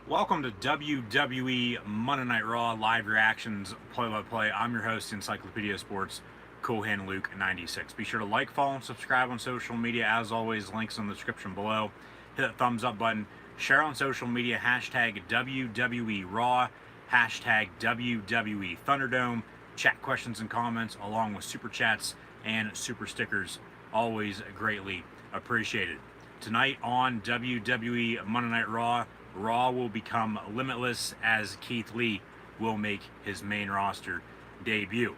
Welcome to WWE Monday Night RAW live reactions play-by-play. I'm your host, Encyclopedia Sports, Cool Hand Luke 96. Be sure to like, follow, and subscribe on social media. As always, links in the description below. Hit that thumbs up button. Share on social media. Hashtag WWE Raw. Hashtag WWE Thunderdome. Chat questions and comments along with super chats and super stickers. Always greatly appreciated. Tonight on WWE Monday Night Raw will become limitless as Keithley will make his main roster debut.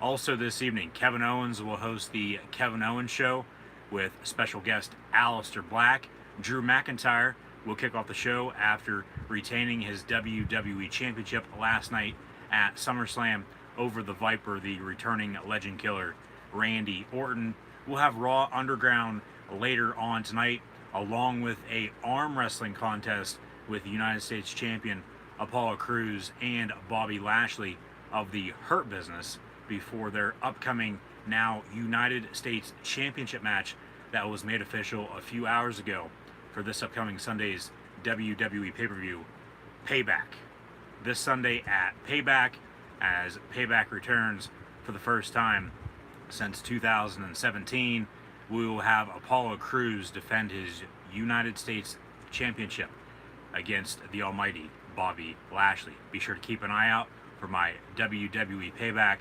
Also this evening, Kevin Owens will host the Kevin Owens Show with special guest Aleister Black. Drew McIntyre will kick off the show after retaining his WWE Championship last night at SummerSlam over the Viper, the returning legend killer Randy Orton. We'll have Raw Underground later on tonight, along with a arm wrestling contest with United States Champion Apollo Crews and Bobby Lashley of the Hurt Business before their upcoming now United States Championship match that was made official a few hours ago for this upcoming Sunday's WWE pay-per-view, Payback. This Sunday at Payback, as Payback returns for the first time since 2017, we will have Apollo Crews defend his United States Championship against the almighty Bobby Lashley. Be sure to keep an eye out for my WWE Payback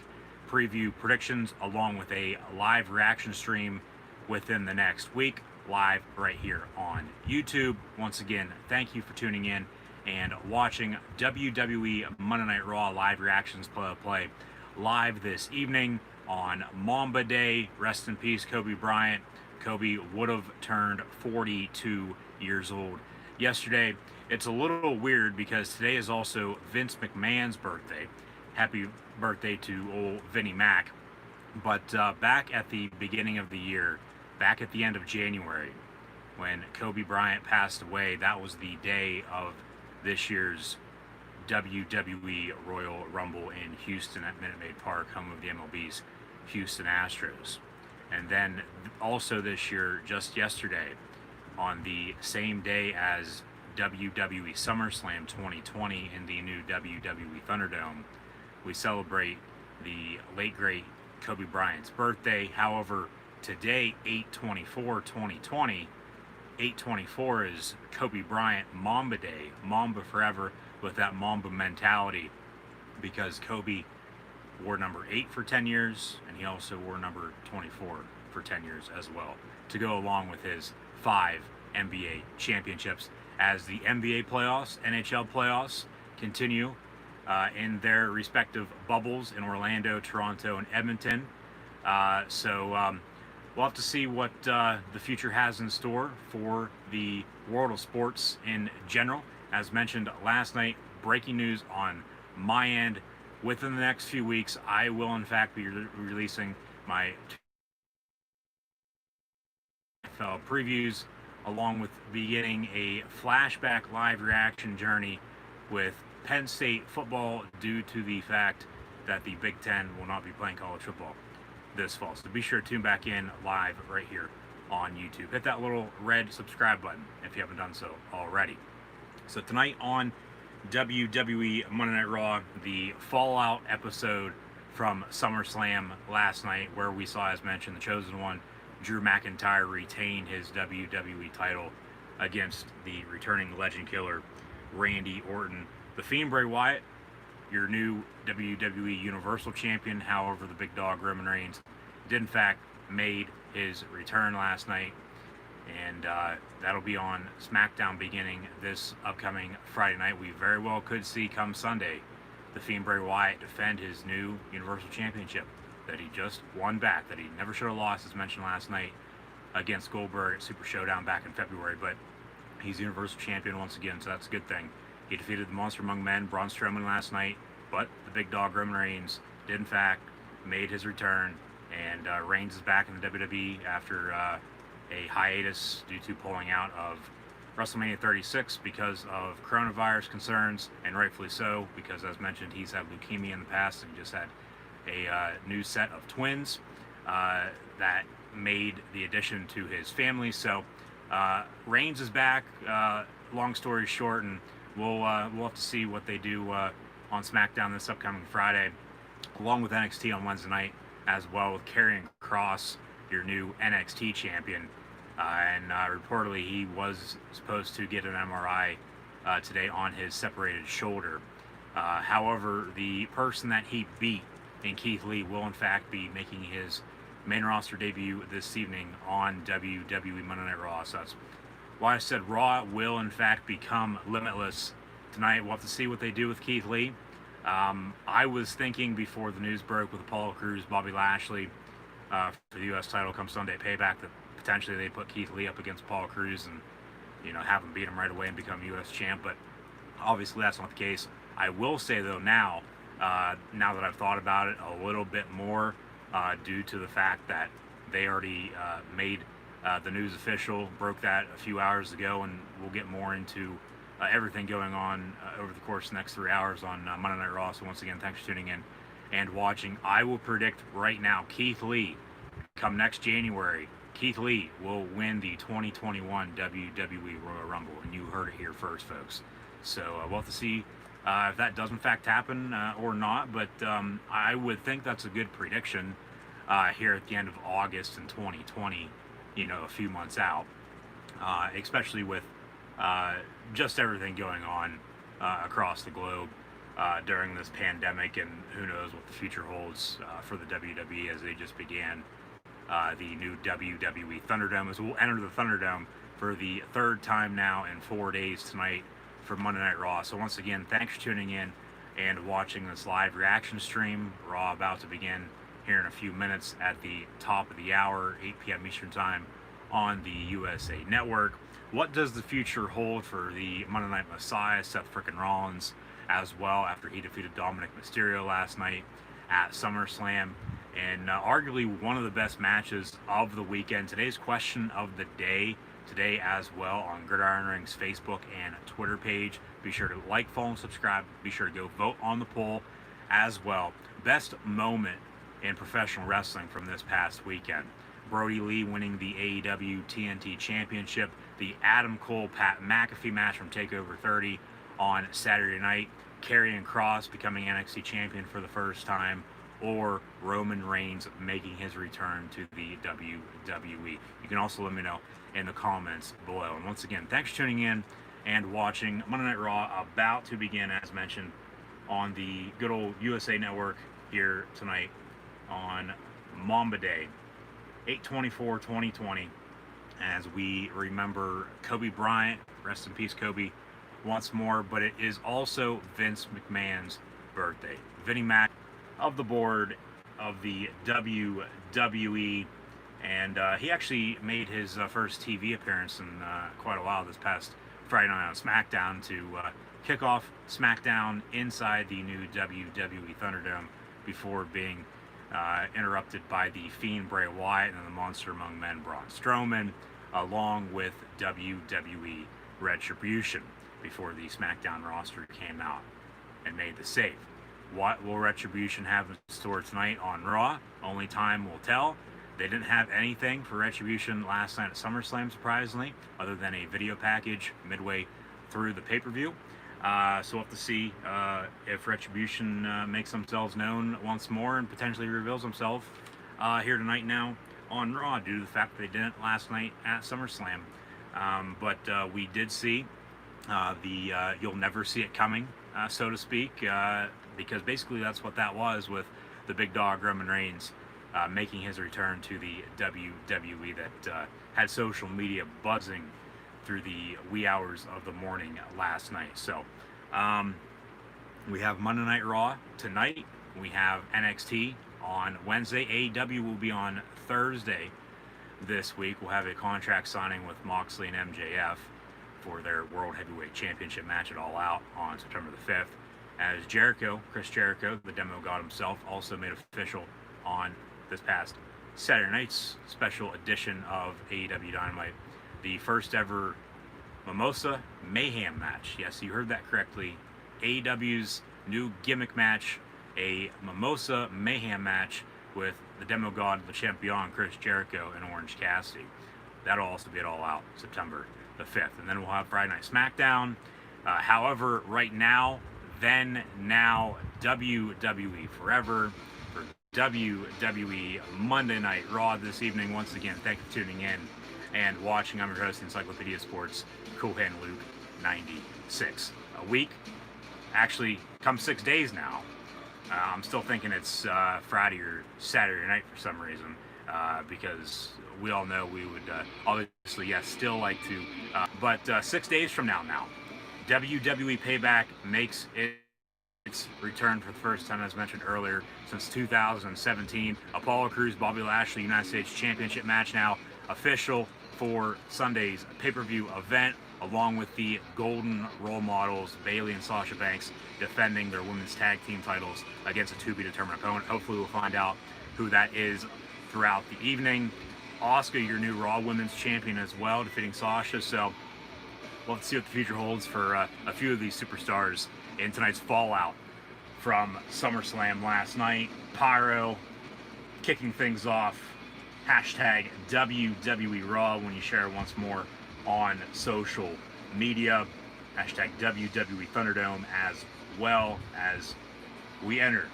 preview predictions, along with a live reaction stream within the next week, live right here on YouTube. Once again, thank you for tuning in and watching WWE Monday Night Raw live reactions play live this evening on Mamba Day. Rest in peace, Kobe Bryant. Kobe would have turned 42 years old yesterday. It's a little weird because today is also Vince McMahon's birthday. Happy birthday to old Vinnie Mac. But back at the beginning of the year, back at the end of January, when Kobe Bryant passed away, that was the day of this year's WWE Royal Rumble in Houston at Minute Maid Park, home of the MLB's Houston Astros. And then also this year, just yesterday, on the same day as WWE SummerSlam 2020 in the new WWE Thunderdome, we celebrate the late great Kobe Bryant's birthday. However, today, 8/24/2020, 8/24 is Kobe Bryant Mamba Day, Mamba forever, with that Mamba mentality, because Kobe wore number 8 for 10 years, and he also wore number 24 for 10 years as well, to go along with his 5 NBA championships, as the NBA playoffs, NHL playoffs continue in their respective bubbles in Orlando, Toronto, and Edmonton. We'll have to see what the future has in store for the world of sports in general. As mentioned last night, breaking news on my end. Within the next few weeks, I will in fact be releasing my previews, along with beginning a flashback live reaction journey with Penn State football, due to the fact that the Big Ten will not be playing college football this fall. So be sure to tune back in live right here on YouTube. Hit that little red subscribe button if you haven't done so already. So tonight on WWE Monday Night Raw, the Fallout episode from SummerSlam last night, where we saw, as mentioned, the Chosen One, Drew McIntyre, retain his WWE title against the returning legend killer Randy Orton. The Fiend Bray Wyatt, your new WWE Universal Champion. However, the big dog Roman Reigns did in fact made his return last night, and that'll be on SmackDown beginning this upcoming Friday night. We very well could see come Sunday the Fiend Bray Wyatt defend his new Universal Championship that he just won back, that he never should have lost, as mentioned last night, against Goldberg at Super Showdown back in February. But he's Universal Champion once again, so that's a good thing. He defeated the Monster Among Men, Braun Strowman, last night, but the big dog Roman Reigns did in fact made his return, and Reigns is back in the WWE after a hiatus due to pulling out of WrestleMania 36 because of coronavirus concerns, and rightfully so, because, as mentioned, he's had leukemia in the past, and he just had a new set of twins that made the addition to his family. So Reigns is back, long story short, and we'll have to see what they do on SmackDown this upcoming Friday, along with NXT on Wednesday night as well, with Karrion Kross, your new NXT champion. And reportedly he was supposed to get an MRI today on his separated shoulder. However, the person that he beat in Keithley will in fact be making his main roster debut this evening on WWE Monday Night RAW. So that's why I said Raw will in fact become limitless tonight. We'll have to see what they do with Keithley. I was thinking before the news broke with Apollo Crews, Bobby Lashley for the U.S. title come Sunday Payback that potentially they put Keithley up against Apollo Crews and have him beat him right away and become U.S. champ. But obviously that's not the case. I will say though now that I've thought about it a little bit more, due to the fact that they already made the news official, broke that a few hours ago, and we'll get more into everything going on over the course of the next 3 hours on Monday Night Raw. So once again, thanks for tuning in and watching. I will predict right now, Keithley, come next January, Keithley will win the 2021 WWE Royal Rumble, and you heard it here first, folks. So we'll have to see if that does in fact happen or not, but I would think that's a good prediction here at the end of August in 2020, a few months out, especially with just everything going on across the globe during this pandemic, and who knows what the future holds for the WWE as they just began the new WWE Thunderdome, as we'll enter the Thunderdome for the third time now in 4 days tonight for Monday Night Raw. So once again, thanks for tuning in and watching this live reaction stream. Raw about to begin here in a few minutes at the top of the hour, 8 p.m. Eastern Time on the USA Network. What does the future hold for the Monday Night Messiah, Seth frickin' Rollins, as well, after he defeated Dominic Mysterio last night at SummerSlam, and arguably one of the best matches of the weekend? Today's question of the day today as well on Gridiron Ring's Facebook and Twitter page. Be sure to like, follow, and subscribe. Be sure to go vote on the poll as well. Best moment in professional wrestling from this past weekend: Brody Lee winning the AEW TNT Championship, the Adam Cole-Pat McAfee match from TakeOver 30 on Saturday night, Karrion Kross becoming NXT champion for the first time, or Roman Reigns making his return to the WWE. You can also let me know in the comments below. And once again, thanks for tuning in and watching. Monday Night Raw about to begin, as mentioned, on the good old USA Network here tonight on Mamba Day, 8/24/2020, as we remember Kobe Bryant. Rest in peace, Kobe, once more. But it is also Vince McMahon's birthday. Vinnie Mac of the board of the WWE, and he actually made his first TV appearance in quite a while this past Friday night on SmackDown to kick off SmackDown inside the new WWE Thunderdome before being interrupted by the Fiend Bray Wyatt and the Monster Among Men Braun Strowman, along with WWE Retribution, before the SmackDown roster came out and made the save. What will Retribution have in store tonight on Raw? Only time will tell. They didn't have anything for Retribution last night at SummerSlam, surprisingly, other than a video package midway through the pay-per-view. So we'll have to see if Retribution makes themselves known once more and potentially reveals themselves here tonight now on Raw, due to the fact that they didn't last night at SummerSlam. But we did see the You'll Never See It Coming, so to speak, because basically that's what that was, with the big dog Roman Reigns making his return to the WWE, that had social media buzzing through the wee hours of the morning last night. So we have Monday Night Raw tonight. We have NXT on Wednesday. AEW will be on Thursday this week. We'll have a contract signing with Moxley and MJF for their World Heavyweight Championship match at All Out on September the 5th. As Chris Jericho, the demo god himself, also made official on this past Saturday night's special edition of AEW Dynamite, the first ever Mimosa Mayhem match. Yes, you heard that correctly. AEW's new gimmick match, a Mimosa Mayhem match with the demo god, the champion, Chris Jericho, and Orange Cassidy. That'll also be at All Out September the 5th. And then we'll have Friday Night SmackDown, However, right now, then, now, WWE Forever for WWE Monday Night Raw this evening. Once again, thank you for tuning in and watching. I'm your host, Encyclopedia Sports, Cool Hand Luke 96. A week, actually, come 6 days now. I'm still thinking it's Friday or Saturday night for some reason, because we all know we would obviously, yes, still like to, but 6 days from now, WWE Payback makes its return for the first time, as mentioned earlier, since 2017. Apollo Crews, Bobby Lashley, United States Championship match now official for Sunday's pay-per-view event, along with the Golden Role Models, Bayley and Sasha Banks, defending their women's tag team titles against a to-be-determined opponent. Hopefully we'll find out who that is throughout the evening. Asuka, your new Raw Women's Champion as well, defeating Sasha. So we'll have to see what the future holds for a few of these superstars in tonight's fallout from SummerSlam last night. Pyro kicking things off. Hashtag WWE Raw when you share once more on social media. Hashtag WWE Thunderdome as well, as we enter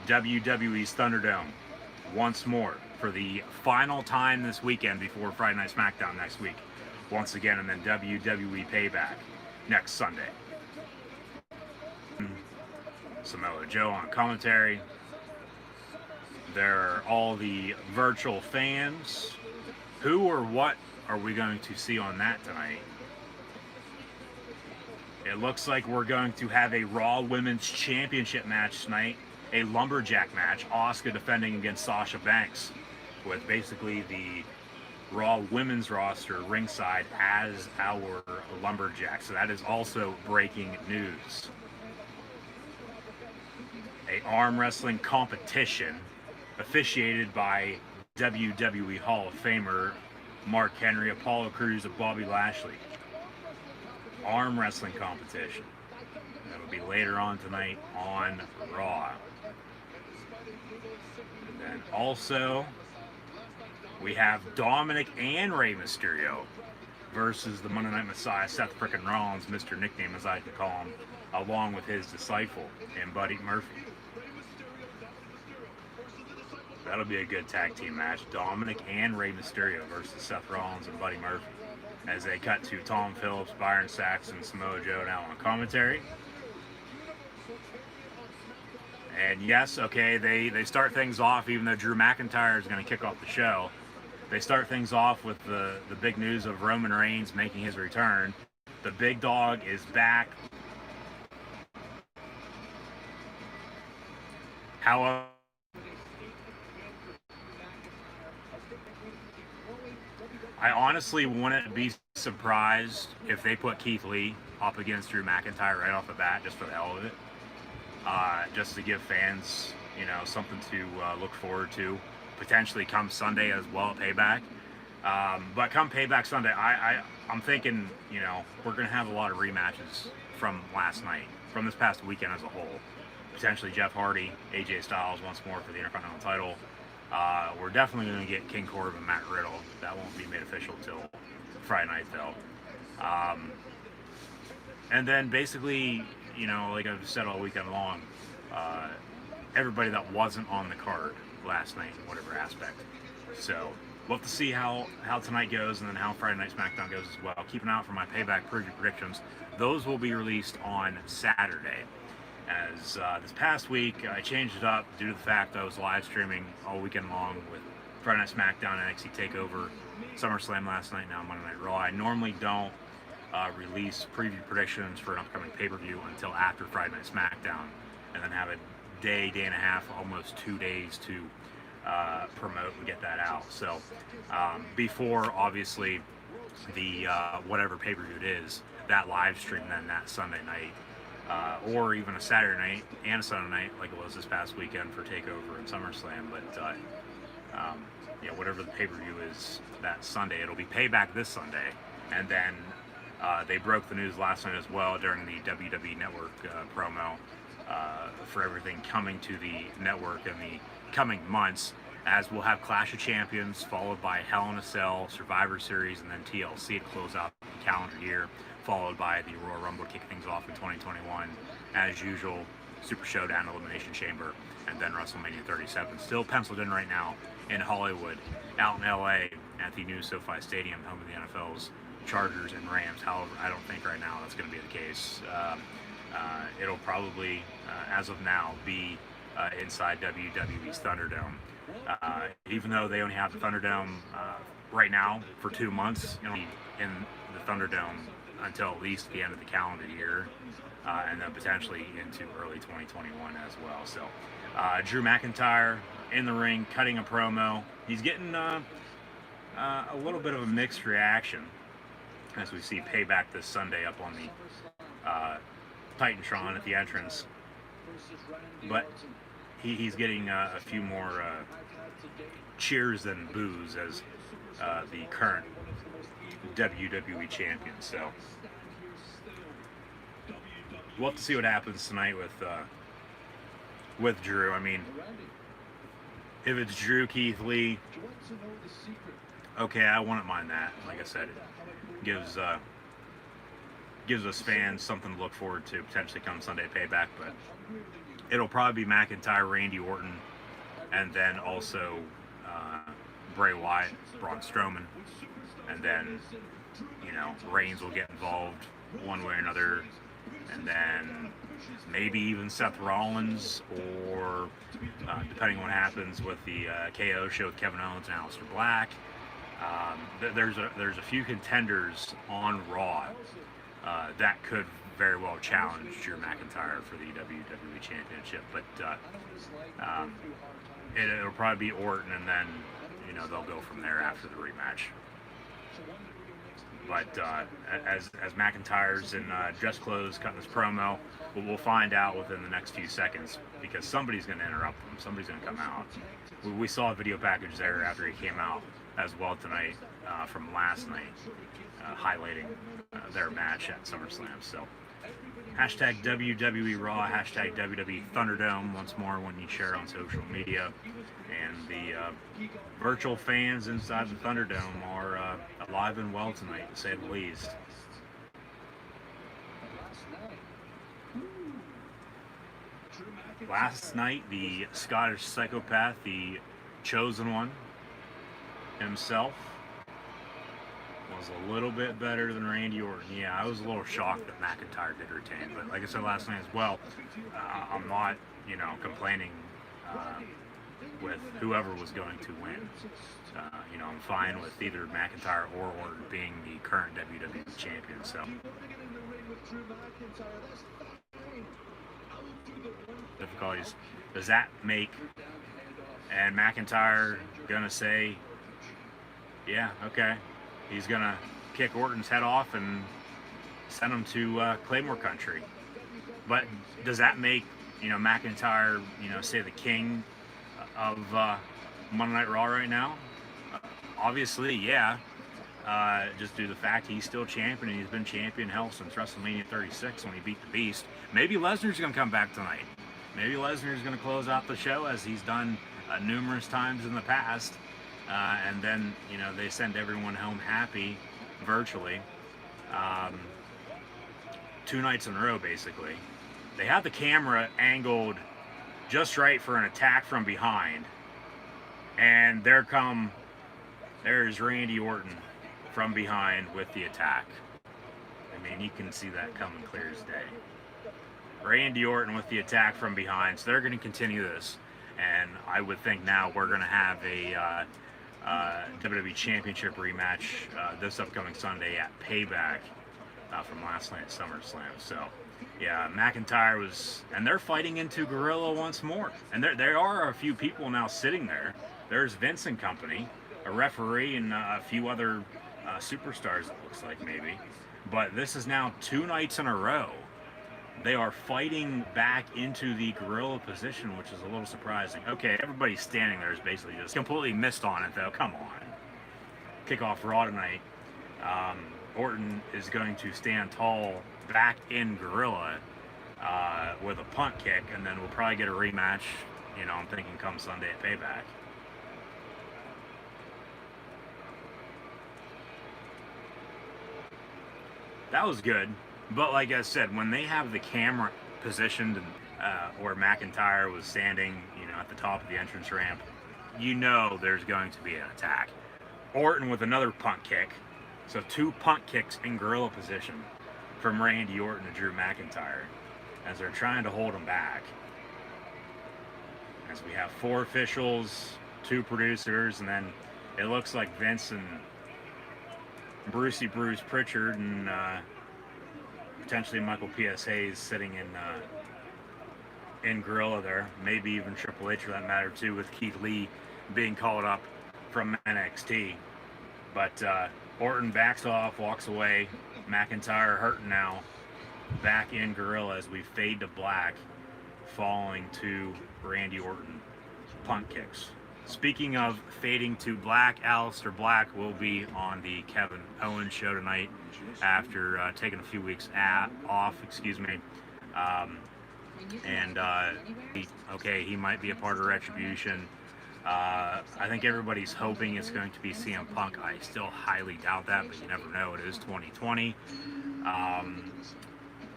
WWE's Thunderdome once more for the final time this weekend before Friday Night SmackDown next week. Once again, and then WWE Payback next Sunday. Samoa Joe on commentary. There are all the virtual fans. Who or what are we going to see on that tonight? It looks like we're going to have a Raw Women's Championship match tonight. A lumberjack match. Asuka defending against Sasha Banks, with basically the Raw Women's roster ringside as our lumberjack. So that is also breaking news. A arm wrestling competition officiated by WWE Hall of Famer Mark Henry, Apollo Crews, and Bobby Lashley. Arm wrestling competition. That'll be later on tonight on Raw. And then also, we have Dominic and Rey Mysterio versus the Monday Night Messiah, Seth frickin' Rollins, Mr. Nickname as I like to call him, along with his disciple and Buddy Murphy. That'll be a good tag team match. Dominic and Rey Mysterio versus Seth Rollins and Buddy Murphy, as they cut to Tom Phillips, Byron Saxton, Samoa Joe now on commentary. And yes, okay, they start things off, even though Drew McIntyre is going to kick off the show. They start things off with the big news of Roman Reigns making his return. The big dog is back. However, I honestly wouldn't be surprised if they put Keithley up against Drew McIntyre right off the bat, just for the hell of it. Just to give fans, something to look forward to, potentially come Sunday as well at Payback. But come Payback Sunday, I'm thinking, we're going to have a lot of rematches from last night, from this past weekend as a whole. Potentially Jeff Hardy, AJ Styles once more for the Intercontinental title. We're definitely going to get King Corbin, Matt Riddle. That won't be made official till Friday night, though. And then basically, like I've said all weekend long, everybody that wasn't on the card last night in whatever aspect. So we'll have to see how tonight goes, and then how Friday Night SmackDown goes as well. Keep an eye out for my Payback preview predictions. Those will be released on Saturday. As this past week, I changed it up due to the fact that I was live streaming all weekend long with Friday Night SmackDown, NXT TakeOver, SummerSlam last night, now Monday Night Raw. I normally don't release preview predictions for an upcoming pay-per-view until after Friday Night SmackDown, and then have a day and a half, almost 2 days to promote and get that out. So before, obviously, the whatever pay-per-view it is, that live stream then that Sunday night, or even a Saturday night and a Sunday night, like it was this past weekend for TakeOver and SummerSlam. But whatever the pay-per-view is that Sunday, it'll be Payback this Sunday. And then they broke the news last night as well during the WWE Network promo for everything coming to the network in the coming months, as we'll have Clash of Champions followed by Hell in a Cell, Survivor Series, and then TLC to close out calendar year, followed by the Royal Rumble to kick things off in 2021. As usual, Super Showdown, Elimination Chamber, and then WrestleMania 37. Still penciled in right now in Hollywood, out in LA at the new SoFi Stadium, home of the NFL's Chargers and Rams. However, I don't think right now that's going to be the case. It'll probably, as of now, be inside WWE's Thunderdome. Even though they only have the Thunderdome right now for 2 months, it'll be in the Thunderdome until at least the end of the calendar year, and then potentially into early 2021 as well. So Drew McIntyre in the ring, cutting a promo. He's getting a little bit of a mixed reaction as we see Payback this Sunday up on the Titantron at the entrance. But he's getting a few more cheers than boos as the current WWE champion. So we'll have to see what happens tonight with Drew. I mean, if it's Drew, Keithley, okay, I wouldn't mind that. Like I said, it gives us fans something to look forward to potentially come Sunday Payback. But it'll probably be McIntyre, Randy Orton, and then also Bray Wyatt, Braun Strowman, and then, you know, Reigns will get involved one way or another, and then maybe even Seth Rollins, or depending on what happens with the KO show with Kevin Owens and Aleister Black. There's a few contenders on Raw that could very well challenge Drew McIntyre for the WWE Championship, but it'll probably be Orton, and then, you know, they'll go from there after the rematch. But as McIntyre's in dress clothes cutting his promo, we'll find out within the next few seconds, because somebody's going to interrupt him. Somebody's going to come out. We saw a video package there after he came out as well tonight from last night, highlighting their match at SummerSlam. So hashtag WWE Raw, hashtag WWE Thunderdome once more when you share on social media. And the virtual fans inside the Thunderdome are alive and well tonight, to say the least. Last night, the Scottish psychopath, the chosen one himself, was a little bit better than Randy Orton. Yeah, I was a little shocked that McIntyre did retain, but like I said last night as well, I'm not, you know, complaining with whoever was going to win. You know, I'm fine with either McIntyre or Orton being the current WWE champion. So difficulties. Does that make, and McIntyre gonna say, yeah, okay, he's gonna kick Orton's head off and send him to Claymore country? But does that make, you know, McIntyre, you know, say the king of Monday Night Raw right now? Obviously, yeah. Just due to the fact he's still champion, and he's been champion hell since WrestleMania 36 when he beat the Beast. Maybe Lesnar's going to come back tonight. Maybe Lesnar's going to close out the show, as he's done numerous times in the past. And then, you know, they send everyone home happy, virtually. 2 nights in a row, basically. They have the camera angled just right for an attack from behind. And there's Randy Orton from behind with the attack. I mean, you can see that coming clear as day. Randy Orton with the attack from behind. So they're going to continue this. And I would think now we're going to have a WWE Championship rematch this upcoming Sunday at Payback from last night at SummerSlam. So, yeah, McIntyre was, and they're fighting into Gorilla once more. And there are a few people now sitting there. There's Vince and company, a referee, and a few other superstars, it looks like, maybe. But this is now 2 nights in a row. They are fighting back into the gorilla position, which is a little surprising. Okay, everybody standing there is basically just completely missed on it, though. Come on. Kickoff Raw tonight. Orton is going to stand tall back in gorilla with a punt kick, and then we'll probably get a rematch, you know, I'm thinking come Sunday at Payback. That was good. But like I said, when they have the camera positioned and where McIntyre was standing, at the top of the entrance ramp, there's going to be an attack. Orton with another punt kick. So 2 punt kicks in gorilla position from Randy Orton to Drew McIntyre as they're trying to hold him back. As we have 4 officials, 2 producers, and then it looks like Vince and Bruce Pritchard and potentially Michael P.S. Hayes sitting in gorilla there. Maybe even Triple H for that matter too, with Keithley being called up from NXT. But Orton backs off, walks away. McIntyre hurting now, back in gorilla as we fade to black, falling to Randy Orton punt kicks. Speaking of fading to black, Aleister Black will be on the Kevin Owens show tonight after taking a few weeks off. He might be a part of Retribution. I think everybody's hoping it's going to be CM Punk. I still highly doubt that, but you never know. It is 2020. I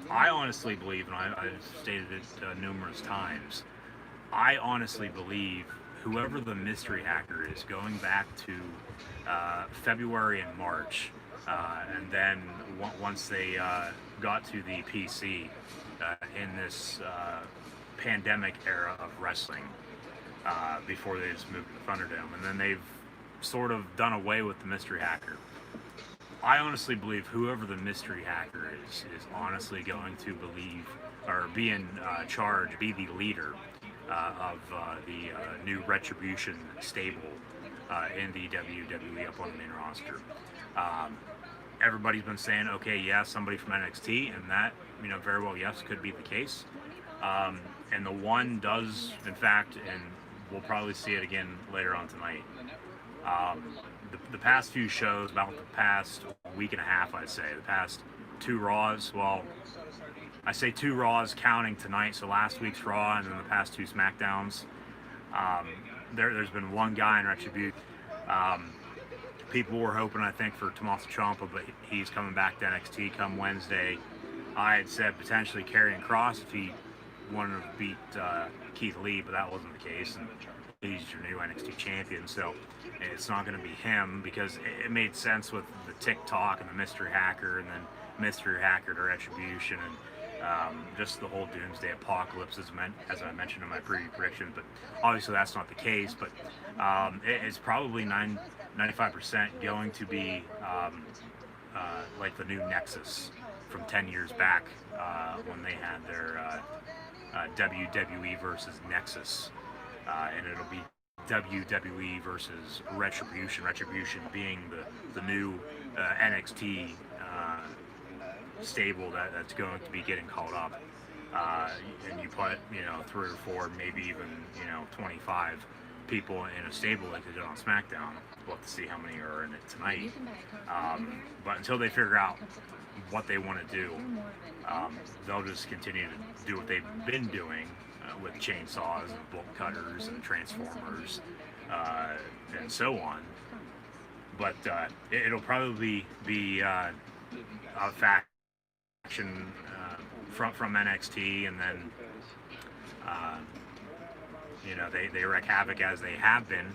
honestly believe, and I've stated it numerous times, I honestly believe whoever the mystery hacker is, going back to February and March, and then once they got to the PC in this pandemic era of wrestling, before they just moved to the Thunderdome, and then they've sort of done away with the mystery hacker. I honestly believe whoever the mystery hacker is honestly going to believe or be in charge, be the leader of the new Retribution stable in the WWE up on the main roster. Everybody's been saying, okay, yeah, somebody from NXT, and that, very well, yes, could be the case. And the one does, in fact, and we'll probably see it again later on tonight. The past few shows, about the past week and a half, I'd say, the past 2 Raws, well, I say 2 Raws counting tonight, so last week's Raw and then the past 2 SmackDowns. There's been one guy in Retribution. People were hoping, I think, for Tommaso Ciampa, but he's coming back to NXT come Wednesday. I had said potentially Karrion Kross if he wanted to beat Keith Lee, but that wasn't the case, and he's your new NXT champion, so it's not going to be him, because it made sense with the TikTok and the mystery hacker, and then mystery hacker to Retribution, and just the whole Doomsday Apocalypse, as I mentioned in my prediction. But obviously that's not the case, but it's probably 95% going to be like the new Nexus from 10 years back when they had their WWE versus Nexus, and it'll be WWE versus Retribution. Retribution being the new NXT stable that's going to be getting called up, and you put 3 or 4, maybe even 25 people in a stable like they did on SmackDown. We'll have to see how many are in it tonight. But until they figure out what they want to do, they'll just continue to do what they've been doing with chainsaws and bolt cutters and transformers and so on. But it'll probably be a faction from NXT, and then they wreak havoc as they have been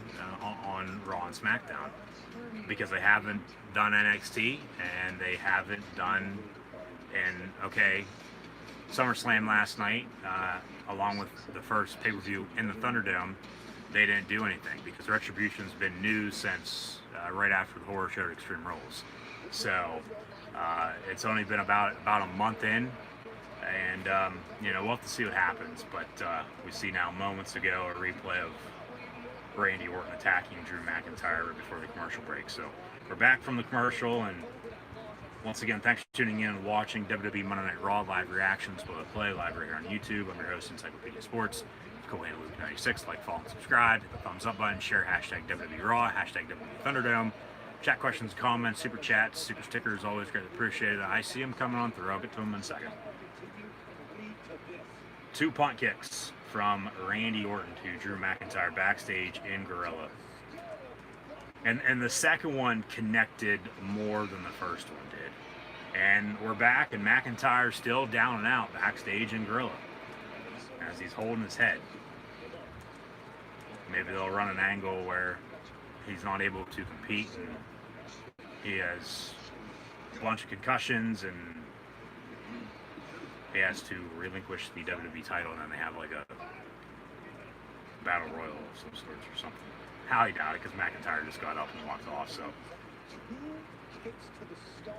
on Raw and SmackDown, because they haven't done NXT and they haven't done SummerSlam last night, along with the first pay-per-view in the Thunderdome. They didn't do anything because Retribution's been new since right after the horror show Extreme Rules. So it's only been about a month in, and we'll have to see what happens. But we see now moments ago a replay of Randy Orton attacking Drew McIntyre right before the commercial break. So we're back from the commercial, and once again, thanks for tuning in and watching WWE Monday Night RAW live reactions with a play live right here on YouTube. I'm your host, Encyclopedia Sports. Go ahead and Luke 96, like, follow, and subscribe. Hit the thumbs up button, share hashtag WWE Raw, hashtag WWE Thunderdome. Chat questions, comments, super chats, super stickers, always greatly appreciated. I see them coming on through. I'll get to them in a second. 2 punt kicks from Randy Orton to Drew McIntyre backstage in Gorilla. And the second one connected more than the first one did. And we're back, and McIntyre still down and out backstage in Gorilla as he's holding his head. Maybe they'll run an angle where he's not able to compete and he has a bunch of concussions and he has to relinquish the WWE title, and then they have like a battle royal of some sorts or something. Highly doubt it, because McIntyre just got up and walked off. So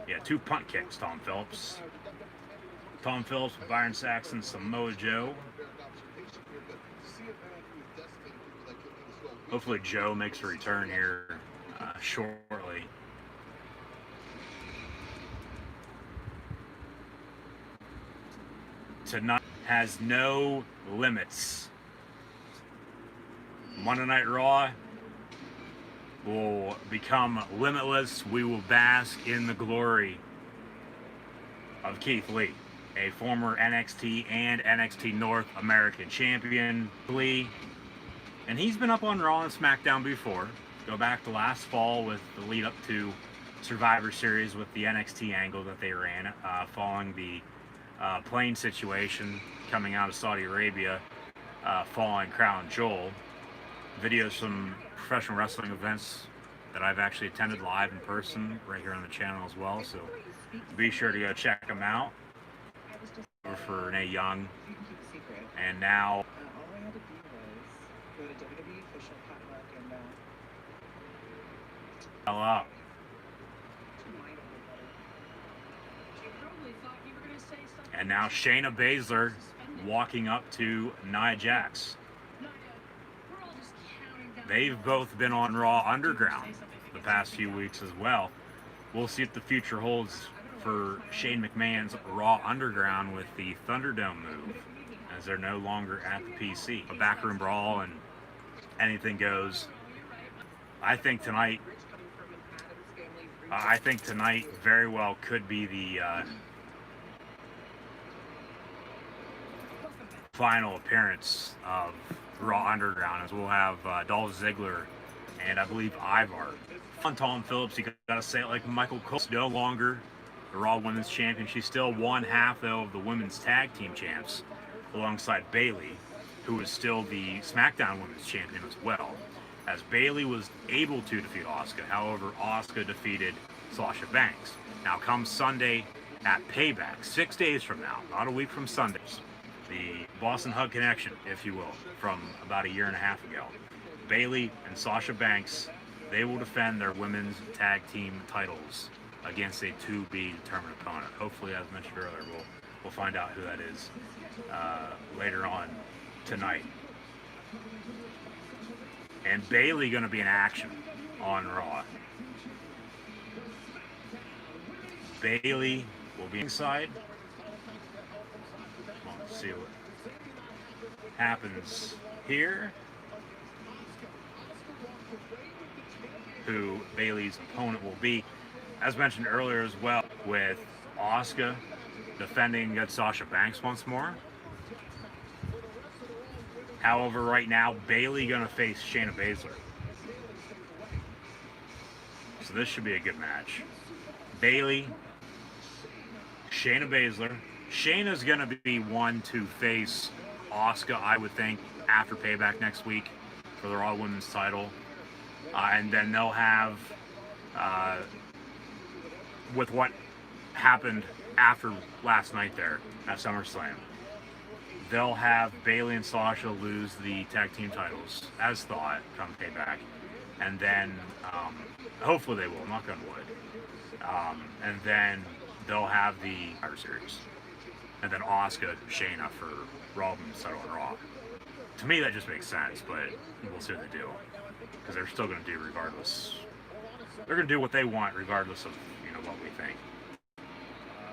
yeah, 2 punt kicks. Tom Phillips with Byron Saxton, Samoa Joe. Hopefully Joe makes a return here shortly. Tonight has no limits. Monday Night Raw will become limitless. We will bask in the glory of Keithley, a former NXT and NXT North American champion. And he's been up on Raw and SmackDown before. Go back to last fall with the lead up to Survivor Series with the NXT angle that they ran following the plane situation coming out of Saudi Arabia following Crown Jewel. Videos from professional wrestling events that I've actually attended live in person right here on the channel as well, so be sure to go check them out. Over for Renee Young, and now up. And now Shayna Baszler walking up to Nia Jax. They've both been on Raw Underground the past few weeks as well. We'll see what the future holds for Shane McMahon's Raw Underground with the Thunderdome move, as they're no longer at the PC. A backroom brawl and anything goes. I think tonight very well could be the final appearance of Raw Underground, as we'll have Dolph Ziggler and I believe Ivar. On Tom Phillips, you gotta say it like Michael Cole, no longer the Raw Women's Champion. She's still one half, though, of the Women's Tag Team Champs, alongside Bayley, who is still the SmackDown Women's Champion as well, as Bayley was able to defeat Asuka. However, Asuka defeated Sasha Banks. Now, come Sunday at Payback, 6 days from now, not a week from Sundays, the Boston Hug Connection, if you will, from about a year and a half ago, Bayley and Sasha Banks, they will defend their women's tag team titles against a to-be-determined opponent. Hopefully, as mentioned earlier, we'll find out who that is later on tonight. And Bayley going to be in action on Raw. Bayley will be inside. Let's see what happens here. Who Bayley's opponent will be, as mentioned earlier as well, with Asuka defending against Sasha Banks once more. However, right now, Bayley gonna face Shayna Baszler. So this should be a good match. Bayley, Shayna Baszler. Shayna's gonna be one to face Asuka, I would think, after Payback next week for the Raw Women's title. And then they'll have, with what happened after last night there at SummerSlam, they'll have Bayley and Sasha lose the tag team titles, as thought, come Payback. And then, hopefully they will, knock on wood. And then they'll have the Survivor Series. And then Asuka, Shayna for Raw Women's title on Raw. To me, that just makes sense, but we'll see what they do. Because they're still going to do regardless. They're going to do what they want regardless of, what we think.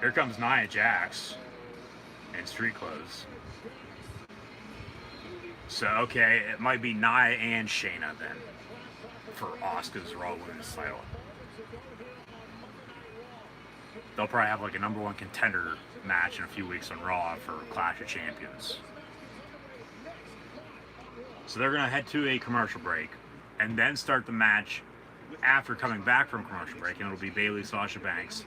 Here comes Nia Jax in street clothes. So, okay, it might be Nia and Shayna then for Asuka's Raw Women's title. They'll probably have like a number one contender match in a few weeks on Raw for Clash of Champions. So they're going to head to a commercial break and then start the match after coming back from commercial break, and it'll be Bayley, Sasha Banks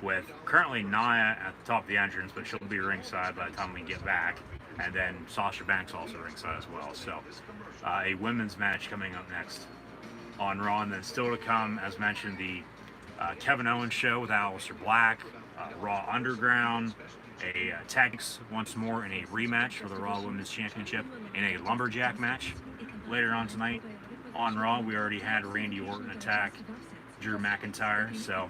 with currently Nia at the top of the entrance, but she'll be ringside by the time we get back. And then Sasha Banks also ringside as well. So a women's match coming up next on Raw. And then still to come, as mentioned, the Kevin Owens show with Aleister Black, Raw Underground, a tags once more in a rematch for the Raw Women's Championship in a lumberjack match later on tonight on Raw. We already had Randy Orton attack Drew McIntyre, so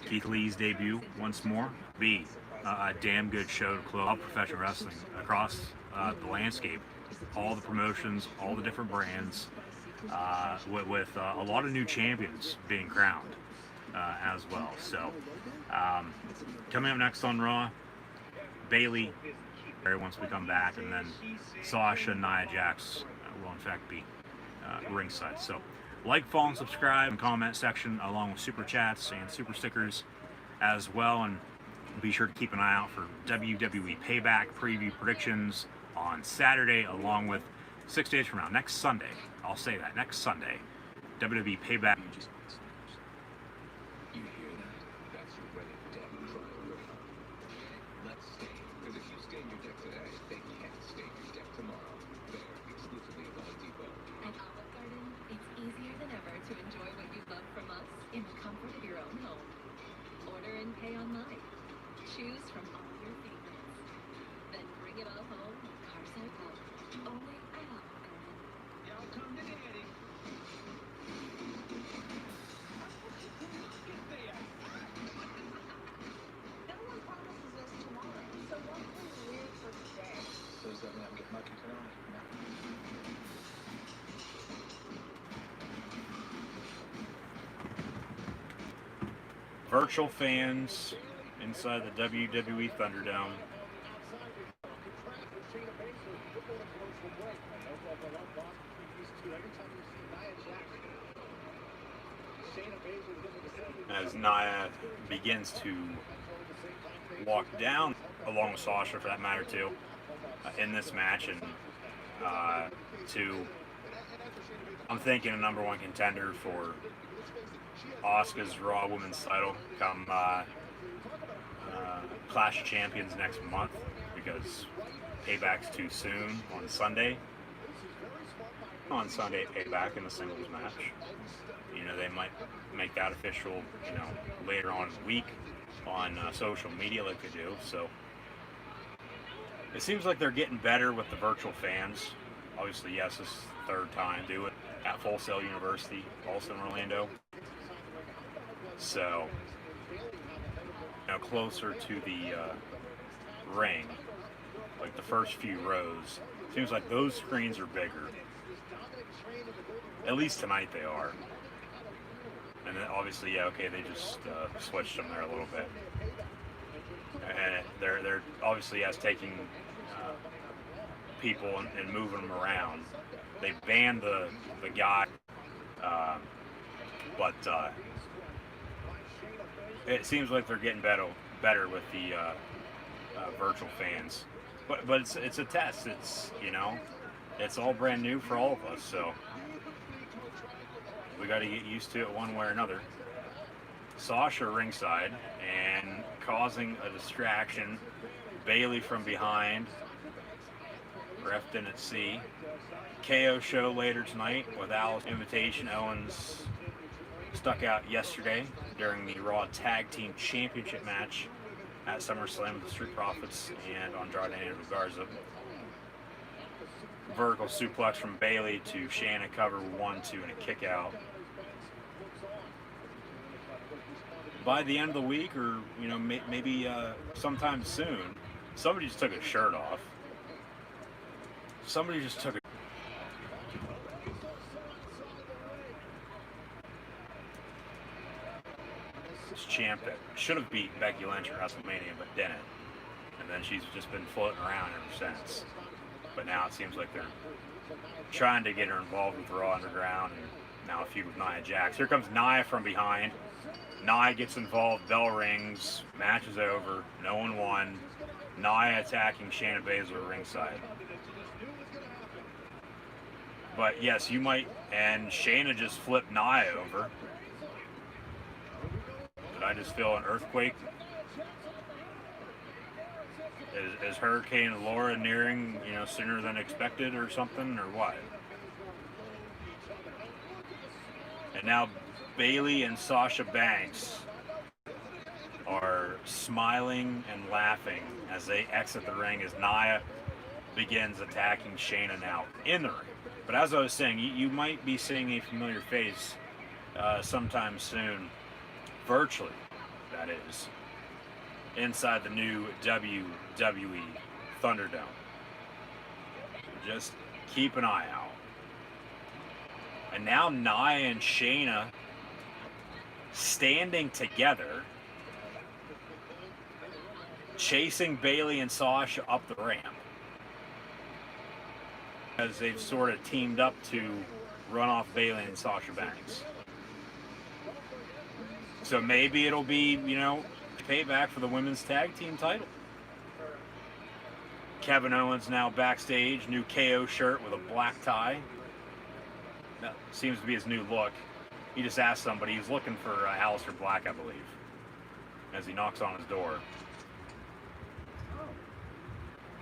Keithley's debut once more. Be a damn good show to close out professional wrestling across the landscape. All the promotions, all the different brands, with a lot of new champions being crowned as well. So coming up next on Raw, Bayley once we come back, and then Sasha and Nia Jax will in fact be ringside. So like, follow, and subscribe in the comment section, along with super chats and super stickers as well. And be sure to keep an eye out for WWE Payback preview predictions on Saturday, along with 6 days from now, next Sunday. I'll say that, next Sunday, WWE Payback. Choose from all your favorites. Then bring it all home with Caruso. Only at Olive Garden. Y'all come to daddy. No one promises us tomorrow, so what can we live for today? So does that mean I'm getting lucky tonight? Virtual fans inside the WWE Thunderdome. As Nia begins to walk down, along with Sasha for that matter too, in this match, and I'm thinking a number one contender for Asuka's Raw Women's title come Clash of Champions next month, because Payback's too soon on Sunday. On Sunday, Payback in the singles match. You know, they might make that official, you know, later on in the week on social media like they do. So it seems like they're getting better with the virtual fans. Obviously, yes, this is the third time do it at Full Sail University, also in Orlando. So, you know, closer to the ring, like the first few rows, seems like those screens are bigger. At least tonight they are. And then obviously, yeah, okay, they just switched them there a little bit. And they're obviously, yes, taking people and moving them around. They banned the guy, but it seems like they're getting better with the virtual fans. But it's a test. It's, you know, it's all brand new for all of us. So we got to get used to it one way or another. Sasha ringside and causing a distraction. Bayley from behind. Ref didn't see. KO show later tonight with Alice Invitation. Owens stuck out yesterday during the Raw Tag Team Championship match at SummerSlam with the Street Profits and Andrade and Garza. Vertical suplex from Bayley to Shayna, cover 1-2 and a kick out. By the end of the week, or you know, maybe sometime soon, somebody just took a shirt off. Somebody just took a champ that should have beat Becky Lynch at WrestleMania but didn't, and then she's just been floating around ever since. But now it seems like they're trying to get her involved with Raw Underground, and now a feud with Nia Jax. Here comes Nia from behind. Nia gets involved, bell rings, match is over, no one won. Nia attacking Shayna Baszler ringside. But yes, you might, and Shayna just flipped Nia over. Did I just feel an earthquake? Is Hurricane Laura nearing, sooner than expected or something, or what? And now Bayley and Sasha Banks are smiling and laughing as they exit the ring as Nia begins attacking Shayna now in the ring. But as I was saying, you might be seeing a familiar face sometime soon, virtually, that is, inside the new WWE Thunderdome. Just keep an eye out. And now Nia and Shayna standing together, chasing Bayley and Sasha up the ramp, as they've sort of teamed up to run off Bayley and Sasha Banks. So maybe it'll be, payback for the women's tag team title. Kevin Owens now backstage, new KO shirt with a black tie. That seems to be his new look. He just asked somebody, he's looking for Aleister Black, I believe, as he knocks on his door.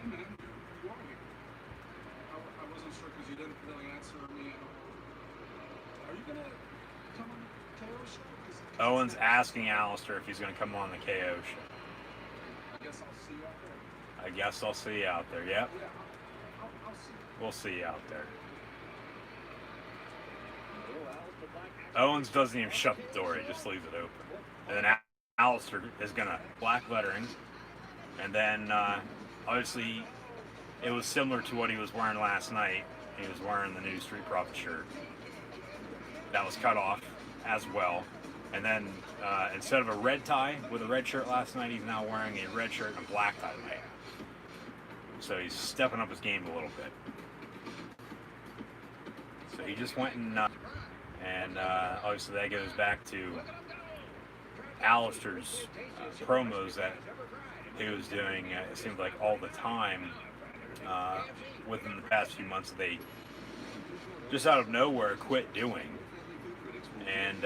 I wasn't sure because you didn't really answer me. Are you going to come on the KO show? Owens asking Aleister if he's going to come on the KO show. I guess I'll see you out there. I guess I'll see you out there, yep. Yeah, I'll see you. We'll see you out there. Owens doesn't even shut the door, he just leaves it open. And then Aleister is going to black lettering. And then, obviously, it was similar to what he was wearing last night. He was wearing the new Street Profit shirt. That was cut off as well. And then, instead of a red tie with a red shirt last night, he's now wearing a red shirt and a black tie tonight. So he's stepping up his game a little bit. So he just went and obviously that goes back to Aleister's promos that he was doing, it seemed like all the time within the past few months that they just out of nowhere quit doing. And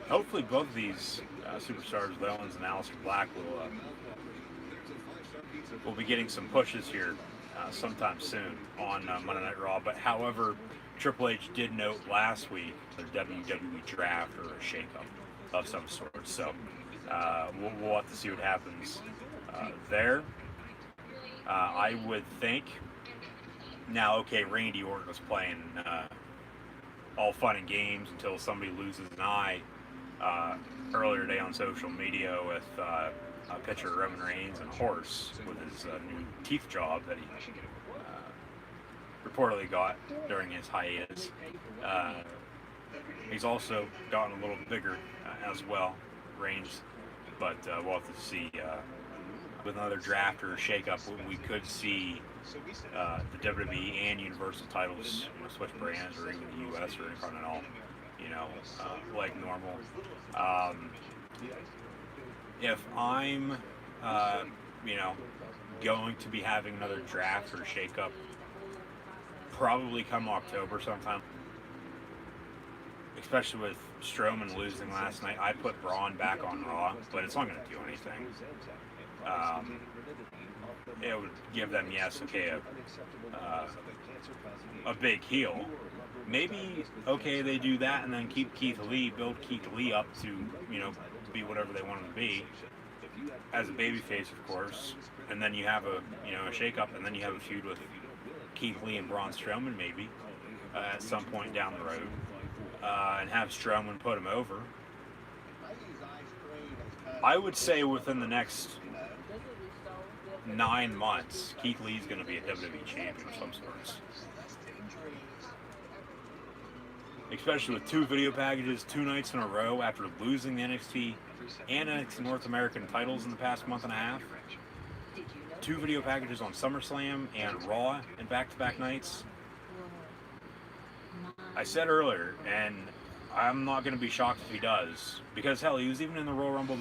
hopefully both of these superstars, Owens and Aleister Black, will be getting some pushes here sometime soon on Monday Night Raw. But however, Triple H did note last week their WWE draft or a shakeup of some sort. So we'll have to see what happens there. I would think now, okay, Randy Orton was playing all fun and games until somebody loses an eye earlier today on social media with a picture of Roman Reigns and a horse with his new teeth job that he reportedly got during his hiatus. He's also gotten a little bigger as well, Reigns, but we'll have to see with another draft or a shakeup, we could see the WWE and Universal titles switch brands, or even the US or Intercontinental, like normal. If I'm, going to be having another draft or shakeup, probably come October sometime. Especially with Strowman losing last night, I put Braun back on Raw, but it's not going to do anything. It would give them, a big heel. Maybe, they do that and then keep Keithley, build Keithley up to, be whatever they want him to be, as a babyface, of course. And then you have a shake-up, and then you have a feud with Keithley and Braun Strowman, maybe, at some point down the road, and have Strowman put him over. I would say within the next 9 months, Keith Lee's going to be a WWE champion of some sorts. Especially with 2 video packages 2 nights in a row after losing the NXT and NXT North American titles in the past month and a half. 2 video packages on SummerSlam and Raw in back-to-back nights. I said earlier, and I'm not going to be shocked if he does, because hell, he was even in the Royal Rumble.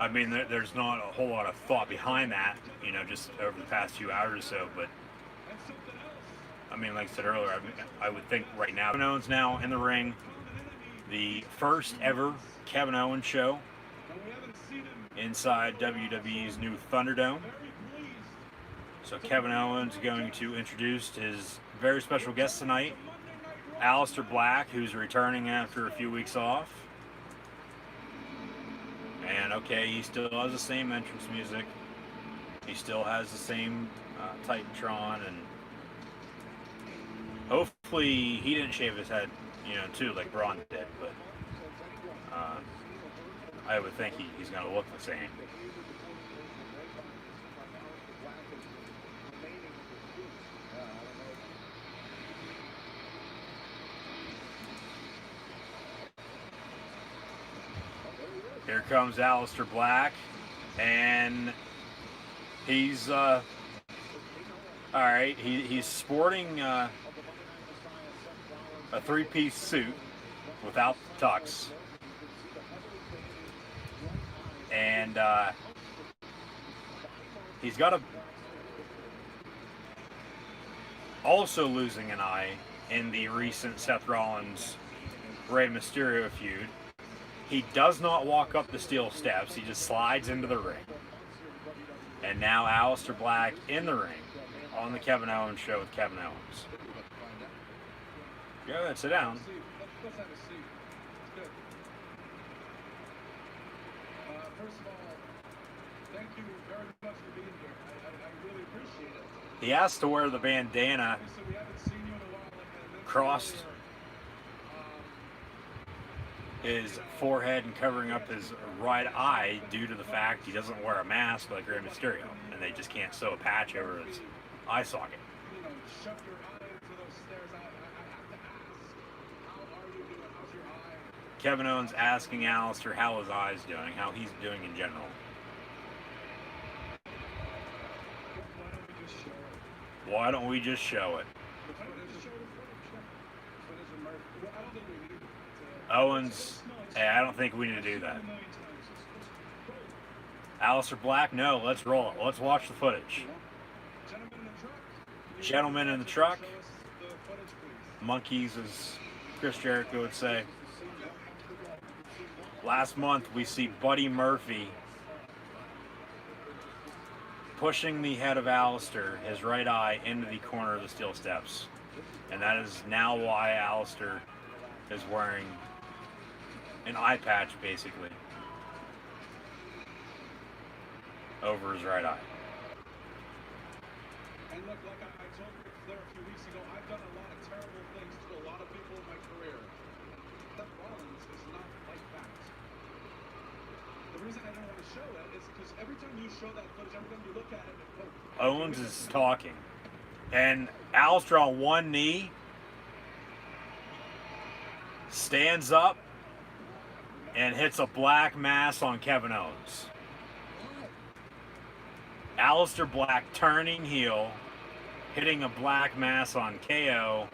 I mean, there's not a whole lot of thought behind that, just over the past few hours or so, but I mean, like I said earlier, I would think right now, Kevin Owens now in the ring, the first ever Kevin Owens show inside WWE's new Thunderdome. So Kevin Owens is going to introduce his very special guest tonight, Aleister Black, who's returning after a few weeks off. And okay, he still has the same entrance music. He still has the same Titantron, and hopefully he didn't shave his head, too, like Braun did. But I would think he's going to look the same. Here comes Aleister Black, and he's all right. He's sporting a three-piece suit without the tux, and he's got also losing an eye in the recent Seth Rollins Rey Mysterio feud. He does not walk up the steel steps. He just slides into the ring. And now Aleister Black in the ring on the Kevin Owens show with Kevin Owens. Go ahead, sit down. Let's have a seat. It's good. First of all, thank you very much for being here. I really appreciate it. He has to wear the bandana Obviously, we haven't seen you in a while. Like I mentioned crossed earlier. his forehead and covering up his right eye due to the fact he doesn't wear a mask like Rey Mysterio, and they just can't sew a patch over his eye socket. Shut your eye into those stairs. I have to ask, how are you doing? How's your eye? Kevin Owens asking Aleister how his eye's doing, how he's doing in general. Why don't we just show Why don't we just show it? it? Why don't we just show the footage? Well, I don't think we need to. Owens, hey, I don't think we need to do that. Aleister Black, no, let's roll it. Let's watch the footage. Gentlemen in the truck. Monkeys, as Chris Jericho would say. Last month, we see Buddy Murphy pushing the head of Aleister, his right eye, into the corner of the steel steps. And that is now why Aleister is wearing an eye patch, basically, over his right eye. And look, like I told Ric Flair a few weeks ago, I've done a lot of terrible things to a lot of people in my career. Seth Rollins is not like that. The reason I don't want to show it is because every time you show that footage, every time you look at it, Owens is talking, and Aleister on one knee stands up and hits a black mass on Kevin Owens. Aleister Black turning heel, hitting a black mass on KO,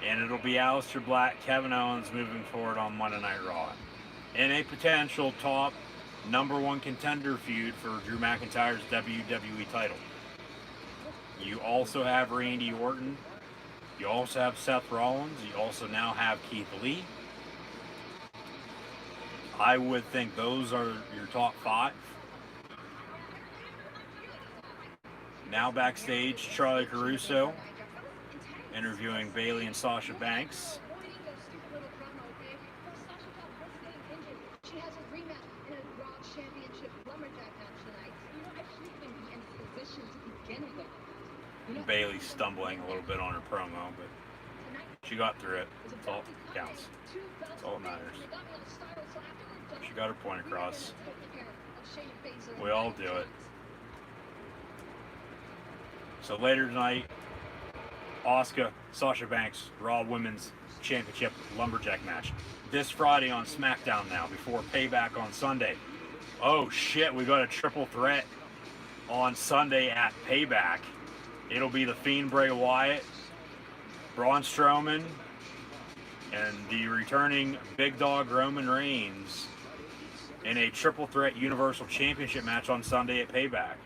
and it'll be Aleister Black, Kevin Owens moving forward on Monday Night Raw in a potential top #1 contender feud for Drew McIntyre's WWE title. You also have Randy Orton. You also have Seth Rollins. You also now have Keithley. I would think those are your top 5. Now backstage, Charlie Caruso interviewing Bayley and Sasha Banks. She has a rematch in a Raw Championship lumberjack match tonight. I shouldn't even be in position to begin with. Bayley stumbling a little bit on her promo, but she got through it. That's all that counts. That's all that matters. She got her point across. We all do it. So later tonight, Asuka, Sasha Banks, Raw Women's Championship Lumberjack match. This Friday on SmackDown now, before Payback on Sunday. Oh shit, we got a triple threat on Sunday at Payback. It'll be The Fiend Bray Wyatt, Braun Strowman, and the returning Big Dog Roman Reigns in a triple threat Universal Championship match on Sunday at Payback.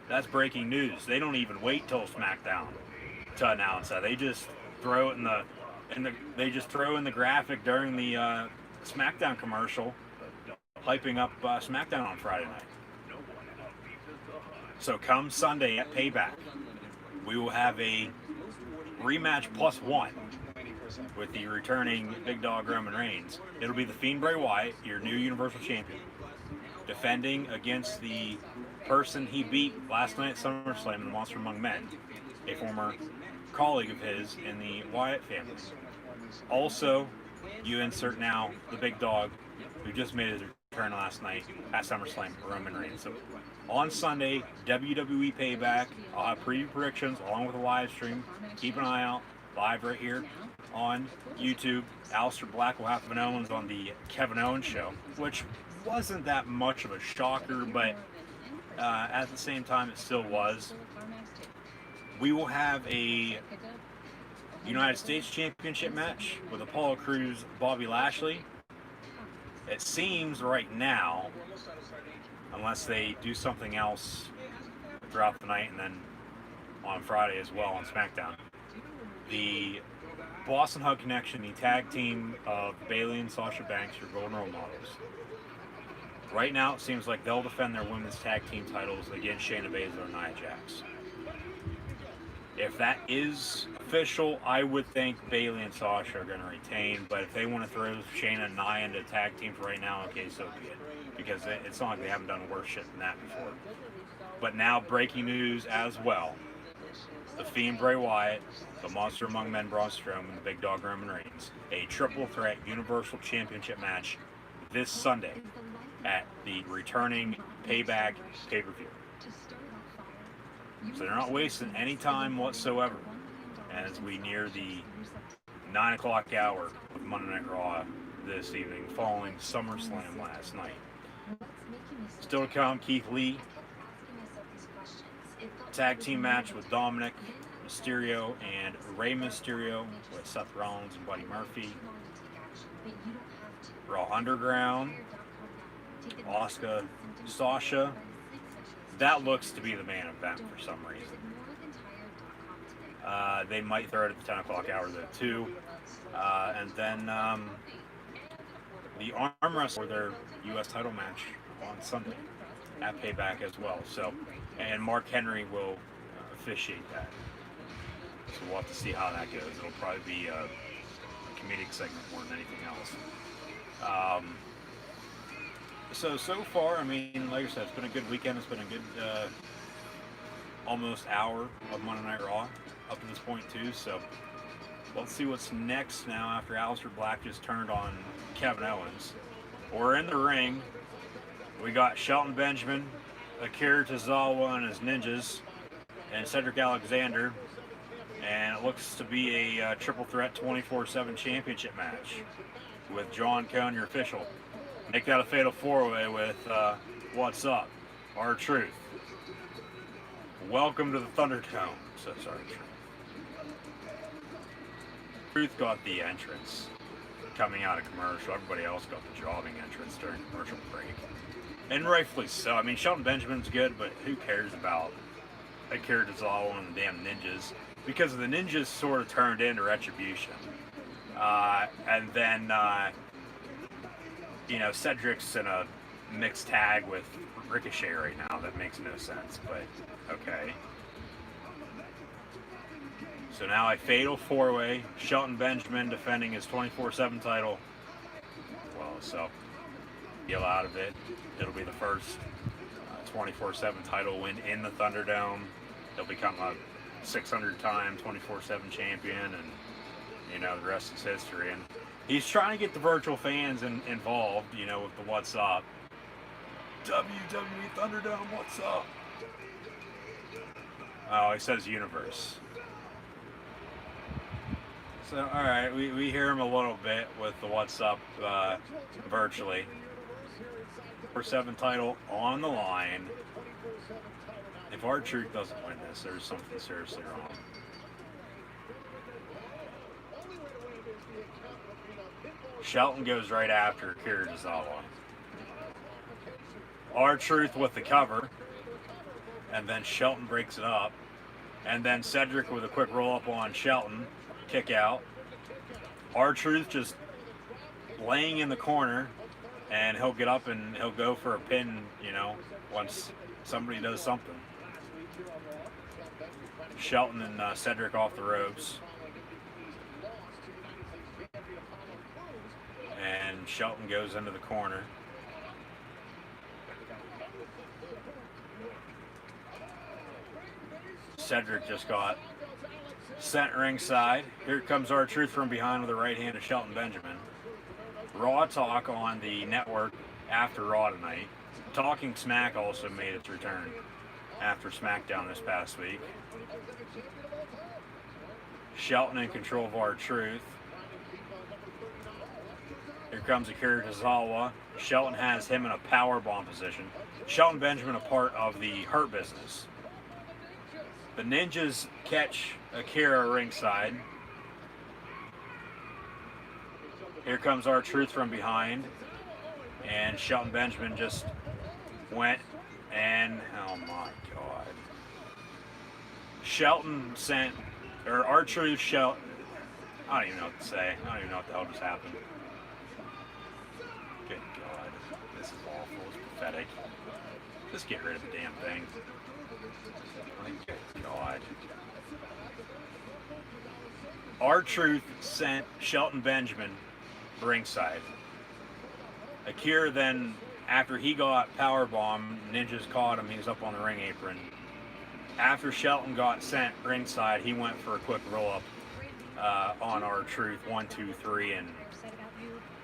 That's breaking news. They don't even wait till SmackDown to announce that. They just throw it they just throw in the graphic during the SmackDown commercial, hyping up SmackDown on Friday night. So come Sunday at Payback, we will have a rematch +1 with the returning Big Dog Roman Reigns. It'll be the Fiend Bray Wyatt, your new Universal Champion, defending against the person he beat last night at SummerSlam in the Monster Among Men, a former colleague of his in the Wyatt family. Also, you insert now the Big Dog, who just made his return last night at SummerSlam, Roman Reigns. So on Sunday, WWE Payback, I'll have preview predictions along with a live stream. Keep an eye out, live right here on YouTube. Aleister Black will have Kevin Owens on the Kevin Owens Show, which wasn't that much of a shocker, but at the same time, it still was. We will have a United States Championship match with Apollo Crews, Bobby Lashley. It seems right now, unless they do something else throughout the night and then on Friday as well on SmackDown, the Boston Hug Connection, the tag team of Bayley and Sasha Banks, your golden role models. Right now, it seems like they'll defend their women's tag team titles against Shayna Baszler and Nia Jax. If that is official, I would think Bayley and Sasha are going to retain, but if they want to throw Shayna and Nia into tag team for right now, okay, so be it. Because it's not like they haven't done worse shit than that before. But now, breaking news as well. The Fiend Bray Wyatt, the Monster Among Men Braun Strowman, and the Big Dog Roman Reigns, a triple threat Universal Championship match this Sunday at the returning Payback pay-per-view. So they're not wasting any time whatsoever as we near the 9 o'clock hour of Monday Night Raw this evening, following SummerSlam last night. Still to come, Keithley, tag team match with Dominic Mysterio and Rey Mysterio with Seth Rollins and Buddy Murphy. Raw Underground, Asuka, Sasha. That looks to be the main event for some reason. They might throw it at the 10 o'clock hour though too. And then the arm wrestle for their U.S. title match on Sunday at Payback as well. So, and Mark Henry will officiate that. So we'll have to see how that goes. It'll probably be a comedic segment more than anything else. So far, I mean, like I said, it's been a good weekend. It's been a good almost hour of Monday Night Raw up to this point too. So let's see what's next now after Aleister Black just turned on Kevin Owens. We're in the ring. We got Shelton Benjamin, Akira Tozawa and his ninjas, and Cedric Alexander. And it looks to be a triple threat 24/7 championship match with John Cone, your official. Make that a fatal four-way with What's Up, R-Truth. Welcome to the Thunderdome. So sorry, Truth got the entrance coming out of commercial. Everybody else got the jobbing entrance during commercial break. And rightfully so. I mean, Shelton Benjamin's good, but who cares about Akira Tozawa and the damn ninjas? Because the ninjas sort of turned into Retribution. And then, Cedric's in a mixed tag with Ricochet right now. That makes no sense, but okay. So now a fatal four-way. Shelton Benjamin defending his 24/7 title. Well, so deal out of it. It'll be the first 24/7 title win in the Thunderdome. He'll become a 600-time 24/7 champion, and the rest is history. And he's trying to get the virtual fans involved, with the What's Up. WWE Thunderdome, what's up? Oh, he says universe. So, alright, we hear him a little bit with the What's Up virtually. 24/7 title on the line. If R-Truth doesn't win this, there's something seriously wrong. Shelton goes right after Akira Tozawa. R-Truth with the cover, and then Shelton breaks it up And then Cedric with a quick roll up on Shelton, kick out. R-Truth just laying in the corner, and he'll get up and he'll go for a pin, you know, once somebody does something. Shelton and Cedric off the ropes. And Shelton goes into the corner. Cedric just got sent ringside. Here comes R-Truth from behind with a right hand to Shelton Benjamin. Raw Talk on the network after Raw tonight. Talking Smack also made its return after SmackDown this past week. Shelton in control of R-Truth. Here comes Akira Tozawa. Shelton has him in a powerbomb position. Shelton Benjamin a part of the Hurt Business. The Ninjas catch Akira ringside. Here comes R-Truth from behind. And Shelton Benjamin just went and, oh my God. Shelton sent, or R-Truth, Shelton, I don't even know what to say. I don't even know what the hell just happened. Good God. This is awful. It's pathetic. Just get rid of the damn thing. Good God. R-Truth sent Shelton Benjamin ringside. Akira then, after he got powerbombed, Ninjas caught him. He was up on the ring apron. After Shelton got sent ringside, he went for a quick roll-up on R-Truth, 1, 2, 3, and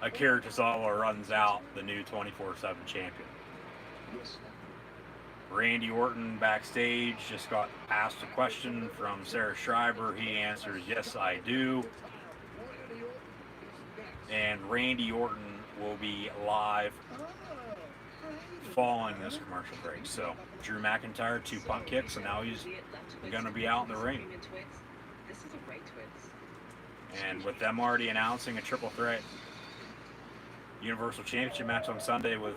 Akira Tozawa runs out, the new 24/7 champion. Randy Orton backstage just got asked a question from Sarah Schreiber. He answers, "Yes, I do." And Randy Orton will be live following this commercial break. So Drew McIntyre, 2 punt kicks, and now he's going to be out in the ring. And with them already announcing a triple threat Universal Championship match on Sunday with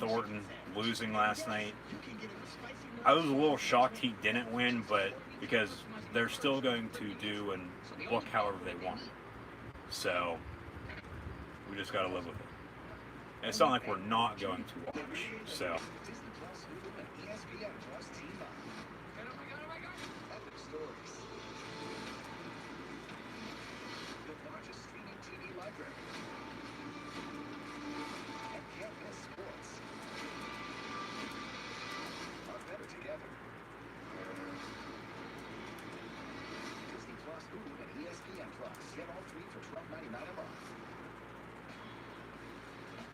Orton losing last night. I was a little shocked he didn't win, but because they're still going to do and book however they want. So we just got to live with it. And it's not like we're not going to watch. So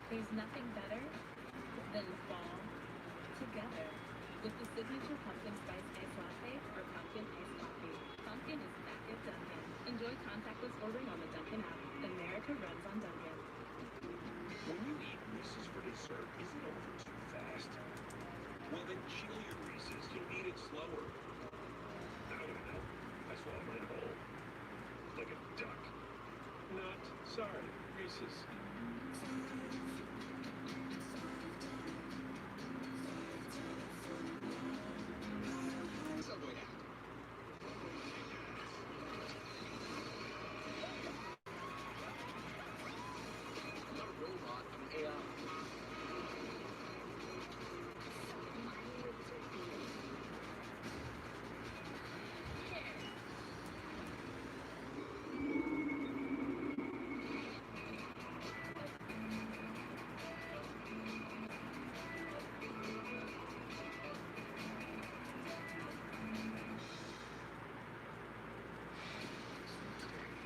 there's nothing better than fall together with the signature pumpkin spice iced latte or pumpkin iced coffee. Pumpkin is back at Dunkin'. Enjoy contactless ordering on the Dunkin' app. America runs on Dunkin'. When you eat Reese's for dessert, is it over too fast? Well, then chill your Reese's. You'll eat it slower. I don't know. I swallowed mine whole. Like a duck. Not sorry, Reese's.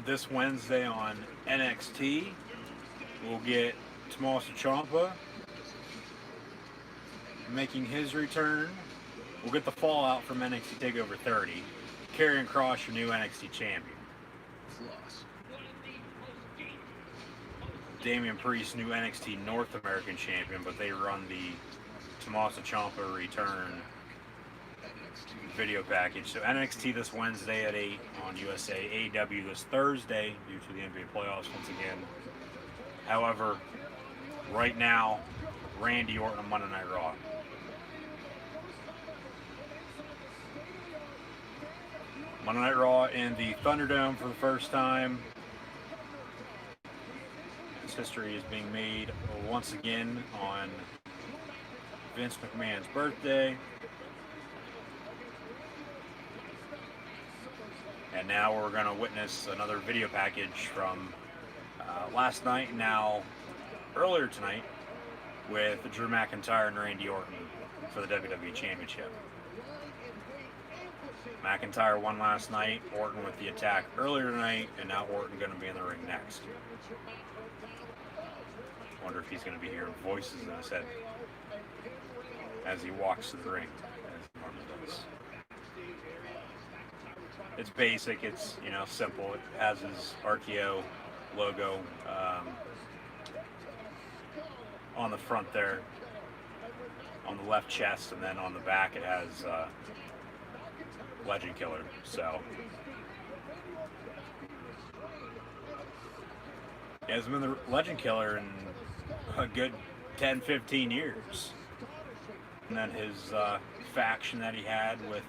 this Wednesday on NXT, we'll get Tommaso Ciampa making his return. We'll get the fallout from NXT TakeOver 30. Karrion Kross, your new NXT champion. Damian Priest, new NXT North American champion, but they run the Tommaso Ciampa return video package. So NXT this Wednesday at 8 on USA, AEW this Thursday due to the NBA playoffs once again. However, right now, Randy Orton on Monday Night Raw. Monday Night Raw in the Thunderdome for the first time. This history is being made once again on Vince McMahon's birthday. And now we're going to witness another video package from last night, now earlier tonight, with Drew McIntyre and Randy Orton for the WWE Championship. McIntyre won last night, Orton with the attack earlier tonight, and now Orton going to be in the ring next. Wonder if he's going to be hearing voices in his head as he walks to the ring, as he normally does. It's basic, it's, you know, simple. It has his RKO logo on the front there, on the left chest, and then on the back it has Legend Killer. So he hasn't been the Legend Killer in a good 10-15 years. And then his faction that he had with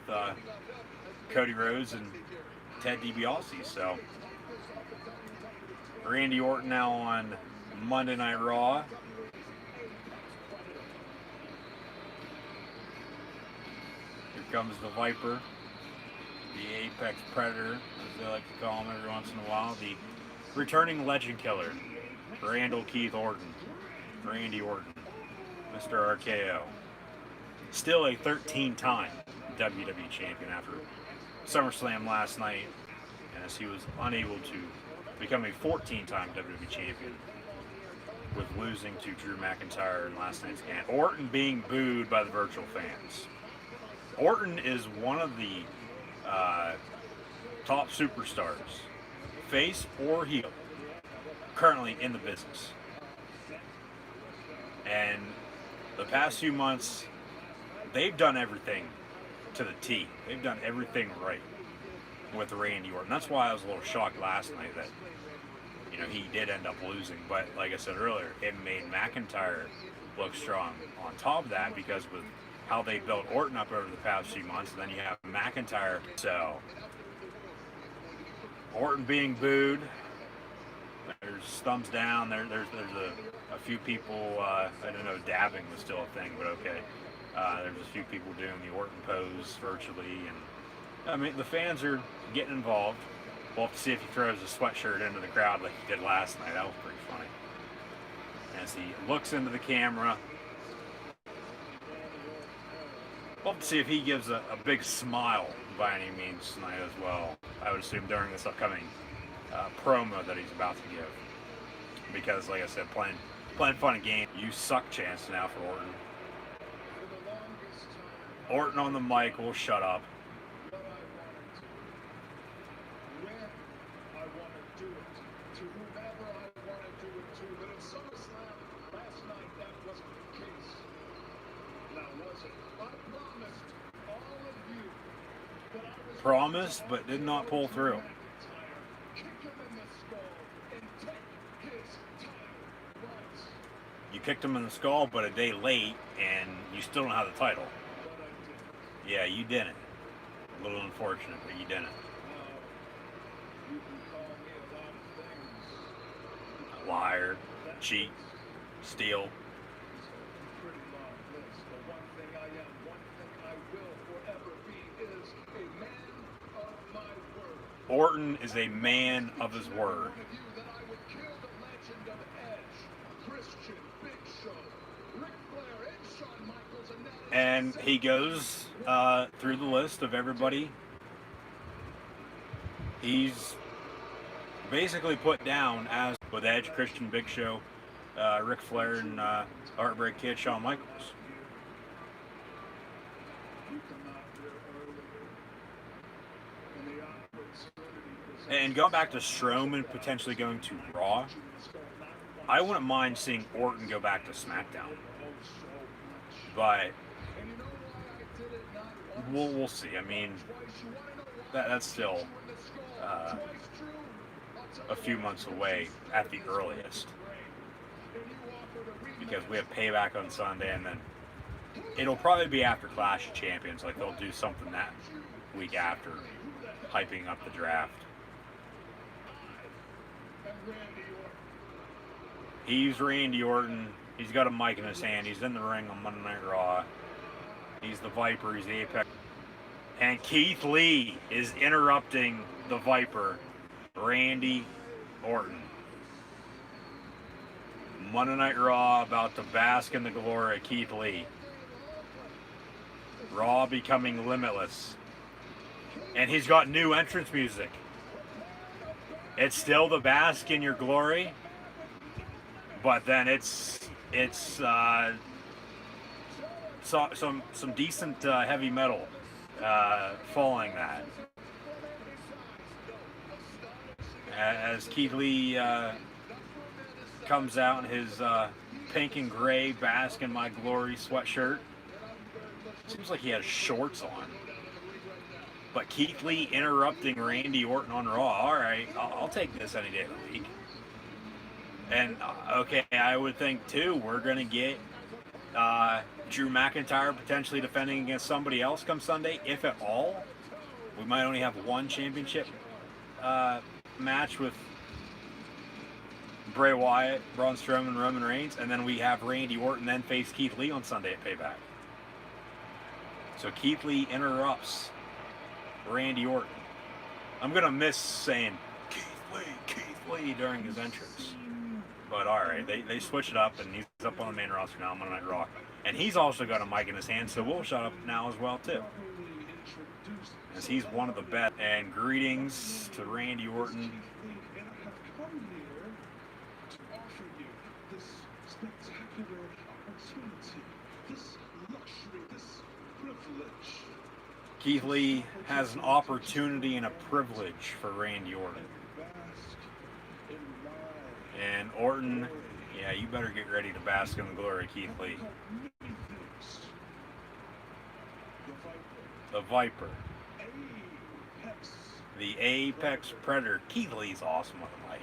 Cody Rhodes and Ted DiBiase. So Randy Orton now on Monday Night Raw. Here comes the Viper, the Apex Predator, as they like to call him every once in a while. The returning Legend Killer, Randall Keith Orton, Randy Orton, Mr. RKO. Still a 13-time WWE champion after SummerSlam last night, as he was unable to become a 14-time WWE champion with losing to Drew McIntyre in last night's game. Orton being booed by the virtual fans. Orton is one of the top superstars, face or heel, currently in the business. And the past few months, they've done everything to the T. They've done everything right with Randy Orton. That's why I was a little shocked last night that, you know, he did end up losing. But like I said earlier, it made McIntyre look strong. On top of that, because with how they built Orton up over the past few months, and then you have McIntyre. So Orton being booed. There's thumbs down. There's a few people. I don't know, dabbing was still a thing, but okay. There's a few people doing the Orton pose virtually, and I mean the fans are getting involved. We'll have to see if he throws a sweatshirt into the crowd like he did last night. That was pretty funny. As he looks into the camera, we'll have to see if he gives a big smile by any means tonight as well. I would assume during this upcoming promo that he's about to give, because like I said, playing fun and game. You suck chance now for Orton. Orton on the mic will shut up. Promised, but did not pull through. You kicked him in the skull, but a day late, and you still don't have the title. Yeah, you didn't. A little unfortunate, but you didn't. Liar, cheat, steal. Orton is a man of his word. And he goes through the list of everybody he's basically put down as with Edge, Christian, Big Show, Ric Flair, and Heartbreak Kid, Shawn Michaels. And going back to Strowman potentially going to Raw, I wouldn't mind seeing Orton go back to SmackDown. But we'll see. I mean, that's still a few months away at the earliest, because we have Payback on Sunday, and then it'll probably be after Clash of Champions. Like, they'll do something that week after, hyping up the draft. He's Randy Orton. He's got a mic in his hand. He's in the ring on Monday Night Raw. He's the Viper. He's the Apex. And Keithley is interrupting the Viper, Randy Orton. Monday Night Raw about to bask in the glory of Keithley. Raw becoming limitless. And he's got new entrance music. It's still the bask in your glory, but then it's some decent heavy metal following that. As Keithley comes out in his pink and gray bask in my glory sweatshirt. Seems like he has shorts on. But Keithley interrupting Randy Orton on Raw. All right, I'll take this any day of the week. And, okay, I would think, too, we're going to get Drew McIntyre potentially defending against somebody else come Sunday, if at all. We might only have one championship match with Bray Wyatt, Braun Strowman, Roman Reigns, and then we have Randy Orton then face Keithley on Sunday at Payback. So Keithley interrupts Randy Orton. I'm going to miss saying Keithley during his entrance. But alright, they switch it up, and he's up on the main roster now, Monday Night Raw. And he's also got a mic in his hand, so we'll shut up now as well, too. As he's one of the best. And greetings to Randy Orton. Keithley has an opportunity and a privilege for Randy Orton. And Orton, yeah, you better get ready to bask in the glory, Keithley. The Viper. The Apex Predator. Keithley's awesome on the mic.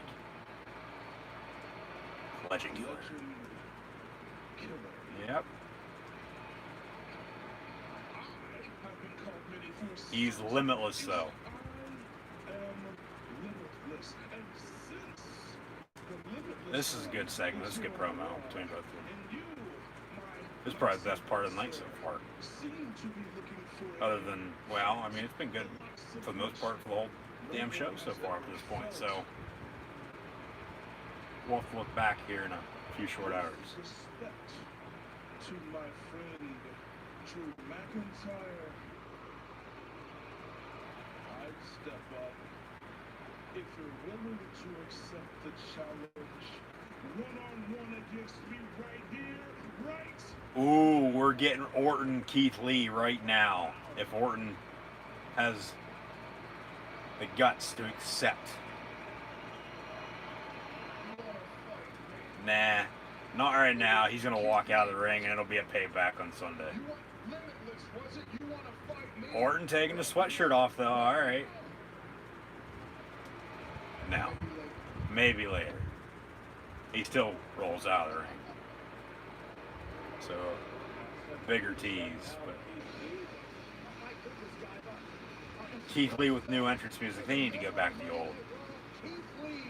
Legend killer. Yep. He's limitless, though. This is a good segment. This is a good promo between both of them. This is probably the best part of the night so far. Other than, well, I mean, it's been good for the most part for the whole damn show so far up to this point. So we'll have to look back here in a few short hours. Respect to my friend Drew McIntyre. I'd step up if you're willing to accept the challenge. One-on-one against me right here, right? Ooh, we're getting Orton Keithley right now. If Orton has the guts to accept. Nah, not right now. He's going to walk out of the ring and it'll be a Payback on Sunday. Orton taking the sweatshirt off, though. All right. Now, maybe later. He still rolls out of the ring. So, bigger tease. But Keithley with new entrance music. They need to go back to the old.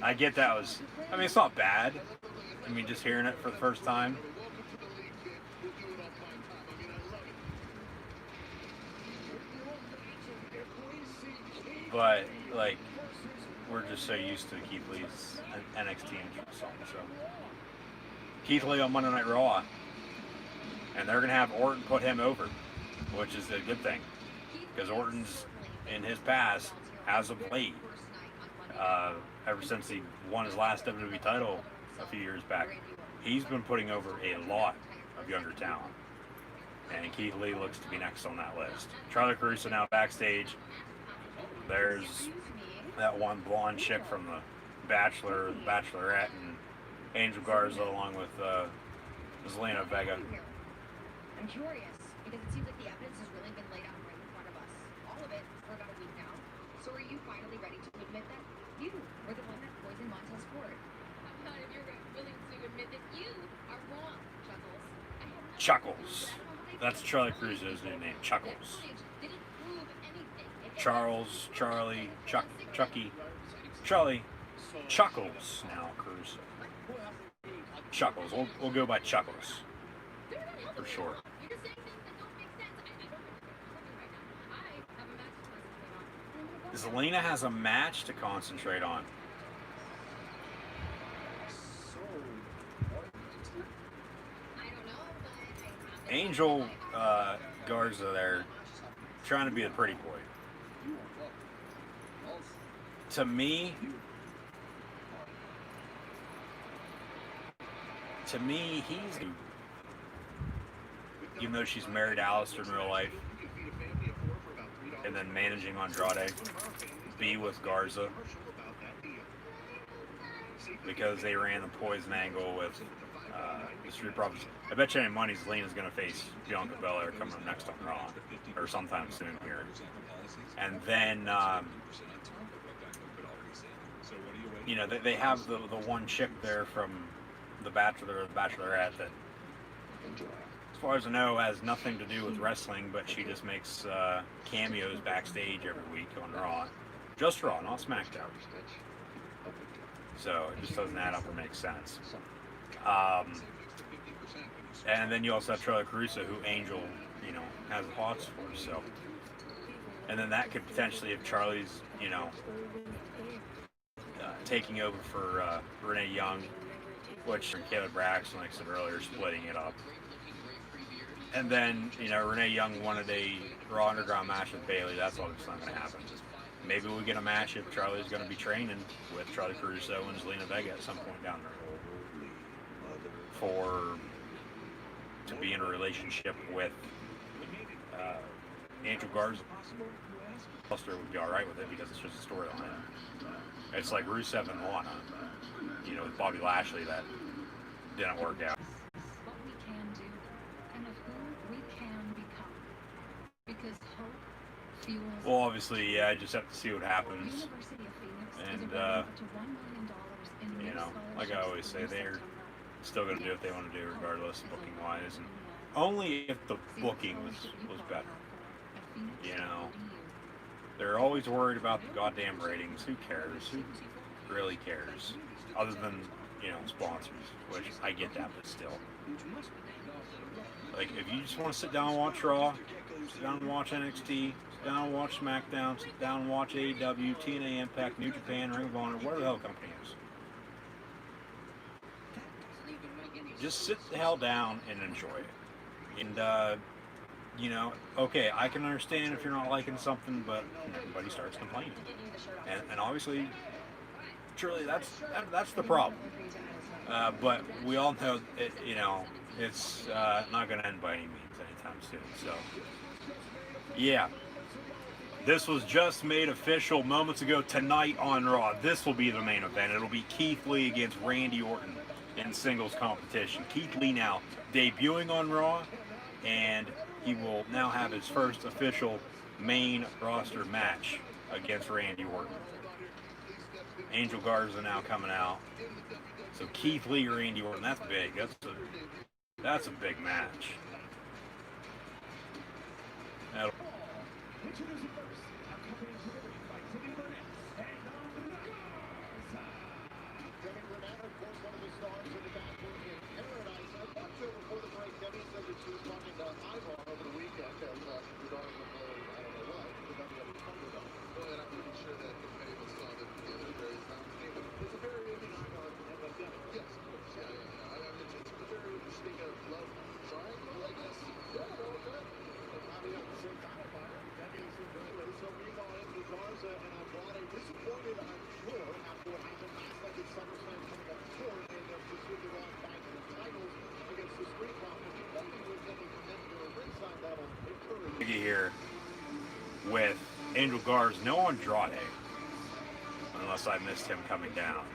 I get that was... I mean, it's not bad. I mean, just hearing it for the first time. But, like, we're just so used to Keithley's NXT entrance song. So, Keithley on Monday Night Raw. And they're going to have Orton put him over, which is a good thing. Because Orton's, in his past, as of late, ever since he won his last WWE title a few years back, he's been putting over a lot of younger talent. And Keithley looks to be next on that list. Charlie Caruso now backstage. There's that one blonde chick from The Bachelor, The Bachelorette, and Angel Garza along with Zelina Vega. I'm curious because it seems like the evidence has really been laid out right in front to admit that you are wrong, Chuckles. I have nothing Chuckles. to prove that. That's Charlie Caruso's new name, Chuckles. That footage didn't prove anything. It Charles, Charlie, Chucky, Charlie, Chuckles now, Caruso. Chuckles. We'll go by Chuckles for short. You're just saying things that don't make sense. I don't have a match to concentrate on. Zelina has a match to concentrate on. I don't know, but I Angel Garza there, trying to be a pretty boy. To me, he's, even though she's married to Aleister in real life, and then managing Andrade, be with Garza, because they ran the poison angle with the Street Profits. I bet you any money Zelina's going to face Bianca Belair coming up next on Raw, or sometime soon here. And then, you know, they have the one chick there from The Bachelor or The Bachelorette that, as far as I know, has nothing to do with wrestling, but she just makes cameos backstage every week on Raw. Just Raw, not SmackDown. So it just doesn't add up or make sense. And then you also have Charlie Caruso, who Angel, you know, has the hots for. So, and then that could potentially, if Charlie's, you know, taking over for Renee Young, which Caleb Braxton, like I said earlier, splitting it up. And then, you know, Renee Young wanted a Raw Underground match with Bayley. That's obviously not going to happen. Maybe we get a match if Charlie's going to be training with Charlie Caruso and Zelina Vega at some point down there, to be in a relationship with Angel Garza. Aleister would be all right with it because it's just a storyline. It's like Rusev and Lana, you know, with Bobby Lashley, that didn't work out. what we can do and of who we can become. Because hope fuels. Well, obviously, yeah, I just have to see what happens. University of Phoenix And, is awarding up to $1 million in You new know, like I always say, scholarships they're through still going to do what they want to do regardless, booking-wise. And only if the booking was better. You know, they're always worried about the goddamn ratings. Who cares? Who really cares? Other than, you know, sponsors, which I get that, but still. Like, if you just want to sit down and watch Raw, sit down and watch NXT, sit down and watch SmackDown, sit down and watch AEW, TNA Impact, New Japan, Ring of Honor, whatever the hell the company is. Just sit the hell down and enjoy it. And, you know, okay, I can understand if you're not liking something, but everybody starts complaining. And obviously, truly, that's the problem. But we all know, you know, it's not going to end by any means anytime soon. So, yeah. This was just made official moments ago tonight on Raw. This will be the main event. It'll be Keithley against Randy Orton in singles competition. Keithley now debuting on Raw, and he will now have his first official main roster match against Randy Orton. Angel Garza now coming out. So Keithley or Randy Orton, that's big. That's a big match. That'll here with Angel Garza, no Andrade, unless I missed him coming down,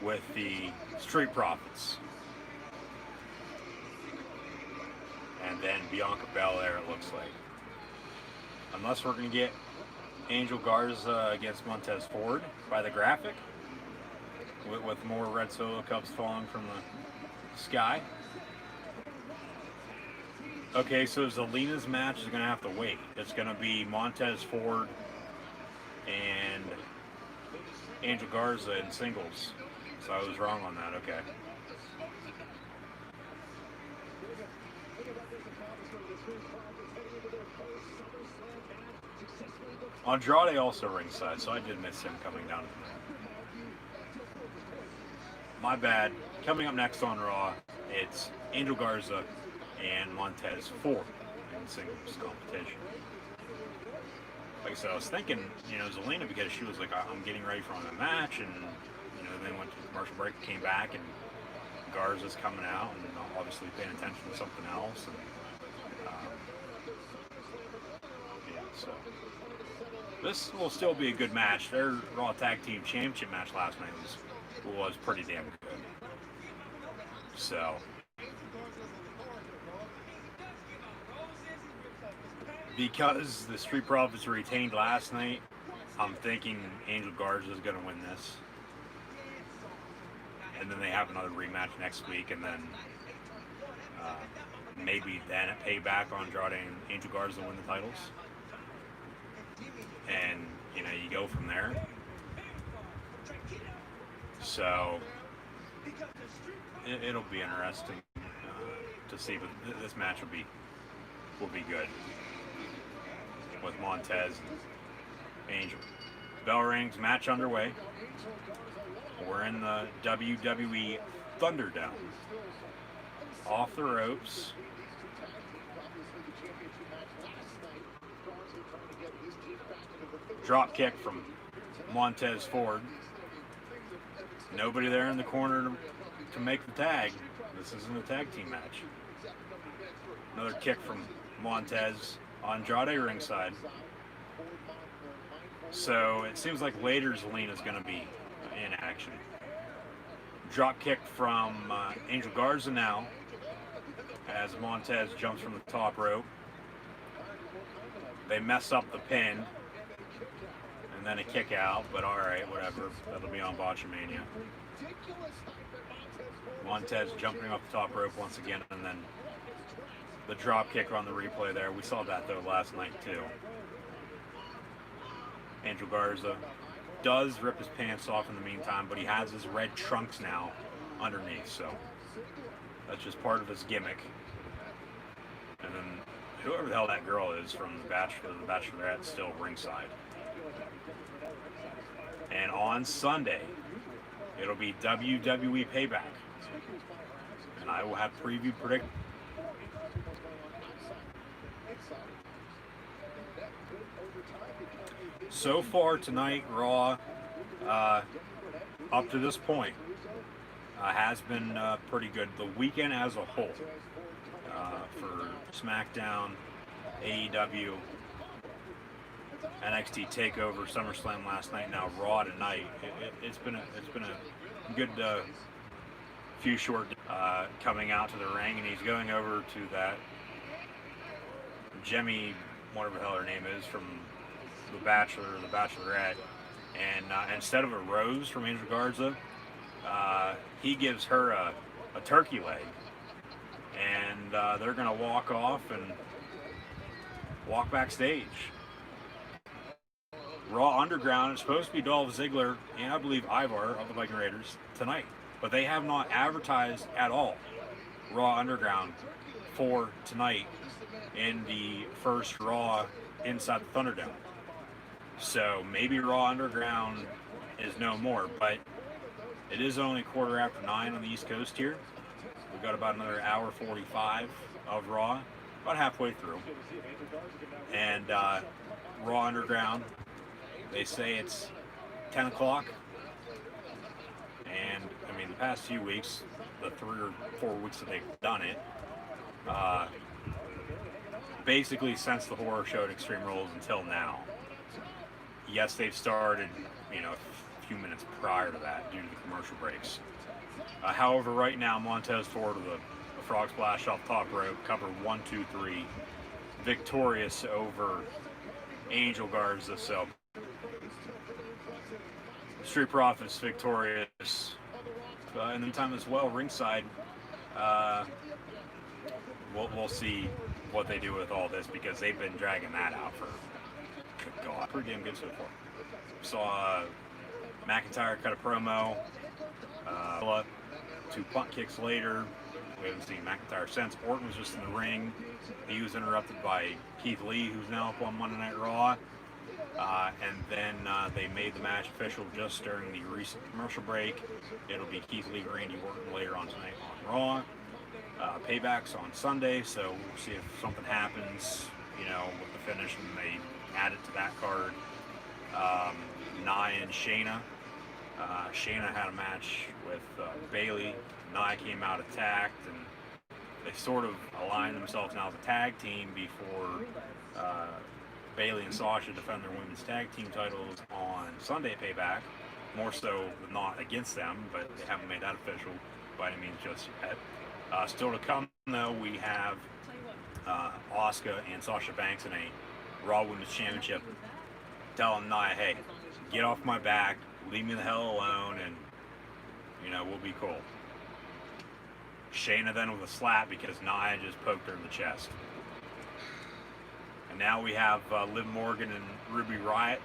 with the Street Profits. And then Bianca Belair, it looks like. Unless we're going to get Angel Garza against Montez Ford by the graphic, with more red solo cups falling from the sky. Okay, so Zelina's match is going to have to wait. It's going to be Montez Ford and Angel Garza in singles. So I was wrong on that, okay. Andrade also ringside, so I did miss him coming down. My bad. Coming up next on Raw, it's Angel Garza and Montez Ford in singles competition. Like I said, I was thinking, Zelina, because she was like, I'm getting ready for the match, and then went to the commercial break, came back, and Garza's coming out, and obviously paying attention to something else. And, so this will still be a good match. Their Raw Tag Team Championship match last night was pretty damn good. So because the Street Profits retained last night, I'm thinking Angel Garza is going to win this. And then they have another rematch next week, and then maybe then at Payback, Andrade and Angel Garza win the titles. And, you go from there. So it'll be interesting to see, but this match will be good with Montez and Angel. Bell rings, match underway. We're in the WWE Thunderdome. Off the ropes. Drop kick from Montez Ford. Nobody there in the corner to make the tag. This isn't a tag team match. Another kick from Montez. Andrade ringside. So it seems like later Zelina's going to be in action. Drop kick from Angel Garza now as Montez jumps from the top rope. They mess up the pin. And then a kick out, but alright, whatever. That'll be on Botchamania. Montez jumping off the top rope once again, and then the drop kick on the replay there. We saw that though last night too. Angel Garza does rip his pants off in the meantime, but he has his red trunks now underneath, so that's just part of his gimmick. And then whoever the hell that girl is from The Bachelor, The Bachelorette, still ringside. And on Sunday, it'll be WWE Payback. And I will have preview predict. So far tonight, Raw, up to this point, has been pretty good. The weekend as a whole, for SmackDown, AEW, NXT Takeover, SummerSlam last night, now Raw tonight. It's been a good few short coming out to the ring, and he's going over to that Jemmy, whatever the hell her name is, from The Bachelor or The Bachelorette, and instead of a rose from Angel Garza, he gives her a turkey leg, and they're gonna walk off and walk backstage. Raw Underground is supposed to be Dolph Ziggler and I believe Ivar of the Viking Raiders tonight, but they have not advertised at all Raw Underground for tonight in the first Raw inside the Thunderdome. So maybe Raw Underground is no more, but it is only 9:15 on the East Coast here. We've got about another hour 45 of Raw, about halfway through. And Raw Underground, they say it's 10 o'clock. And, I mean, the past few weeks, the 3 or 4 weeks that they've done it, basically since the horror show at Extreme Rules until now. Yes, they've started, a few minutes prior to that due to the commercial breaks. However, right now, Montez Ford with a frog splash off top rope, cover 1, 2, 3, victorious over Angel Garza. So Street Profits victorious in the time as well, ringside. We'll see what they do with all this, because they've been dragging that out for, good God, pretty damn good so far. Saw McIntyre cut a promo. 2 punt kicks later. We haven't seen McIntyre since. Orton was just in the ring. He was interrupted by Keithley, who's now up on Monday Night Raw. And then they made the match official just during the recent commercial break. It'll be Keithley, Randy Orton later on tonight on Raw. Payback's on Sunday, so we'll see if something happens, with the finish and they add it to that card. Nia and Shayna. Shayna had a match with Bayley. Nia came out attacked, and they sort of aligned themselves now as a tag team before Bayley and Sasha defend their women's tag team titles on Sunday Payback. More so not against them, but they haven't made that official by any means just yet. Still to come, though, we have Asuka and Sasha Banks in a Raw Women's Championship telling Nia, hey, get off my back, leave me the hell alone, and, we'll be cool. Shayna then with a slap because Nia just poked her in the chest. And now we have Liv Morgan and Ruby Riott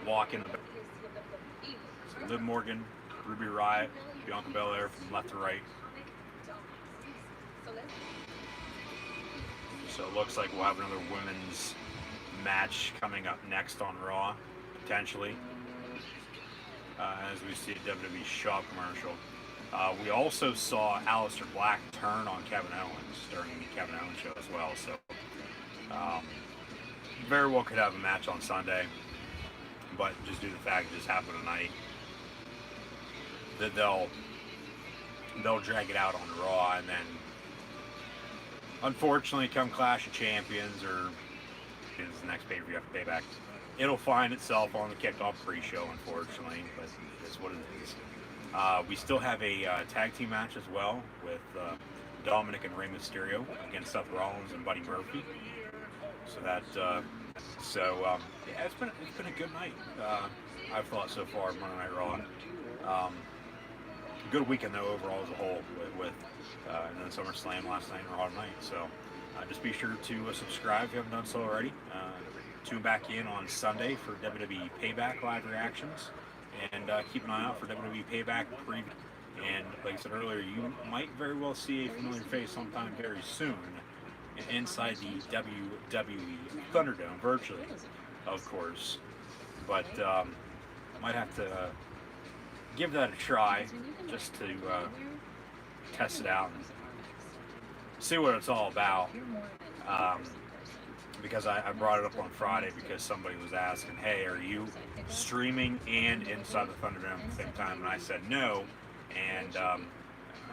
walking the back. So Liv Morgan, Ruby Riott, Bianca Belair from left to right. So it looks like we'll have another women's match coming up next on Raw, potentially, as we see a WWE Shop commercial. We also saw Aleister Black turn on Kevin Owens during the Kevin Owens show as well, so very well could have a match on Sunday, but just due to the fact it just happened tonight, that they'll drag it out on Raw, and then unfortunately come Clash of Champions or is the next pay-per-view after Payback, it'll find itself on the kickoff pre-show, unfortunately, but it's what it is. We still have a tag team match as well with Dominic and Rey Mysterio against Seth Rollins and Buddy Murphy. So yeah, it's been a good night. I've thought so far Monday Night Raw. Good weekend though overall as a whole with and then SummerSlam last night and Raw tonight. So just be sure to subscribe if you haven't done so already. Tune back in on Sunday for WWE Payback live reactions, and keep an eye out for WWE Payback preview. And like I said earlier, you might very well see a familiar face sometime very soon inside the WWE Thunderdome, virtually, of course. But might have to give that a try just to test it out and see what it's all about. Because I brought it up on Friday because somebody was asking, hey, are you streaming and inside the Thunderdome at the same time? And I said no. And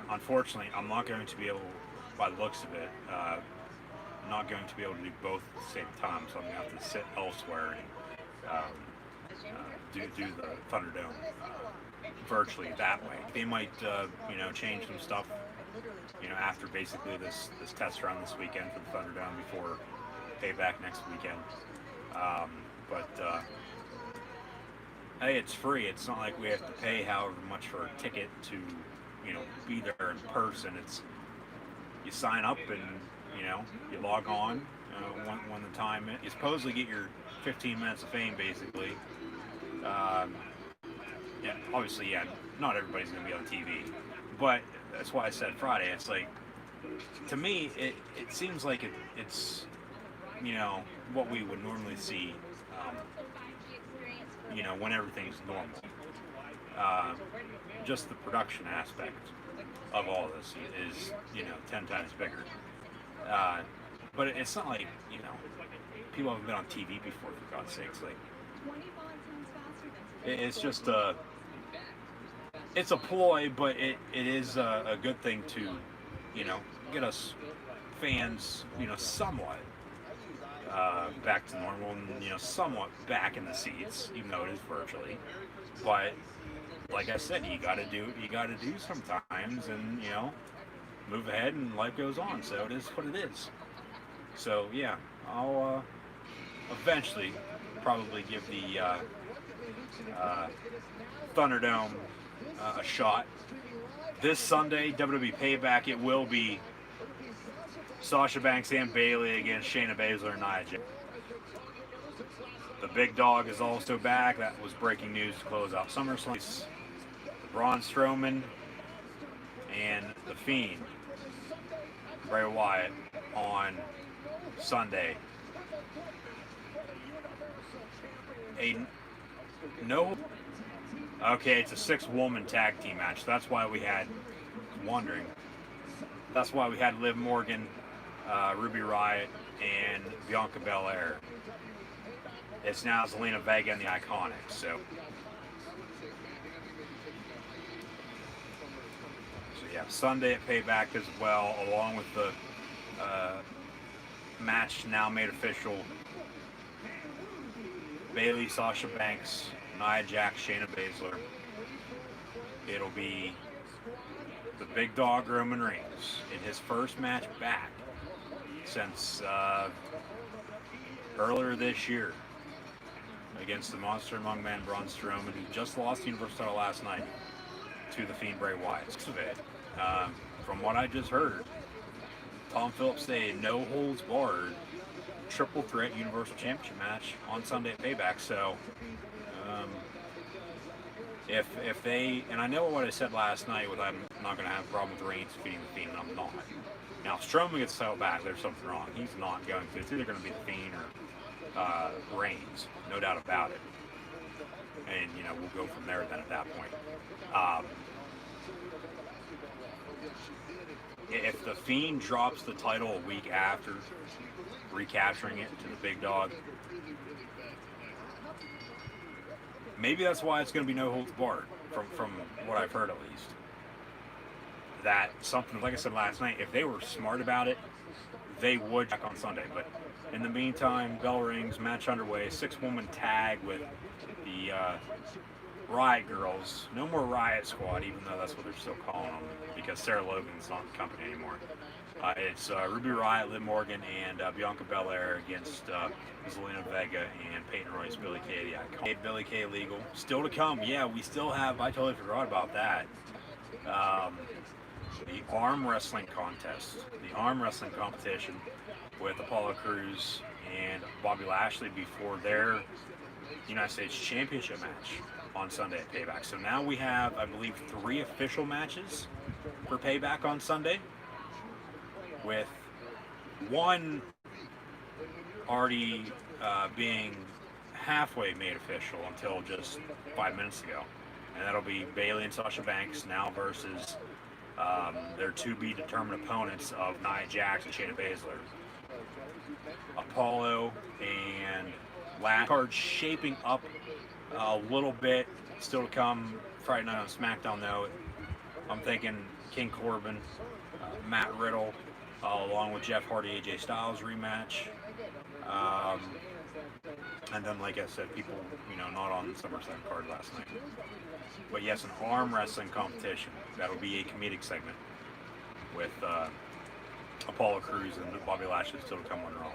unfortunately, I'm not going to be able, by the looks of it, I'm not going to be able to do both at the same time. So I'm going to have to sit elsewhere and do the Thunderdome virtually that way. They might, change some stuff, after basically this test run this weekend for the Thunderdome before Payback next weekend. Hey, it's free. It's not like we have to pay however much for a ticket to, be there in person. It's you sign up and you log on when the time you supposedly get your 15 minutes of fame basically. And obviously, yeah, not everybody's gonna be on TV, but that's why I said Friday. It's like, to me, it seems like it's what we would normally see, when everything's normal. Just the production aspect of all this is 10 times bigger. But it's not like people haven't been on TV before, for God's sakes. Like, it's just it's a ploy, but it is a good thing to get us fans somewhat back to normal and somewhat back in the seats, even though it is virtually. But like I said, you gotta do sometimes, and move ahead and life goes on. So it is what it is. So yeah, I'll eventually probably give the Thunderdome a shot this Sunday, WWE Payback, it will be Sasha Banks and Bayley against Shayna Baszler and Nia Jax. The big dog is also back. That was breaking news to close out SummerSlam. Braun Strowman and The Fiend, Bray Wyatt, on Sunday. Okay, it's a 6-woman tag team match. That's why we had, that's why we had Liv Morgan, Ruby Riott, and Bianca Belair. It's now Zelina Vega and the Iconics. So yeah, Sunday at Payback as well, along with the match now made official. Bayley, Sasha Banks, Nia Jax, Shayna Baszler. It'll be the big dog Roman Reigns in his first match back since earlier this year against the Monster Among Men, Braun Strowman, who just lost the Universal title last night to the Fiend Bray Wyatt. From what I just heard, Tom Phillips say no holds barred triple threat Universal Championship match on Sunday at Payback. So if they, and I know what I said last night with I'm not going to have a problem with Reigns defeating the Fiend, and I'm not. Now if Strowman gets settled back, there's something wrong. He's not going to. It's either going to be the Fiend or Reigns, no doubt about it. And you know, we'll go from there then at that point. If the Fiend drops the title a week after recapturing it to the big dog, maybe that's why it's going to be no holds barred, from what I've heard at least. That something, like I said last night, if they were smart about it, they would back on Sunday. But in the meantime, bell rings, match underway, 6-woman tag with the Riot Girls. No more Riot Squad, even though that's what they're still calling them, because Sarah Logan's not in the company anymore. It's Ruby Riott, Liv Morgan, and Bianca Belair against Zelina Vega and Peyton Royce, Billie Kay, the Icon. Billie Kay legal. Still to come. Yeah, we still have, I totally forgot about that. The arm wrestling contest, the arm wrestling competition with Apollo Crews and Bobby Lashley before their United States Championship match on Sunday at Payback. So now we have, I believe, 3 official matches for Payback on Sunday, with one already being halfway made official until just 5 minutes ago. And that'll be Bayley and Sasha Banks now versus their to-be-determined opponents of Nia Jax and Shayna Baszler. Apollo and Last card shaping up a little bit. Still to come Friday night on SmackDown, though. I'm thinking King Corbin, Matt Riddle, along with Jeff Hardy, AJ Styles rematch. And then, like I said, people, you know, not on the SummerSlam card last night. But yes, an arm wrestling competition. That'll be a comedic segment with Apollo Crews and Bobby Lashley still to come on Raw.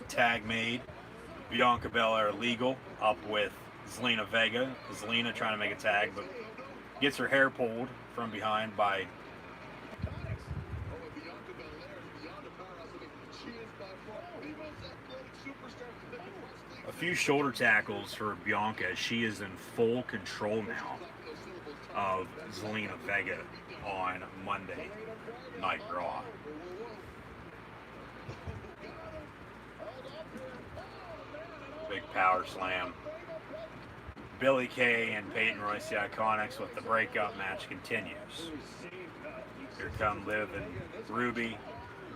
Tag made. Bianca Belair legal up with Zelina Vega. Zelina trying to make a tag, but gets her hair pulled from behind by a few shoulder tackles for Bianca. She is in full control now of Zelina Vega on Monday Night Raw. Big power slam. Billie Kay and Peyton Royce, the Iconics, with the breakup match continues. Here come Liv and Ruby,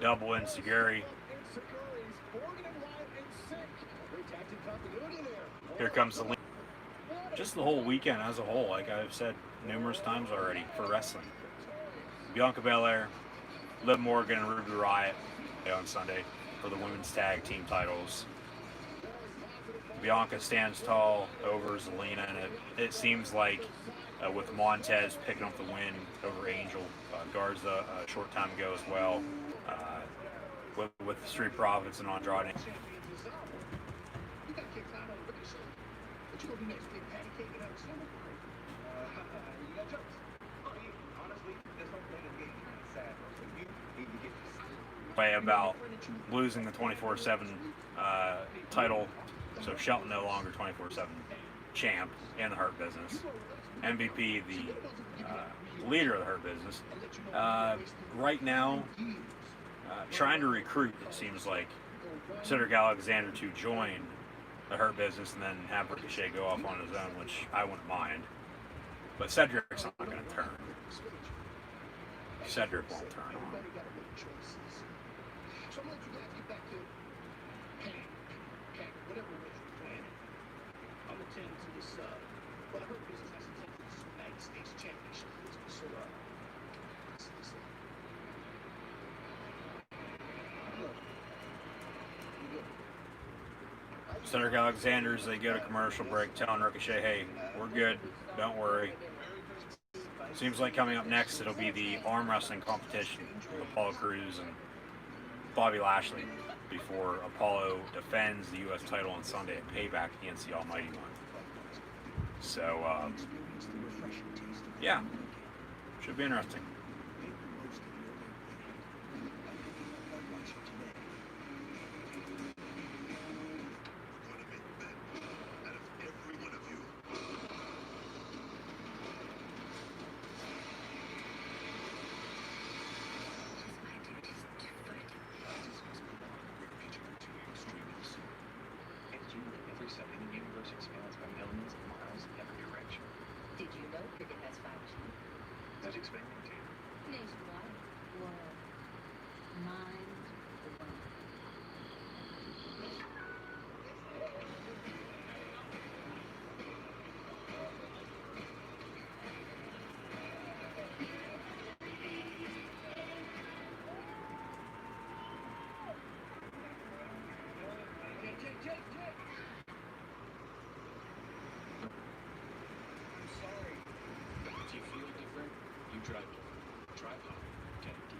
double enziguri. Here comes the link. Just the whole weekend as a whole, like I've said numerous times already, for wrestling. Bianca Belair, Liv Morgan, and Ruby Riott on Sunday for the women's tag team titles. Bianca stands tall over Zelina, and it seems like with Montez picking up the win over Angel Garza a short time ago as well, with the Street Profits and Andrade. But you gonna be next big patty cake and have a slumber party. You got jokes? Oh, yeah. Honestly, this whole thing is getting kind of sad, bro. So you need to get this. Way about losing the 24/7 title, so Shelton no longer 24/7 champ in the Hurt Business. MVP, the leader of the Hurt Business. Right now, trying to recruit, it seems like, Cedric Alexander to join the Hurt Business and then have Ricochet go off on his own, which I wouldn't mind. But Cedric's not going to turn. Cedric won't turn on. So I'm gonna let you guys get back to whatever it is you're planning. I'm attending to this, but I heard business has to take this United States Championship business. So, Cedric Alexander, as they go to commercial break, telling Ricochet, hey, we're good, don't worry. Seems like coming up next, it'll be the arm wrestling competition with Apollo Crews and Bobby Lashley before Apollo defends the U.S. title on Sunday at Payback against the Almighty One. So, yeah, should be interesting. Did you know cricket has 5G? that's expecting to. Nationwide. Whoa. Mind blown. I'm sorry. If you feel different, you drive different. Drive hard. Can't keep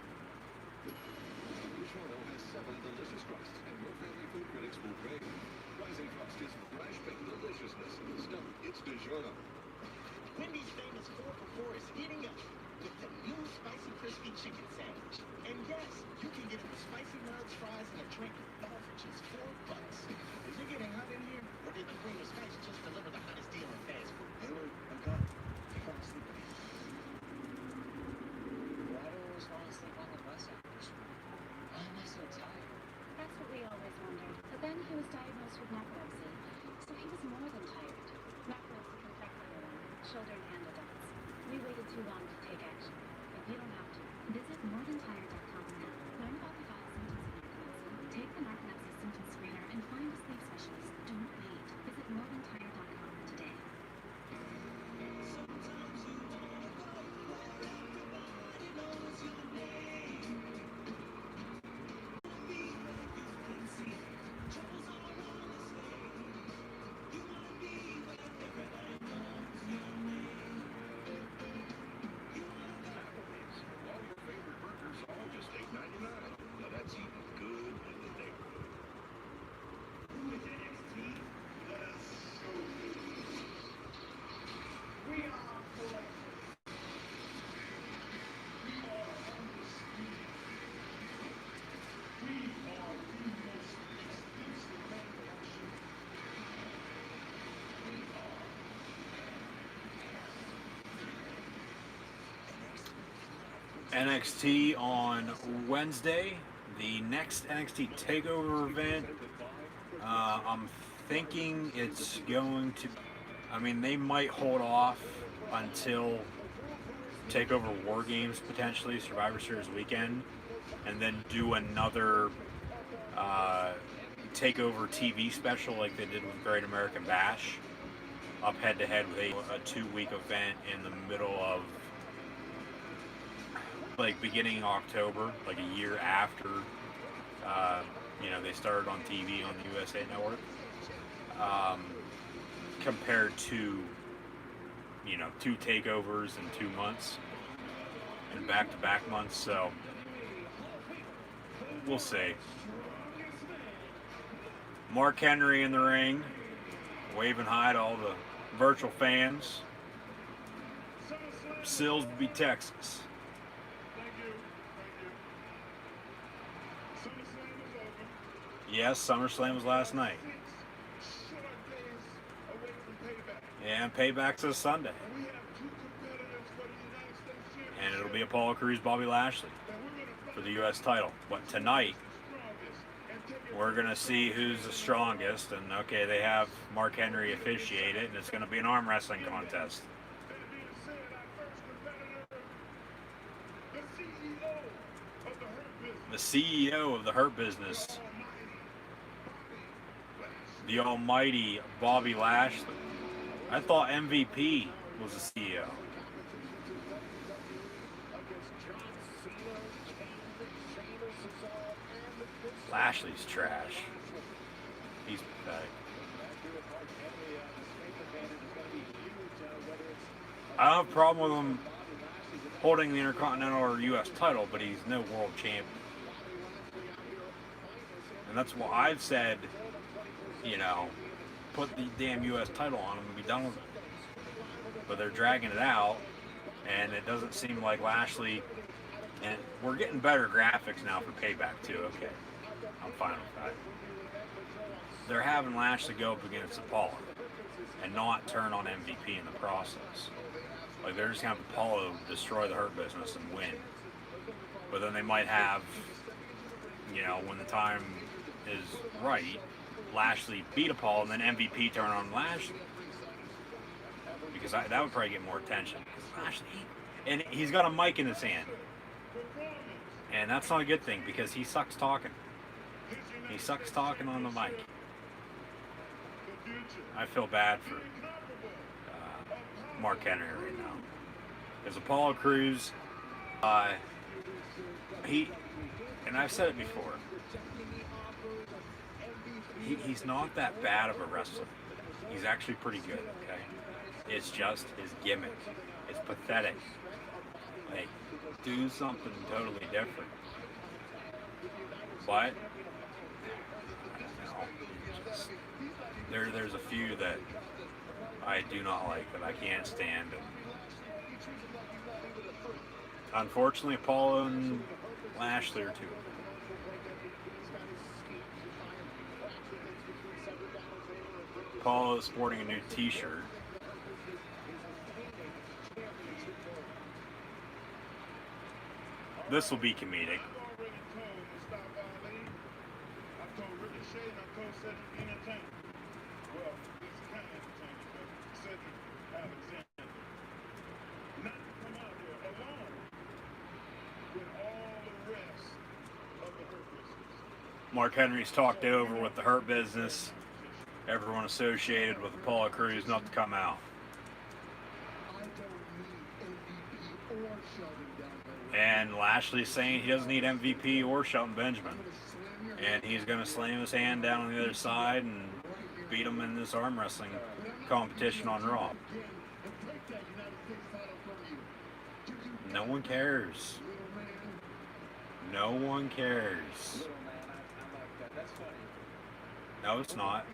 DiGiorno has 7 delicious crusts, and your family food critics will crave. Rising Crust is fresh baked deliciousness in the stomach. It's DiGiorno. Wendy's famous 4 for 4 is heating up with the new spicy crispy chicken sandwich. And yes, you can get it with spicy nugs, fries, and a drink, all for just $4. Is it getting hot in here? Or did the Queen of Spice just deliver the hottest deal in fast food? Hey, look, I'm gone. I fall asleep again. Why do I always fall asleep on the bus after school? Why am I so tired? That's what we always wondered. But then he was diagnosed with narcolepsy, so he was more than tired. Narcolepsy can affect everyone, children and adults. We waited too long to take action, but you don't have to. Visit morethantired.com now. Learn about the 5 symptoms of narcolepsy. Take the narcolepsy symptom screener and find a sleep specialist. Don't wait. Visit morethantired.com today. Applebee's. All your favorite burgers, all just $8.99. Now that's eating good in the neighborhood. With NXT, let us show you. We are collectors. We are undisputed. We are the most exclusive manufacturer. We are NXT on Wednesday. The next NXT TakeOver event, I'm thinking it's going to, I mean, they might hold off until TakeOver War Games, potentially, Survivor Series weekend, and then do another TakeOver TV special like they did with Great American Bash, up head-to-head with a 2-week event in the middle of, like, beginning October, like a year after, they started on TV on the USA Network, compared to, 2 takeovers in 2 months, and back-to-back months, so we'll see. Mark Henry in the ring Waving hi to all the virtual fans. Silsbee, Texas. Thank you. SummerSlam is over. Yes, SummerSlam was last night. 6 short days away from payback. Yeah, and Payback's this Sunday. And we have 2 competitors for the United States Championship. And it'll be Apollo Crews, Bobby Lashley And we're gonna for the U.S. title. But tonight, strongest and take it we're going to see who's the strongest. And, okay, they have Mark Henry officiate it, and it's going to be an arm wrestling contest. That being said, our first competitor, the CEO of the Hurt Business, The CEO of the Hurt Business, the almighty Bobby Lashley. I thought MVP was the CEO. Lashley's trash. He's pathetic. I don't have a problem with him holding the Intercontinental or U.S. title, but he's no world champion. And that's why I've said, you know, put the damn U.S. title on him and be done with it. But they're dragging it out, and it doesn't seem like Lashley. And we're getting better graphics now for Payback too. Okay, I'm fine with that. They're having Lashley go up against Apollo and not turn on MVP in the process. Like, they're just gonna have Apollo destroy the Hurt Business and win. But then they might have, you know, when the time is right, Lashley beat Apollo and then MVP turn on Lashley. Because that would probably get more attention. Because Lashley, and he's got a mic in his hand. And that's not a good thing because he sucks talking. He sucks talking on the mic. I feel bad for Mark Henry right now. Because Apollo Crews, and I've said it before, he's not that bad of a wrestler. He's actually pretty good, okay? It's just his gimmick. It's pathetic. Like, do something totally different. But, I don't know. There's a few that I do not like, that I can't stand. And unfortunately, Apollo and Lashley are two. Apollo is sporting a new t-shirt. This will be comedic. Mark Henry's talked over with the Hurt Business, everyone associated with Apollo Crews not to come out. And Lashley's saying he doesn't need MVP or Shelton Benjamin. And he's going to slam his hand down on the other side and beat him in this arm wrestling competition on Raw. No one cares. No one cares. No, it's not.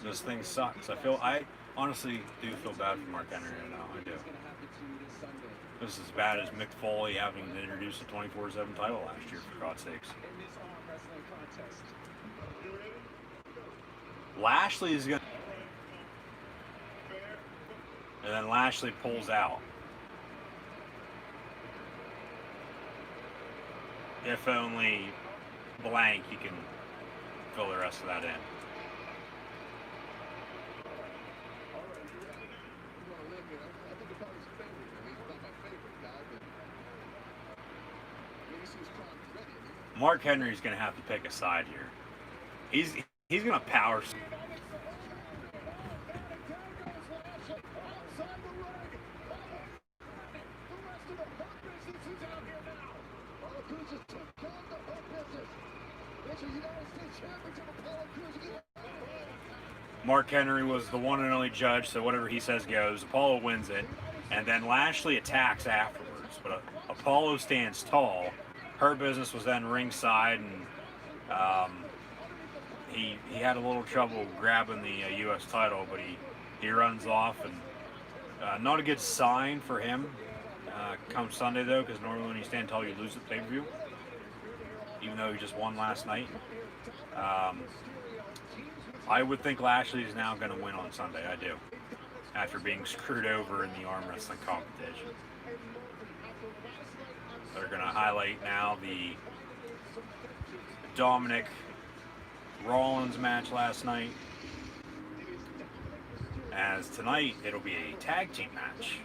This thing sucks. I honestly do feel bad for Mark Henry right now. I do. This is as bad as Mick Foley having to introduce a 24/7 title last year, for God's sakes. Lashley is going to... And then Lashley pulls out. If only blank, you can fill the rest of that in. Mark Henry's going to have to pick a side here. He's going to power. Mark Henry was the one and only judge, so whatever he says goes. Apollo wins it, and then Lashley attacks afterwards. But Apollo stands tall. Hurt Business was then ringside, and he had a little trouble grabbing the U.S. title, but he runs off, and not a good sign for him come Sunday though, because normally when you stand tall you lose the pay-per-view, even though he just won last night. I would think Lashley's now going to win on Sunday. I do, after being screwed over in the arm wrestling competition. They're going to highlight now the Dominic Rollins match last night, as tonight it'll be a tag team match.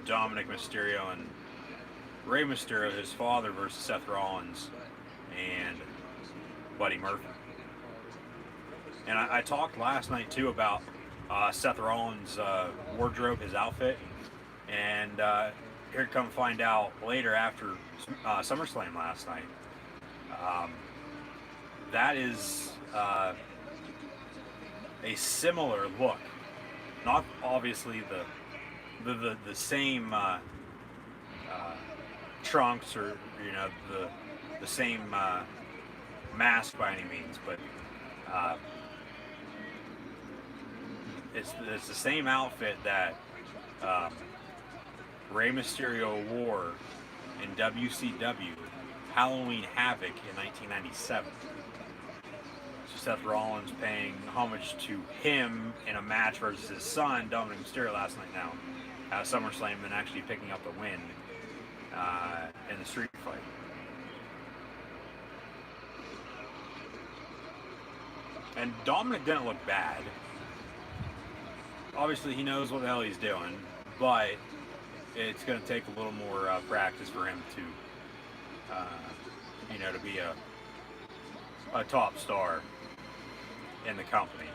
Dominic Mysterio and Rey Mysterio, his father, versus Seth Rollins and Buddy Murphy. And I talked last night too about Seth Rollins' wardrobe, his outfit, and here to come find out later after SummerSlam last night. That is a similar look, not obviously the same trunks or the same mask by any means, but it's the same outfit that Rey Mysterio wore in WCW Halloween Havoc in 1997. So Seth Rollins paying homage to him in a match versus his son, Dominic Mysterio, last night now at SummerSlam, and actually picking up the win in the street fight. And Dominic didn't look bad. Obviously, he knows what the hell he's doing, but it's going to take a little more practice for him to, to be a top star in the company.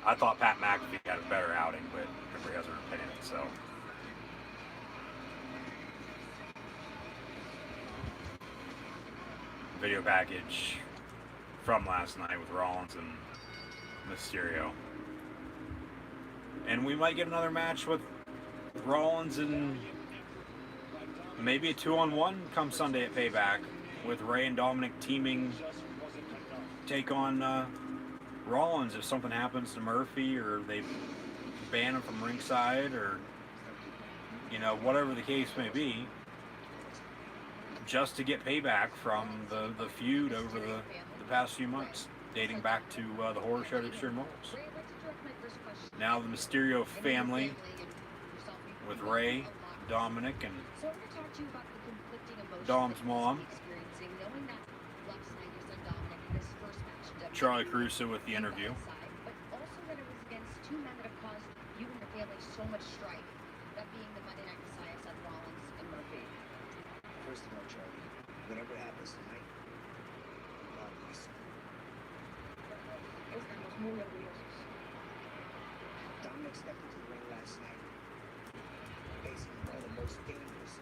I thought Pat McAfee had a better outing, but everybody has their opinion, so. Video package from last night with Rollins and Mysterio. And we might get another match with Rollins and maybe a 2-on-1 come Sunday at Payback, with Rey and Dominic teaming, take on Rollins if something happens to Murphy, or they ban him from ringside, or whatever the case may be, just to get payback from the feud over the past few months, dating back to the Horror Show to Extreme Rules. Now the Mysterio family with Rey, Dominic, and Dom's mom, Charlie Caruso, with the interview. But also that it was against two men that have caused you and your family so much strife, that being the Monday Night Messiah, Seth Rollins and Murphy. First of all, Charlie, whatever happens tonight, God bless you. Estamos muy orgullosos. Dominic stepped into the ring last night, facing one of the most dangerous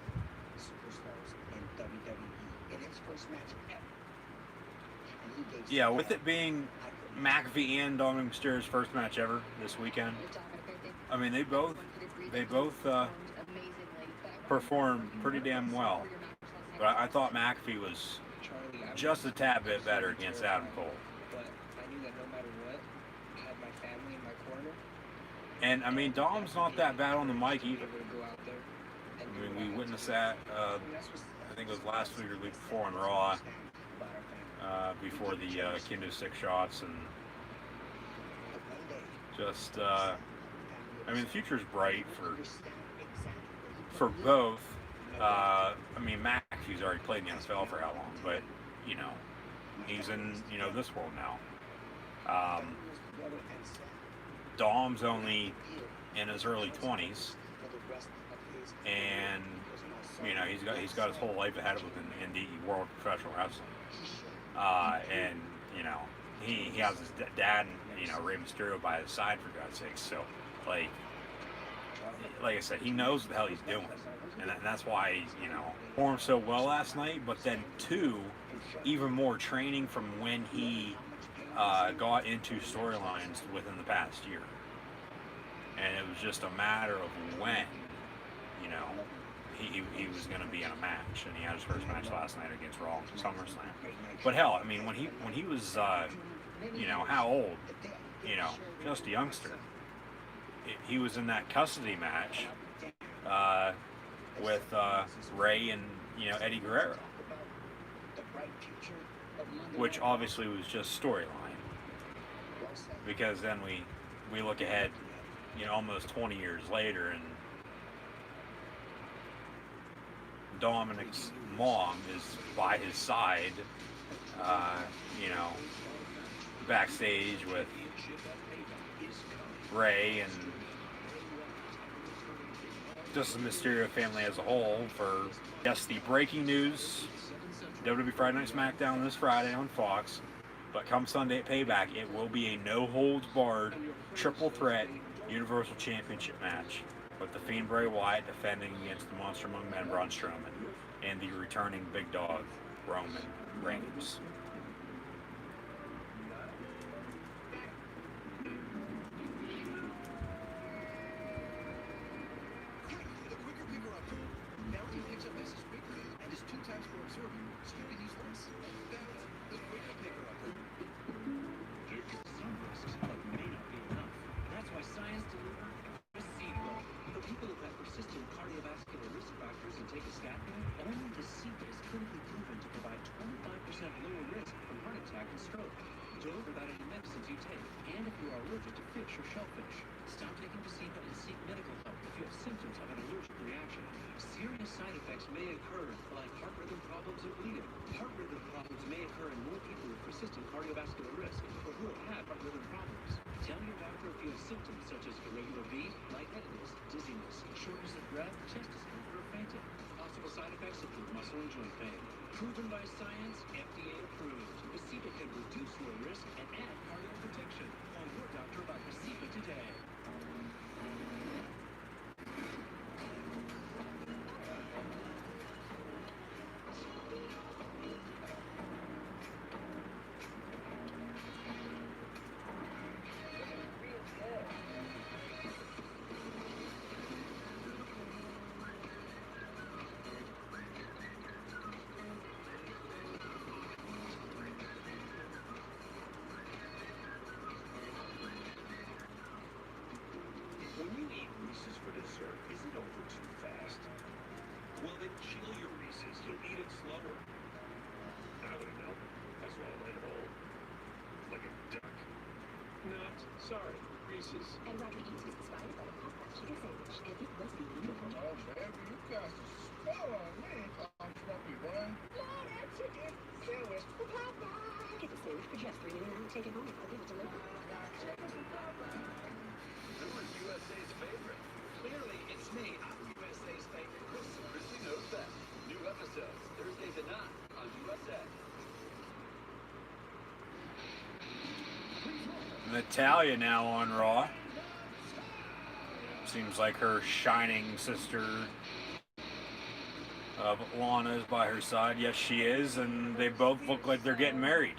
superstars in WWE in his first match ever. And he gave Yeah, with it being McAfee and Dominic Mysterio's first match ever this weekend, I mean, they both performed pretty damn well. But I thought McAfee was just a tad bit better against Adam Cole. But I knew that no matter what, I had my family in my corner. And I mean, Dom's not that bad on the mic either. Able to go out there and I mean, we witnessed that, I think it was last week or week before on Raw, before the Kendo Stick shots, and just, I mean, the future's bright for both. I mean, McAfee's already played in the NFL for how long, but, he's in, this world now. Dom's only in his early 20s, and he's got his whole life ahead of him in the world of professional wrestling. And he has his dad and Rey Mysterio by his side, for God's sake. So like I said, he knows what the hell he's doing, and that's why he performed so well last night. But then two, even more training from when he got into storylines within the past year, and it was just a matter of when, he was going to be in a match, and he had his first match last night against Raw at SummerSlam. But hell, I mean, when he was how old? Just a youngster. He was in that custody match with Ray and Eddie Guerrero, which obviously was just storyline. Because then we look ahead, almost 20 years later, and Dominic's mom is by his side, backstage with Ray and just the Mysterio family as a whole for, yes, the breaking news. WWE Friday Night SmackDown this Friday on Fox, but come Sunday at Payback, it will be a no-holds-barred triple threat Universal Championship match with the Fiend Bray Wyatt defending against the Monster Among Men Braun Strowman and the returning big dog Roman Reigns. The quicker picker upper. Now he picks up message quickly and is 2 times more absorbent. Skipping these less. That's the quicker picker upper. Some risks, but may not be enough. That's why science delivered Placebo. For people who have persistent cardiovascular risk factors and take a statin, only Placebo is clinically proven to provide 25% lower risk from heart attack and stroke. Don't worry about any medicines you take, and if you are allergic to fish or shellfish. Stop taking Placebo and seek medical help if you have symptoms of an allergic reaction. Serious side effects may occur, like heart rhythm problems and bleeding. Heart rhythm problems may occur in more people with persistent cardiovascular risk or who have had heart rhythm problems. Tell your doctor if you have symptoms such as irregular beat, lightheadedness, dizziness, shortness of breath, chest discomfort, or fainting. Possible side effects include muscle and joint pain. Proven by science, FDA approved. Placebo can reduce your risk and add cardio protection. Call your doctor about Placebo today. When you eat Reese's for dessert, is it over too fast? Well, then chill your Reese's. You'll eat it slower. I don't know. That's why I let it roll. Like a duck. Not sorry, Reese's. And Roger eats his spider butter popcorn chicken sandwich, and it must be beautiful. Oh, baby, you got to spell on me. I'm Trumpy, boy. Lord, that chicken sandwich for Popeye. Get the sandwich for just $3.99. Take it home. I'll get it delivered. Who is USA's favorite? Clearly, it's me. I'm USA's favorite. Chrissy knows that. New episodes, Thursdays at 9 on USA. Natalya now on Raw. Seems like her shining sister of Lana is by her side. Yes, she is, and they both look like they're getting married.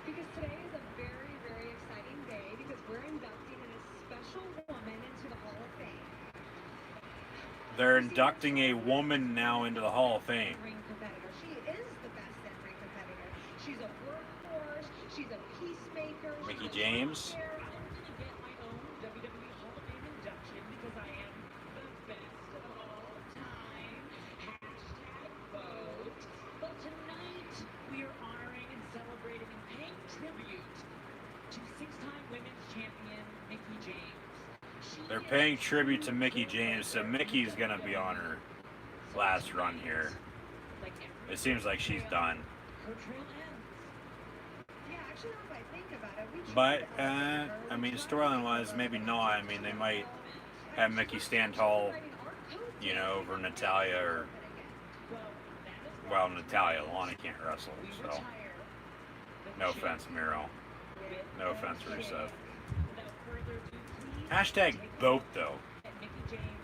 Because today is a very, very exciting day because we're inducting a special woman into the Hall of Fame. They're inducting a woman now into the Hall of Fame. Ring competitor. She is the best in-ring competitor. She's a workhorse. She's a peacemaker. Mickie James. I'm going to get my own WWE Hall of Fame induction because I am the best of all time. #vote. But tonight we are honoring and celebrating and paying tribute to 6-time women's champion Mickie James. They're paying tribute to Mickie James, so Mickey's gonna be on her last run here. It seems like she's done. Her trail ends. Yeah, actually, now if I think about it, we But, I mean, storyline-wise, maybe not. I mean, they might have Mickey stand tall, over Natalya or... Well, Natalya, Lana can't wrestle, so... No offense, Miro. No offense, Rusev. Hashtag boat, though.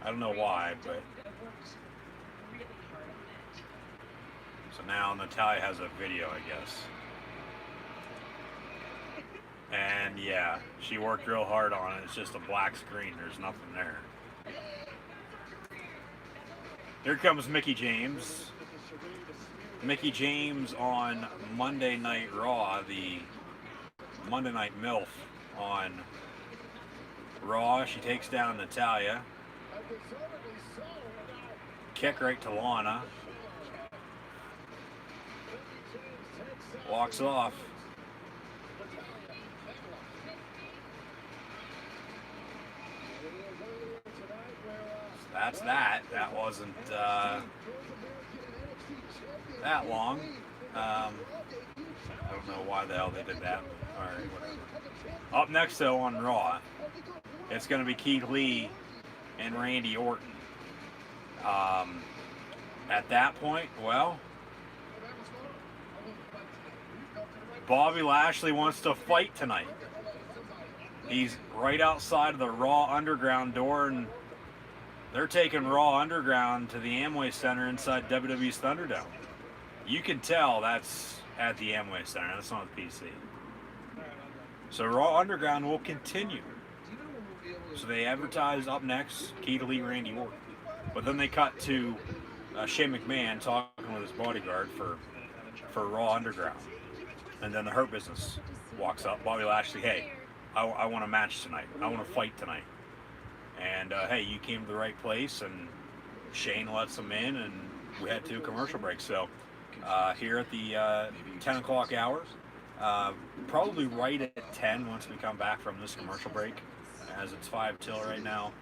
I don't know why, but... So now Natalya has a video, I guess. And yeah, she worked real hard on it. It's just a black screen. There's nothing there. Here comes Mickie James. Mickie James on Monday Night Raw, the Monday Night MILF on Raw. She takes down Natalya. Kick right to Lana. Walks off. That's that. That wasn't that long. I don't know why the hell they did that. Alright, whatever. Up next, though, on Raw, it's going to be Keithley and Randy Orton. At that point, well, Bobby Lashley wants to fight tonight. He's right outside of the Raw Underground door, and they're taking Raw Underground to the Amway Center inside WWE's Thunderdome. You can tell that's at the Amway Center. That's not the PC. So Raw Underground will continue. So they advertise up next, Keithley, Randy Orton. But then they cut to Shane McMahon talking with his bodyguard for Raw Underground. And then the Hurt Business walks up. Bobby Lashley, hey, I want a match tonight. I want to fight tonight. And hey, you came to the right place, and Shane lets them in, and we had 2 commercial breaks. So here at the 10 o'clock hour, probably right at 10 once we come back from this commercial break, as it's 5 till right now,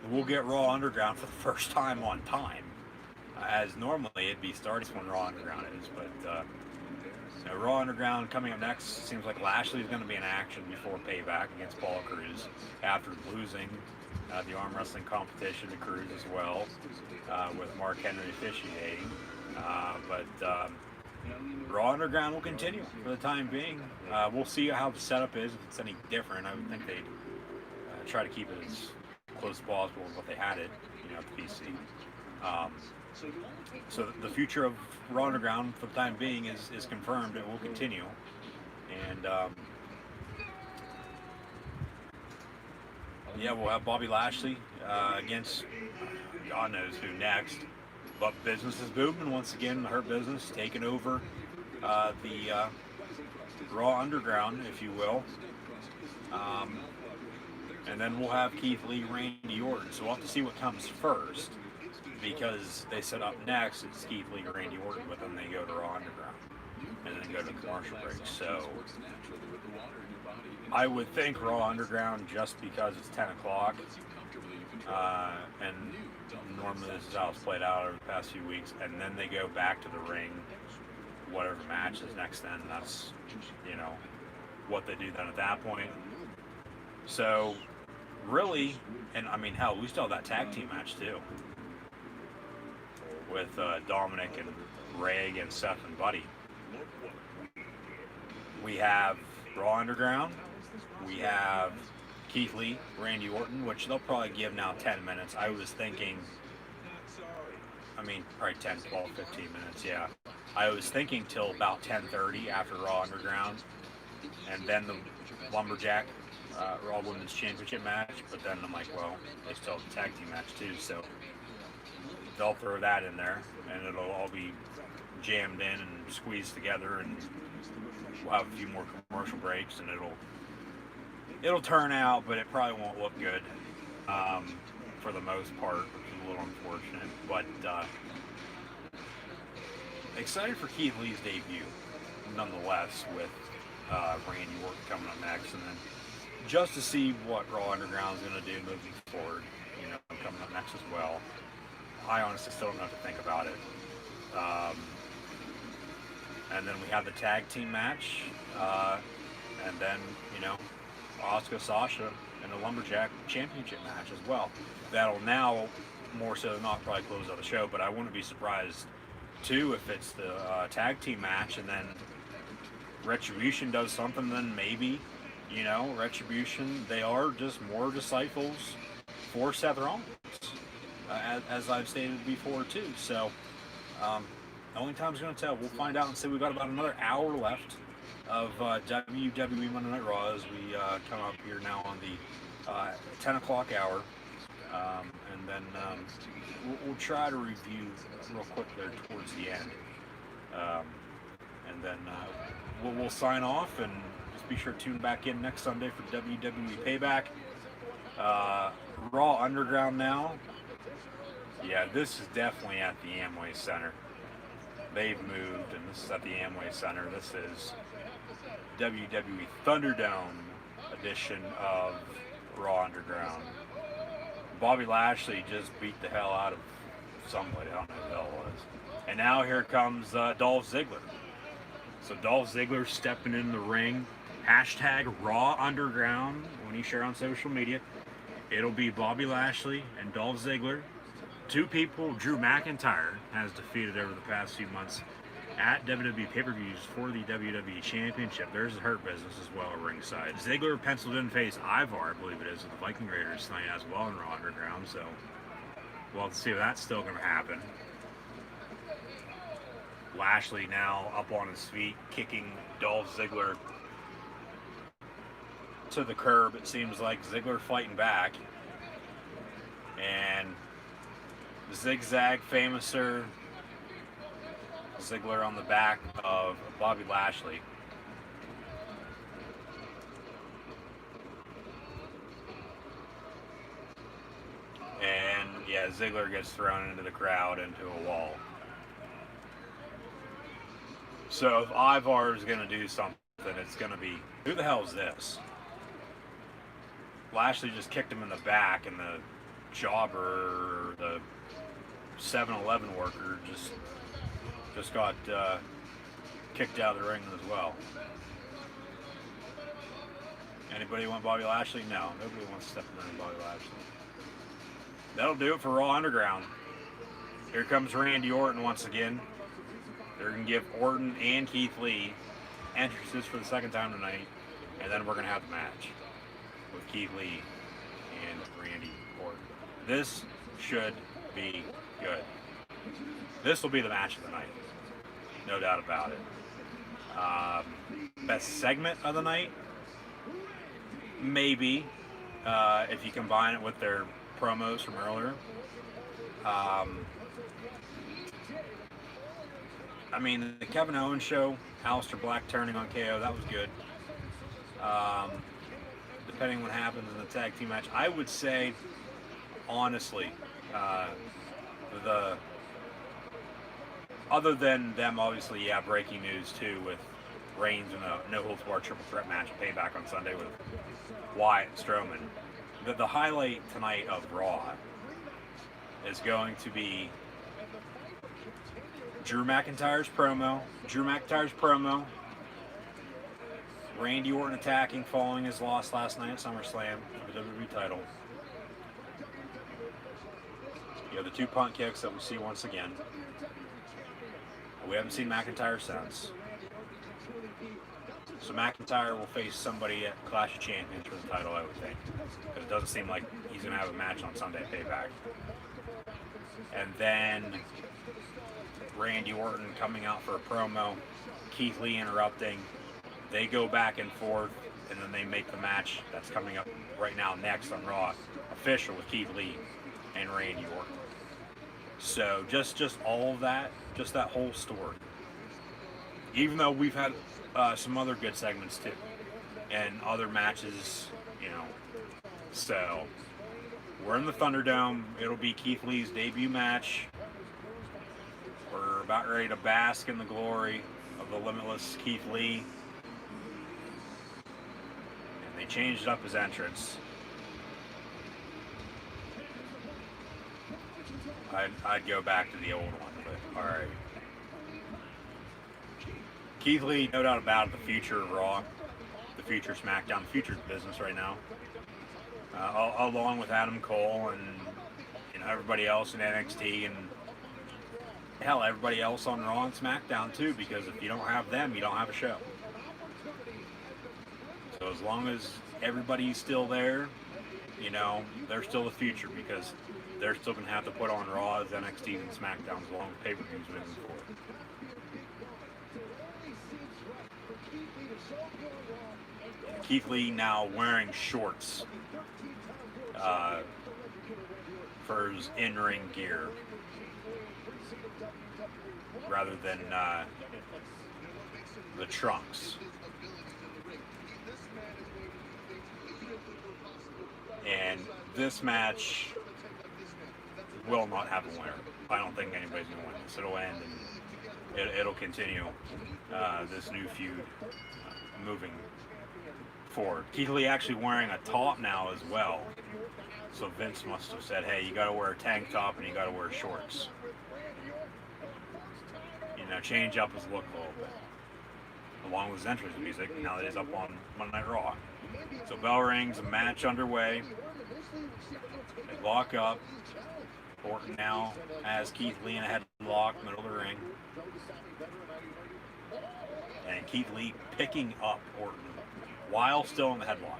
we'll get Raw Underground for the first time on time. As normally it'd be starting when Raw Underground is, but Raw Underground coming up next. Seems like Lashley's going to be in action before Payback against Paul Cruz after losing the arm wrestling competition to Cruz as well, with Mark Henry officiating. But Raw Underground will continue for the time being. We'll see how the setup is, if it's any different. I would think they'd try to keep it as close as possible with what they had it, at the PC. So the future of Raw Underground for the time being is confirmed. It will continue. And yeah, we'll have Bobby Lashley against God knows who next. But business is booming once again. The Hurt Business taking over the Raw Underground, if you will. And then we'll have Keithley, Randy Orton. So we'll have to see what comes first, because they set up next it's Keithley, Randy Orton, but then they go to Raw Underground and then go to commercial break. So I would think Raw Underground, just because it's 10 o'clock, and normally this is how it's played out over the past few weeks, and then they go back to the ring, whatever match is next then, that's, what they do then at that point. So, really, and I mean, hell, we still have that tag team match too, with Dominic and Ray against Seth and Buddy. We have Raw Underground, we have Keithley, Randy Orton, which they'll probably give now 10 minutes. I was thinking, probably 10, 12, 15 minutes, yeah. I was thinking till about 10:30 after Raw Underground, and then the Lumberjack Raw Women's Championship match, but then I'm like, well, they still have the tag team match too, so they'll throw that in there, and it'll all be jammed in and squeezed together, and we'll have a few more commercial breaks, and it'll turn out, but it probably won't look good for the most part, which is a little unfortunate. But excited for Keithley's debut, nonetheless, with Randy Orton coming up next, and then just to see what Raw Underground is going to do moving forward, coming up next as well. I honestly still don't know what to think about it. And then we have the tag team match, and then, Asuka, Sasha, and the Lumberjack Championship match as well. That'll now, more so than not, probably close out the show, but I wouldn't be surprised, too, if it's the tag team match, and then Retribution does something, then maybe, Retribution, they are just more disciples for Seth Rollins, as I've stated before, too. So, only time's going to tell. We'll find out and say we've got about another hour left of WWE Monday Night Raw as we come up here now on the 10 o'clock hour. And then we'll try to review real quick there towards the end. And then we'll sign off, and just be sure to tune back in next Sunday for WWE Payback. Raw Underground now. Yeah, this is definitely at the Amway Center. They've moved, and this is at the Amway Center. This is WWE Thunderdome edition of Raw Underground. Bobby Lashley just beat the hell out of somebody. I don't know who the hell it was. And now here comes Dolph Ziggler. So Dolph Ziggler stepping in the ring. Hashtag Raw Underground when you share on social media. It'll be Bobby Lashley and Dolph Ziggler. Two people Drew McIntyre has defeated over the past few months at WWE pay-per-views for the WWE Championship. There's the Hurt Business as well at ringside. Ziggler penciled in face Ivar, I believe it is, of the Viking Raiders tonight as well in Raw Underground. So we'll have to see if that's still going to happen. Lashley now up on his feet, kicking Dolph Ziggler to the curb. It seems like Ziggler fighting back. And Zigzag Famouser Ziggler on the back of Bobby Lashley. And yeah, Ziggler gets thrown into the crowd, into a wall. So if Ivar is going to do something, it's going to be, who the hell is this? Lashley just kicked him in the back, and the jobber, the 7-Eleven worker, just got kicked out of the ring as well. Anybody want Bobby Lashley? No, nobody wants to step in the ring Bobby Lashley. That'll do it for Raw Underground. Here comes Randy Orton once again. They're going to give Orton and Keithley entrances for the second time tonight, and then we're going to have the match with Keithley and Randy Orton. This should be good. This will be the match of the night. No doubt about it. Best segment of the night? Maybe. If you combine it with their promos from earlier. I mean, the Kevin Owens show, Aleister Black turning on KO, that was good. Depending on what happens in the tag team match, I would say, honestly, other than them, obviously, yeah, breaking news too with Reigns in a no-holds-barred triple threat match payback on Sunday with Wyatt and Strowman. The highlight tonight of Raw is going to be Drew McIntyre's promo. Randy Orton attacking following his loss last night at SummerSlam for the WWE title. You have the two punt kicks that we see once again. We haven't seen McIntyre since. So McIntyre will face somebody at Clash of Champions for the title, I would think. Because it doesn't seem like he's going to have a match on Sunday Payback. And then Randy Orton coming out for a promo. Keithley interrupting. They go back and forth, and then they make the match that's coming up right now next on Raw official with Keithley and Randy Orton. So just all of that, just that whole story. Even though we've had some other good segments too, and other matches, you know. So we're in the Thunderdome. It'll be Keithley's debut match. We're about ready to bask in the glory of the limitless Keithley. And they changed up his entrance. I'd go back to the old one, but alright. Keithley, no doubt about it, the future of Raw, the future of SmackDown, the future of business right now. Along with Adam Cole and everybody else in NXT, and hell, everybody else on Raw and SmackDown too, because if you don't have them, you don't have a show. So as long as everybody's still there, you know, they're still the future, because they're still going to have to put on Raws, NXTs, and SmackDowns along with pay-per-views moving forward. Keithley now wearing shorts. prefers in-ring gear rather than the trunks. And this match will not have a winner. I don't think anybody's going to win this. It'll end and it'll continue this new feud moving forward. Keithley actually wearing a top now as well. So Vince must have said, hey, you got to wear a tank top and you got to wear shorts. You know, change up his look a little bit. Along with his entrance music, now that he's up on Monday Night Raw. So bell rings, a match underway. They lock up. Orton now has Keithley in a headlock, middle of the ring. And Keithley picking up Orton while still in the headlock.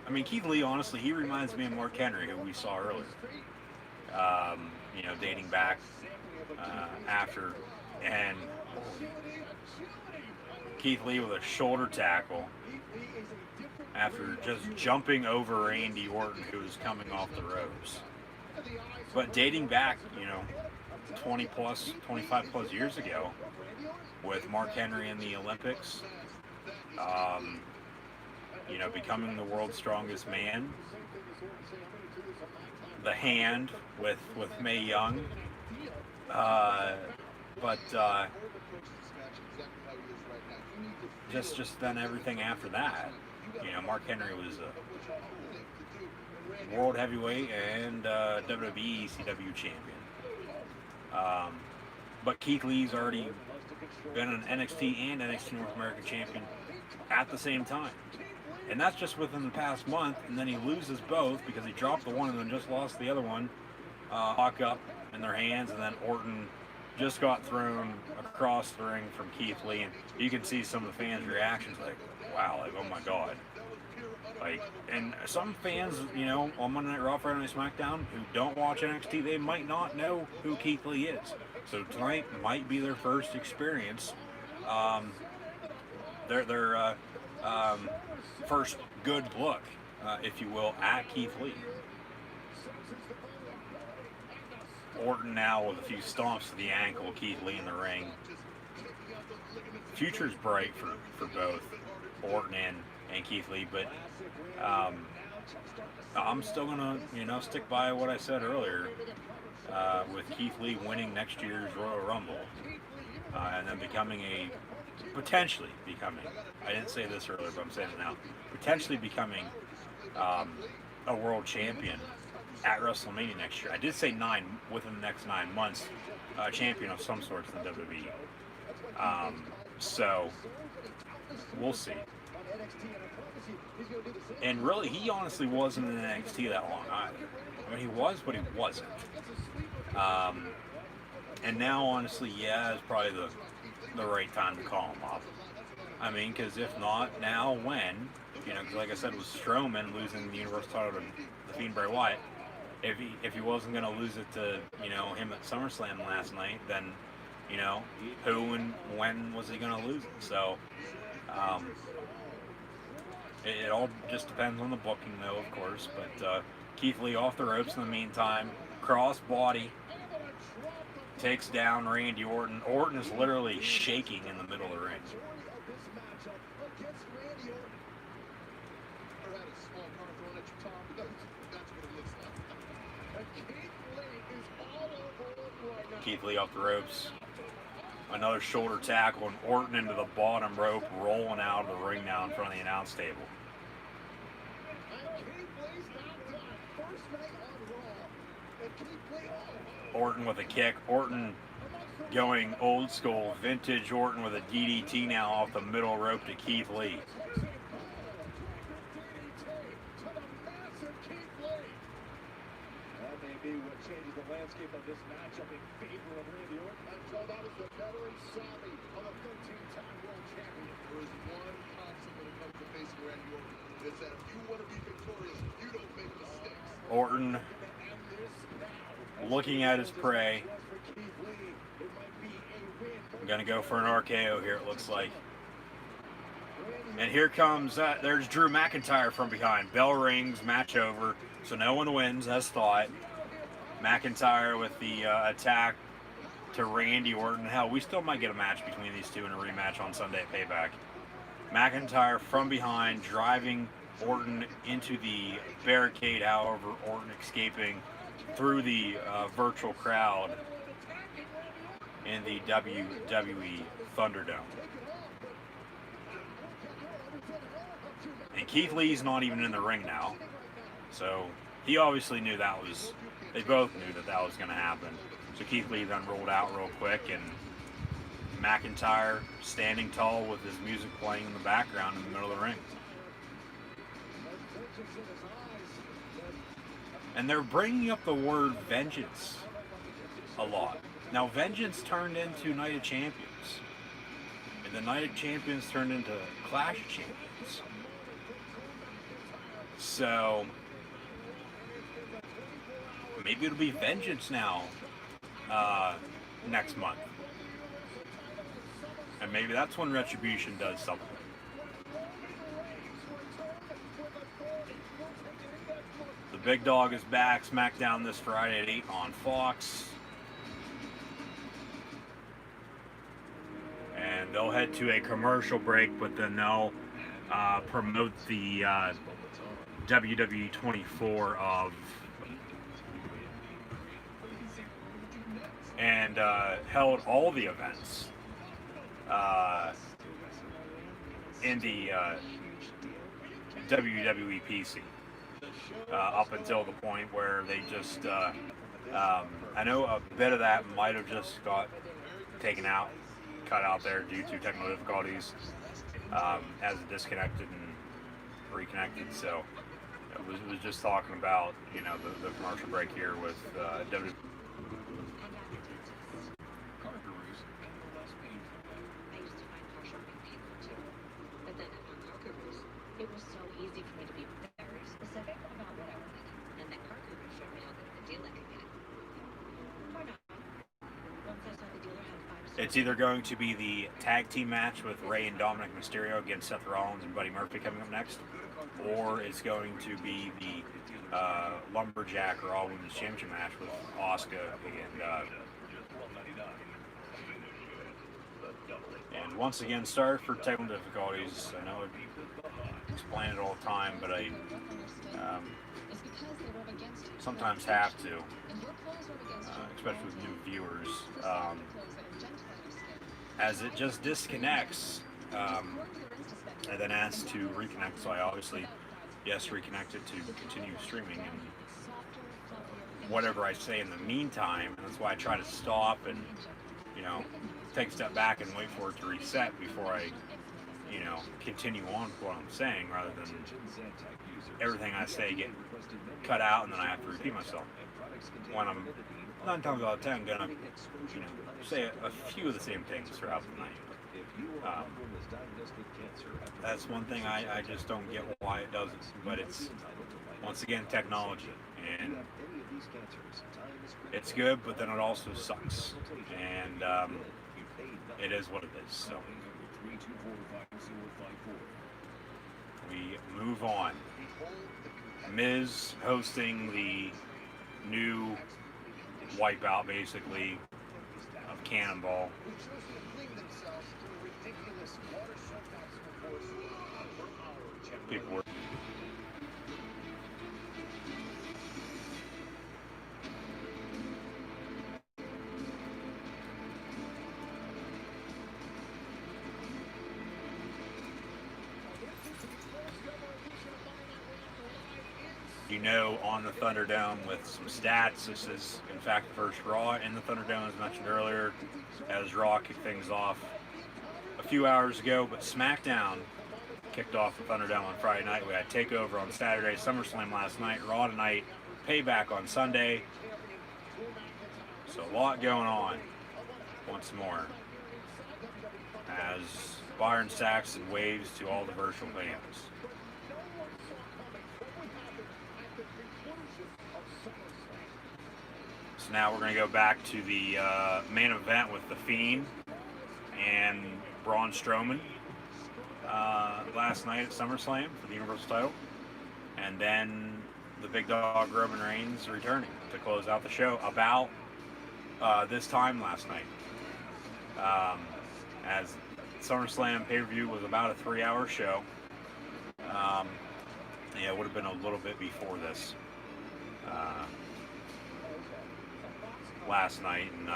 I mean, Keithley, honestly, he reminds me of Mark Henry, who we saw earlier. You know, dating back after. And Keithley with a shoulder tackle after just jumping over Randy Orton, who was coming off the ropes. But dating back, you know, 25 plus years ago, with Mark Henry in the Olympics, you know, becoming the world's strongest man, the Hand with Mae Young, but just then everything after that. You know, Mark Henry was a world heavyweight and WWE ECW champion. But Keithley's already been an NXT and NXT North American champion at the same time. And that's just within the past month, and then he loses both because he dropped the one and then just lost the other one. Lock up in their hands, and then Orton just got thrown across the ring from Keithley, and you can see some of the fans' reactions like, wow, like, oh my God. Like, and some fans, you know, on Monday Night Raw, Friday Night SmackDown, who don't watch NXT, they might not know who Keithley is. So tonight might be their first experience, their first good look, if you will, at Keithley. Orton now with a few stomps to the ankle, Keithley in the ring. Future's bright for both Orton and Keithley, but I'm still gonna, you know, stick by what I said earlier, with Keithley winning next year's Royal Rumble, and then potentially becoming, I didn't say this earlier, but I'm saying it now, potentially becoming a world champion at WrestleMania next year. I did say within the next 9 months, champion of some sort in the WWE. So we'll see. And really, he honestly wasn't in NXT that long either. I mean, he was, but he wasn't. And now, honestly, yeah, is probably the right time to call him up. I mean, because if not, now when? You know, because like I said, with Strowman losing the Universal title to the Fiend Bray Wyatt, if he wasn't going to lose it to, you know, him at SummerSlam last night, then, you know, who and when was he going to lose it? So, it all just depends on the booking, though, of course. But Keithley off the ropes in the meantime. Cross body. Takes down Randy Orton. Orton is literally shaking in the middle of the ring. Keithley off the ropes. Another shoulder tackle, and Orton into the bottom rope, rolling out of the ring now in front of the announce table. Orton with a kick. Orton going old school, vintage Orton with a DDT now off the middle rope to Keithley. That may be what changes the landscape of this matchup in favor of Randy Orton. And so that is the veteran savvy of a 13-time world champion. There is one concept when it comes to facing Randy Orton. It's that if you want to be victorious, you don't make mistakes. Orton looking at his prey. I'm gonna go for an RKO here, it looks like. And here comes, there's Drew McIntyre from behind. Bell rings, match over. So no one wins, as thought. McIntyre with the attack to Randy Orton. Hell, we still might get a match between these two in a rematch on Sunday at Payback. McIntyre from behind, driving Orton into the barricade. However, Orton escaping through the virtual crowd in the WWE Thunderdome. And Keithley's not even in the ring now. So he obviously knew that was, they both knew that was going to happen. So Keithley then rolled out real quick, and McIntyre standing tall with his music playing in the background in the middle of the ring. And they're bringing up the word vengeance a lot. Now, vengeance turned into Night of Champions. And the Night of Champions turned into Clash of Champions. So maybe it'll be vengeance now next month. And maybe that's when Retribution does something. The Big Dog is back. SmackDown this Friday at 8 on Fox. And they'll head to a commercial break, but then they'll promote the WWE 24 of and held all the events in the WWE PC up until the point where they just I know a bit of that might have just got taken out, cut out there due to technical difficulties as it disconnected and reconnected. So it was just talking about, you know, the commercial break here with WWE. It was so easy for me to be very specific about what I wanted, and then Caruso showed me how good the deal I could get. Or not. Once I saw the dealer had 5 It's either going to be the tag team match with Rey and Dominic Mysterio against Seth Rollins and Buddy Murphy coming up next, or it's going to be the Lumberjack or All Women's Championship match with Asuka and once again, sorry for technical difficulties. I know I explain it all the time, but I sometimes have to, especially with new viewers, as it just disconnects and then asks to reconnect. So I obviously, yes, reconnect it to continue streaming, and whatever I say in the meantime, and that's why I try to stop and, you know, take a step back and wait for it to reset before I, you know, continue on with what I'm saying, rather than everything I say get cut out and then I have to repeat myself. When I'm 9 times out of 10 gonna, you know, say a few of the same things throughout the night. That's one thing I just don't get why it doesn't, but it's, once again, technology, and it's good, but then it also sucks, and it is what it is. So we move on. Miz hosting the new wipeout, basically, of Cannonball. People were you know, on the Thunderdome with some stats. This is, in fact, the first Raw in the Thunderdome, as mentioned earlier, as Raw kicked things off a few hours ago. But SmackDown kicked off the Thunderdome on Friday night. We had TakeOver on Saturday, SummerSlam last night, Raw tonight, Payback on Sunday. So a lot going on once more as Byron Saxton waves to all the virtual fans. So now we're going to go back to the main event with The Fiend and Braun Strowman last night at SummerSlam for the Universal title. And then the big dog Roman Reigns returning to close out the show about this time last night. As SummerSlam pay-per-view was about a 3-hour show. Yeah, it would have been a little bit before this last night, and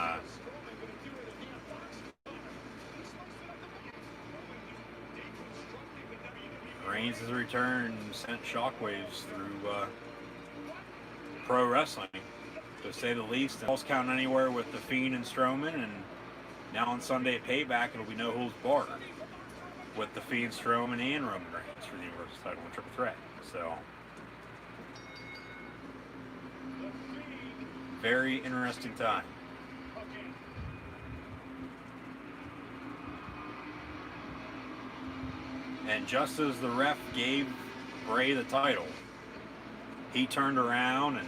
Reigns' return sent shockwaves through pro wrestling, to say the least. And Falls Count Anywhere with The Fiend and Strowman, and now on Sunday at Payback, it'll be no holds barred with The Fiend, Strowman, and Roman Reigns for the Universal title and Triple Threat. So, very interesting time. And just as the ref gave Bray the title, he turned around and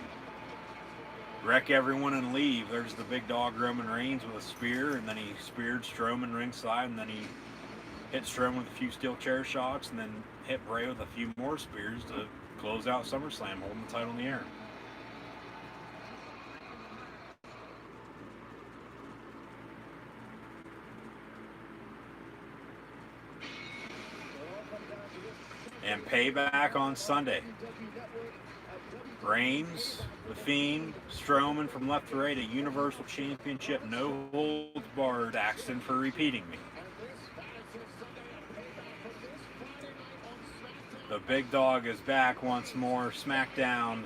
wreck everyone and leave. There's the big dog Roman Reigns with a spear, and then he speared Strowman ringside, and then he hit Strowman with a few steel chair shots, and then hit Bray with a few more spears to close out SummerSlam, holding the title in the air. And Payback on Sunday. Reigns, The Fiend, Strowman from left to right, a Universal Championship, no holds barred. Axton for repeating me. The big dog is back once more. SmackDown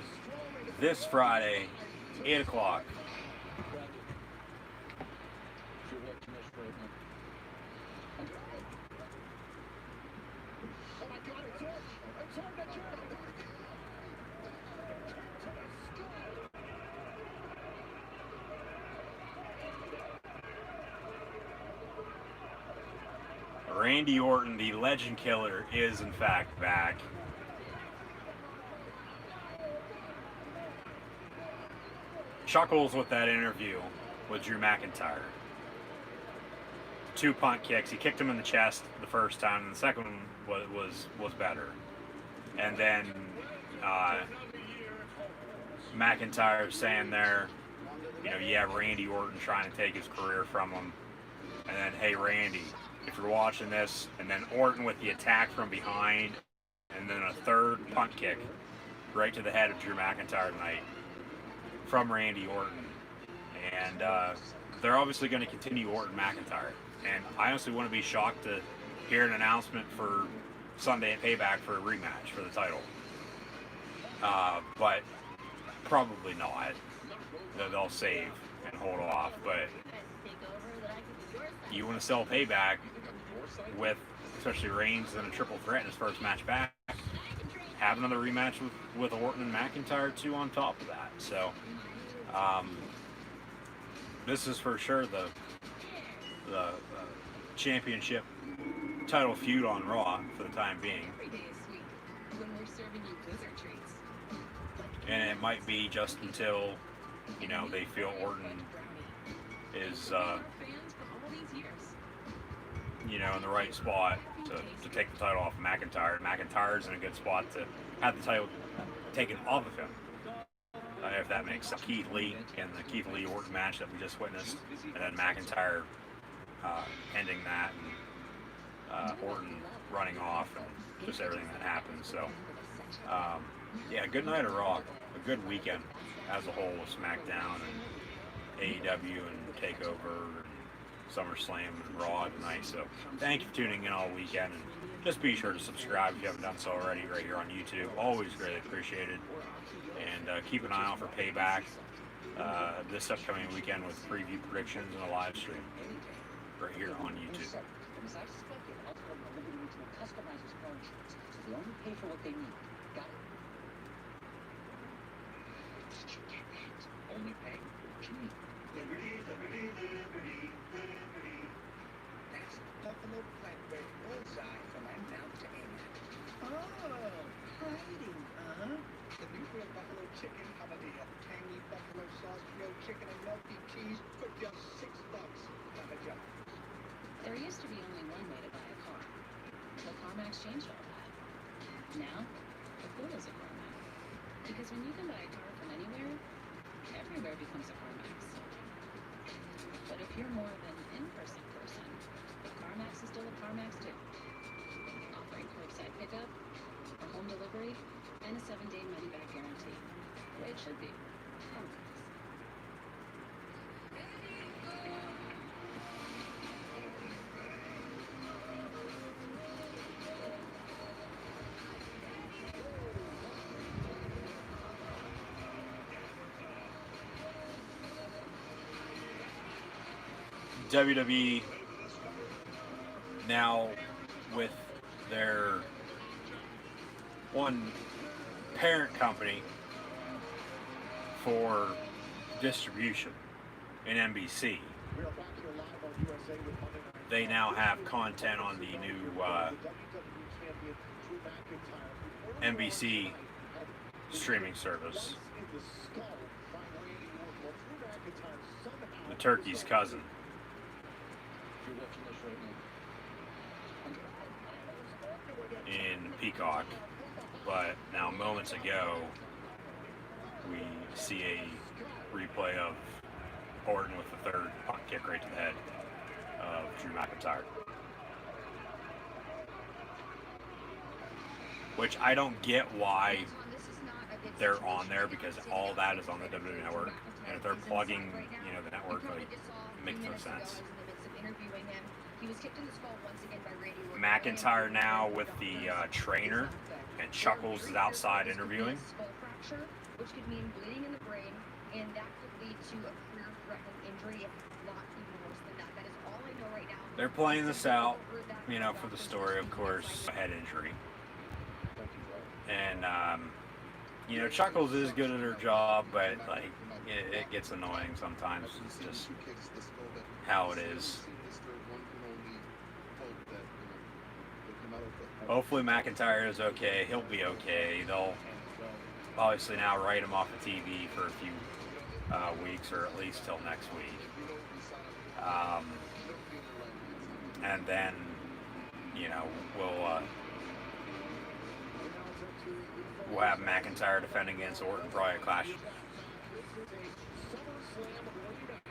this Friday, 8 o'clock. Randy Orton, the Legend Killer, is in fact back. Chuckles with that interview with Drew McIntyre. 2 punt kicks. He kicked him in the chest the first time, and the second one was better. And then McIntyre saying there, you know, yeah, Randy Orton trying to take his career from him. And then, hey, Randy, if you're watching this, and then Orton with the attack from behind, and then a third punt kick right to the head of Drew McIntyre tonight from Randy Orton. And they're obviously going to continue Orton McIntyre. And I honestly wouldn't be shocked to hear an announcement for Sunday at Payback for a rematch for the title. But probably not. They'll save and hold off. But you want to sell Payback with, especially Reigns in a triple threat in his first match back, have another rematch with Orton and McIntyre too on top of that. So this is for sure the championship title feud on Raw for the time being. And it might be just until, you know, they feel Orton is you know, in the right spot to take the title off of McIntyre. McIntyre's in a good spot to have the title taken off of him. If that makes sense. Keithley and the Keithley Orton match that we just witnessed, and then McIntyre ending that, and Orton running off, and just everything that happened. So, yeah, good night of Raw. A good weekend as a whole with SmackDown and AEW and TakeOver and SummerSlam and Raw tonight. So thank you for tuning in all weekend, and just be sure to subscribe if you haven't done so already right here on YouTube. Always greatly appreciated. And keep an eye out for Payback this upcoming weekend with preview predictions and a live stream right here on YouTube. Only pay what you need. That's buffalo flatbread bullseye from my mouth to aim at. Oh, hiding, huh? The new grilled buffalo chicken, habanero, tangy buffalo sauce, grilled chicken, and melty cheese for just $6. Not a job. There used to be only one way to buy a car. Well, CarMax changed all that. Now, the food is a CarMax. Because when you can buy a car from anywhere, everywhere becomes a CarMax. But if you're more of an in-person person, CarMax is still a CarMax too. Offering curbside pickup, or home delivery, and a 7-day money-back guarantee. The way it should be. CarMax. WWE now with their one parent company for distribution in NBC. They now have content on the new NBC streaming service. The Turkey's cousin. In Peacock, but now moments ago we see a replay of Orton with the third punt kick right to the head of Drew McIntyre, which I don't get why they're on there, because all that is on the WWE Network, and if they're plugging, you know, the network, like, it makes no sense. McIntyre now with the trainer, and Chuckles is outside interviewing. Which could mean bleeding in the brain, and that could lead to a career-threatening injury, if not even worse than that. That is all I know right now. They're playing this out, you know, for the story, of course, a head injury. And, you know, Chuckles is good at her job, but, like, it gets annoying sometimes. It's just how it is. Hopefully McIntyre is okay. He'll be okay. They'll obviously now write him off of TV for a few weeks, or at least till next week. And then, you know, we'll have McIntyre defending against Orton, probably a Clash.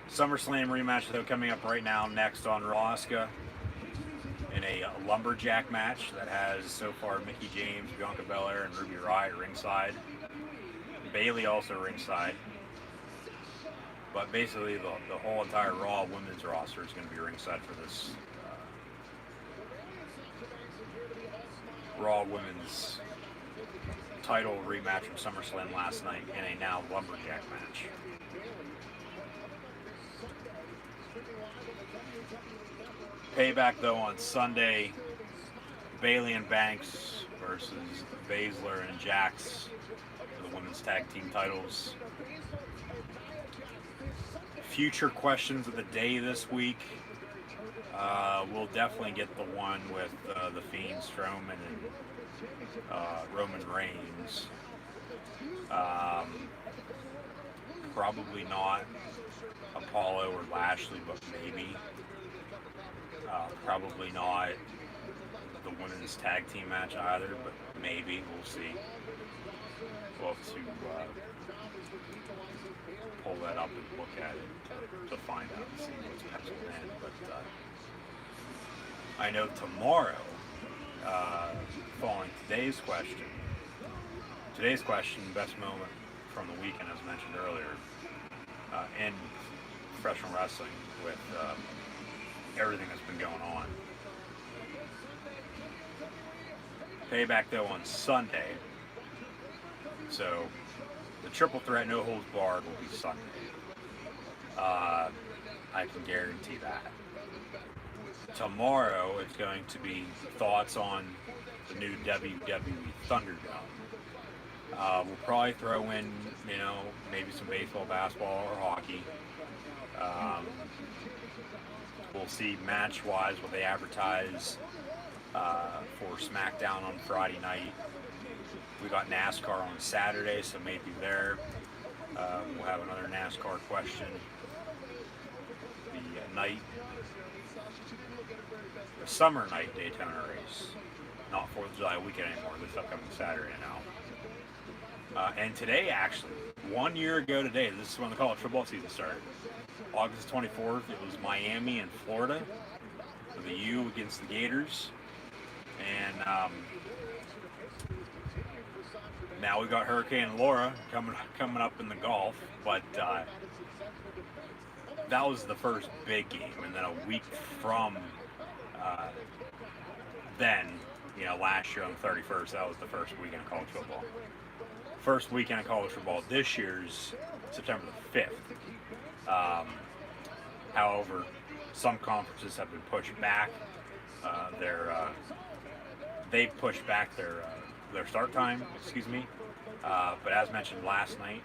SummerSlam rematch, though, coming up right now next on Raw. Asuka in a lumberjack match that has so far Mickie James, Bianca Belair, and Ruby Riott ringside. Bayley also ringside. But basically the whole entire Raw women's roster is going to be ringside for this Raw women's title rematch from SummerSlam last night in a now lumberjack match. Payback, though, on Sunday, Bayley and Banks versus Baszler and Jax for the women's tag team titles. Future questions of the day this week. We'll definitely get the one with the Fiend, Strowman, and Roman Reigns. Probably not Apollo or Lashley, but maybe. Probably not the women's tag team match either, but maybe. We'll see. We'll have to pull that up and look at it to find out and see what's penciled in. But I know tomorrow, following today's question, best moment from the weekend, as mentioned earlier, in professional wrestling with everything that's been going on. Payback, though, on Sunday. So the triple threat, no holds barred, will be Sunday. I can guarantee that. Tomorrow it's going to be thoughts on the new WWE Thunderdome. We'll probably throw in, you know, maybe some baseball, basketball, or hockey. We'll see match-wise what they advertise for SmackDown on Friday night. We got NASCAR on Saturday, so maybe there we'll have another NASCAR question. The summer night Daytona race, not 4th of July weekend anymore, this upcoming Saturday And today, actually, 1 year ago today, this is when the college football season started. August 24th, it was Miami and Florida, the U against the Gators. And now we got Hurricane Laura coming up in the Gulf, but that was the first big game, and then a week from then, last year on the 31st, that was the first weekend of college football. First weekend of college football this year's September the 5th. However, some conferences have been pushed back. They pushed back their start time, but as mentioned last night,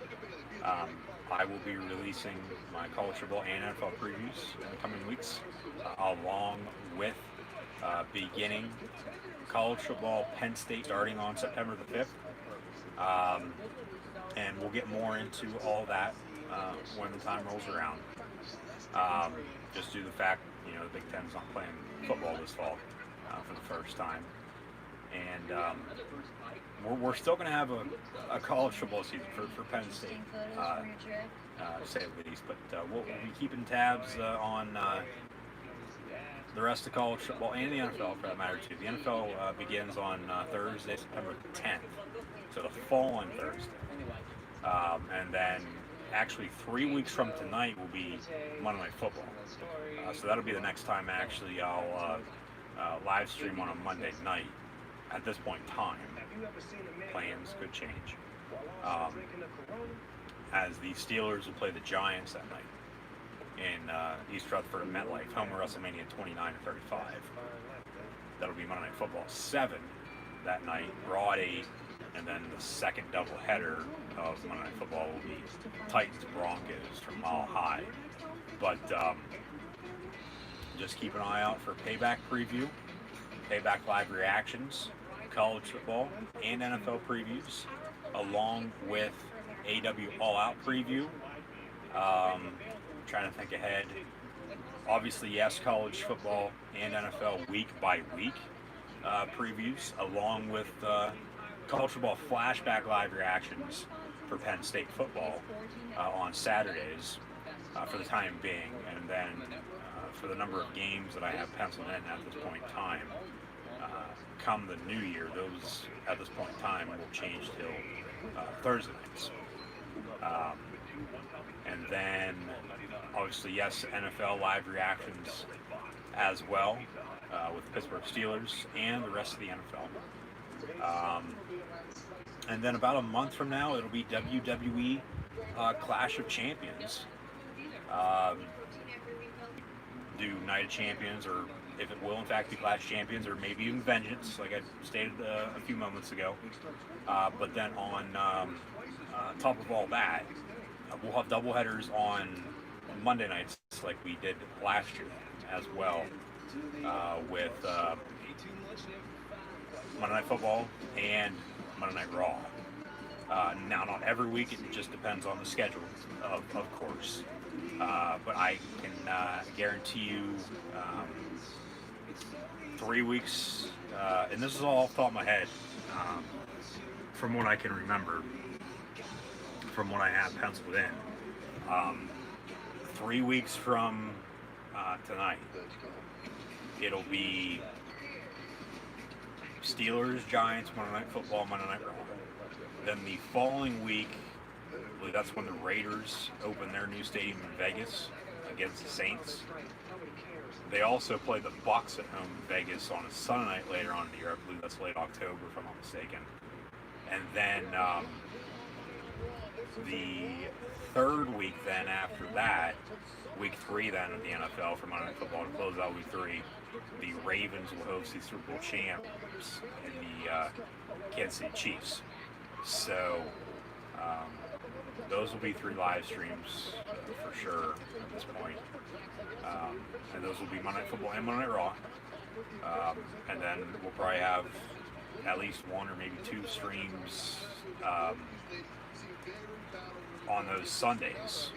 I will be releasing my college football and NFL previews in the coming weeks, along with beginning college football Penn State starting on September the 5th. And we'll get more into all that when the time rolls around. Just due to the fact, the Big Ten's not playing football this fall for the first time. And we're still going to have a college football season for Penn State, to say the least. But we'll be keeping tabs on the rest of college football and the NFL, for that matter, too. The NFL begins on Thursday, September 10th, so the following Thursday. And then actually 3 weeks from tonight will be Monday Night Football. So that'll be the next time actually I'll live stream on a Monday night. At this point in time, plans could change. As the Steelers will play the Giants that night in East Rutherford and MetLife, home of WrestleMania 29 and 35. That'll be Monday Night Football 7 that night, Raw at 8, and then the second doubleheader of Monday Night Football will be Titans Broncos from Mile High. But just keep an eye out for Payback preview, Payback live reactions, college football and NFL previews, along with AW All Out preview. Trying to think ahead. Obviously, yes, college football and NFL week by week previews, along with college football flashback live reactions for Penn State football on Saturdays for the time being, and then for the number of games that I have penciled in at this point in time. Come the new year, those at this point in time will change till Thursday nights. And then, obviously, yes, NFL live reactions as well with the Pittsburgh Steelers and the rest of the NFL. And then about a month from now, it'll be WWE Clash of Champions. Do Night of Champions, or if it will in fact be Clash of Champions, or maybe even Vengeance, like I stated a few moments ago. But then on top of all that, we'll have doubleheaders on Monday nights like we did last year as well, with Monday Night Football and Monday Night Raw. Now, not every week, it just depends on the schedule, of course. But I can guarantee you 3 weeks, and this is all off the top of my head, from what I can remember, from what I have penciled in. 3 weeks from tonight, it'll be Steelers, Giants, Monday Night Football, Monday Night Raw. Then the following week, I believe that's when the Raiders open their new stadium in Vegas against the Saints. They also play the Bucs at home in Vegas on a Sunday night later on in the year. I believe that's late October, if I'm not mistaken. And then the third week then after that, week 3 then of the NFL for Monday Night Football to close out week 3, the Ravens will host the Super Bowl champs in the Kansas City Chiefs. So those will be 3 live streams for sure at this point. And those will be Monday Night Football and Monday Night Raw. And then we'll probably have at least 1 or maybe 2 streams on those Sundays,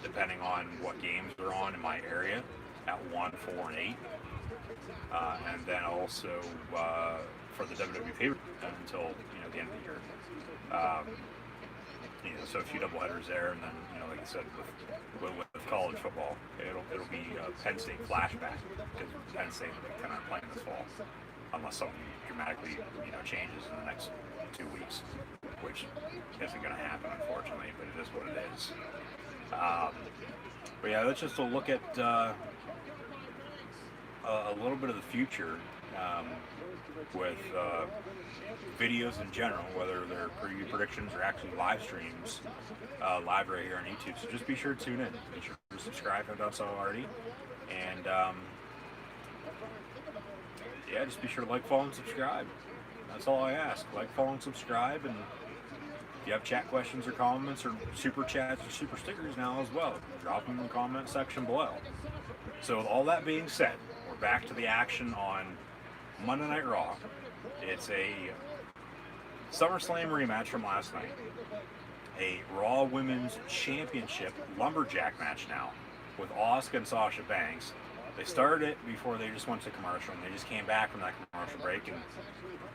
depending on what games are on in my area at 1, 4, and 8. And then also for the WWE pay until the end of the year. So a few doubleheaders there, and then like I said, with college football, it'll be Penn State flashback because Penn State kind of playing this fall, unless something dramatically changes in the next 2 weeks, which isn't going to happen unfortunately, but it is what it is. But yeah, that's just a look at a little bit of the future with videos in general, whether they're preview predictions or actually live streams, live right here on YouTube. So just be sure to tune in. Be sure to subscribe if you haven't done so already. And yeah, just be sure to like, follow, and subscribe. That's all I ask. Like, follow, and subscribe. And if you have chat questions or comments or super chats or super stickers now as well, drop them in the comment section below. So with all that being said, we're back to the action on Monday Night Raw. It's a SummerSlam rematch from last night. A Raw Women's Championship lumberjack match now with Asuka and Sasha Banks. They started it before they just went to commercial, and they just came back from that commercial break. And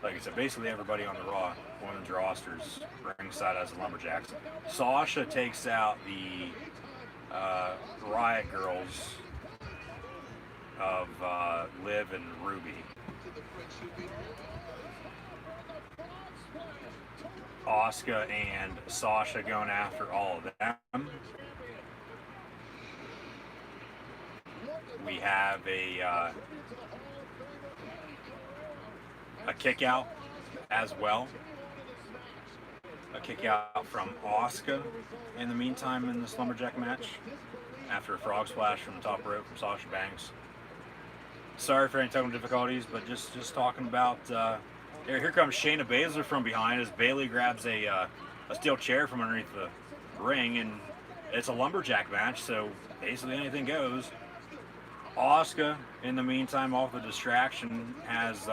like I said, basically everybody on the Raw Women's rosters ringside as the lumberjacks. Sasha takes out the Riot Girls of Liv and Ruby. Asuka and Sasha going after all of them. We have a kick out as well. A kick out from Asuka in the meantime in this lumberjack match after a frog splash from the top rope from Sasha Banks. Sorry for any technical difficulties, but just talking about here comes Shayna Baszler from behind as Bayley grabs a steel chair from underneath the ring, and it's a lumberjack match, so basically anything goes. Asuka, in the meantime, off the distraction, has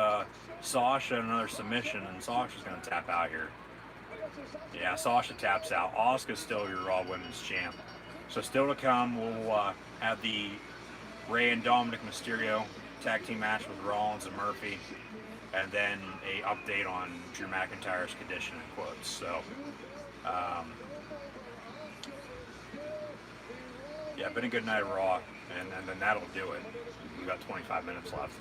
Sasha in another submission, and Sasha's going to tap out here. Yeah, Sasha taps out. Asuka's still your Raw Women's Champ. So still to come, we'll have the Rey and Dominic Mysterio tag team match with Rollins and Murphy, and then a update on Drew McIntyre's condition and quotes. So, yeah, been a good night of Raw, and then that'll do it. We've got 25 minutes left.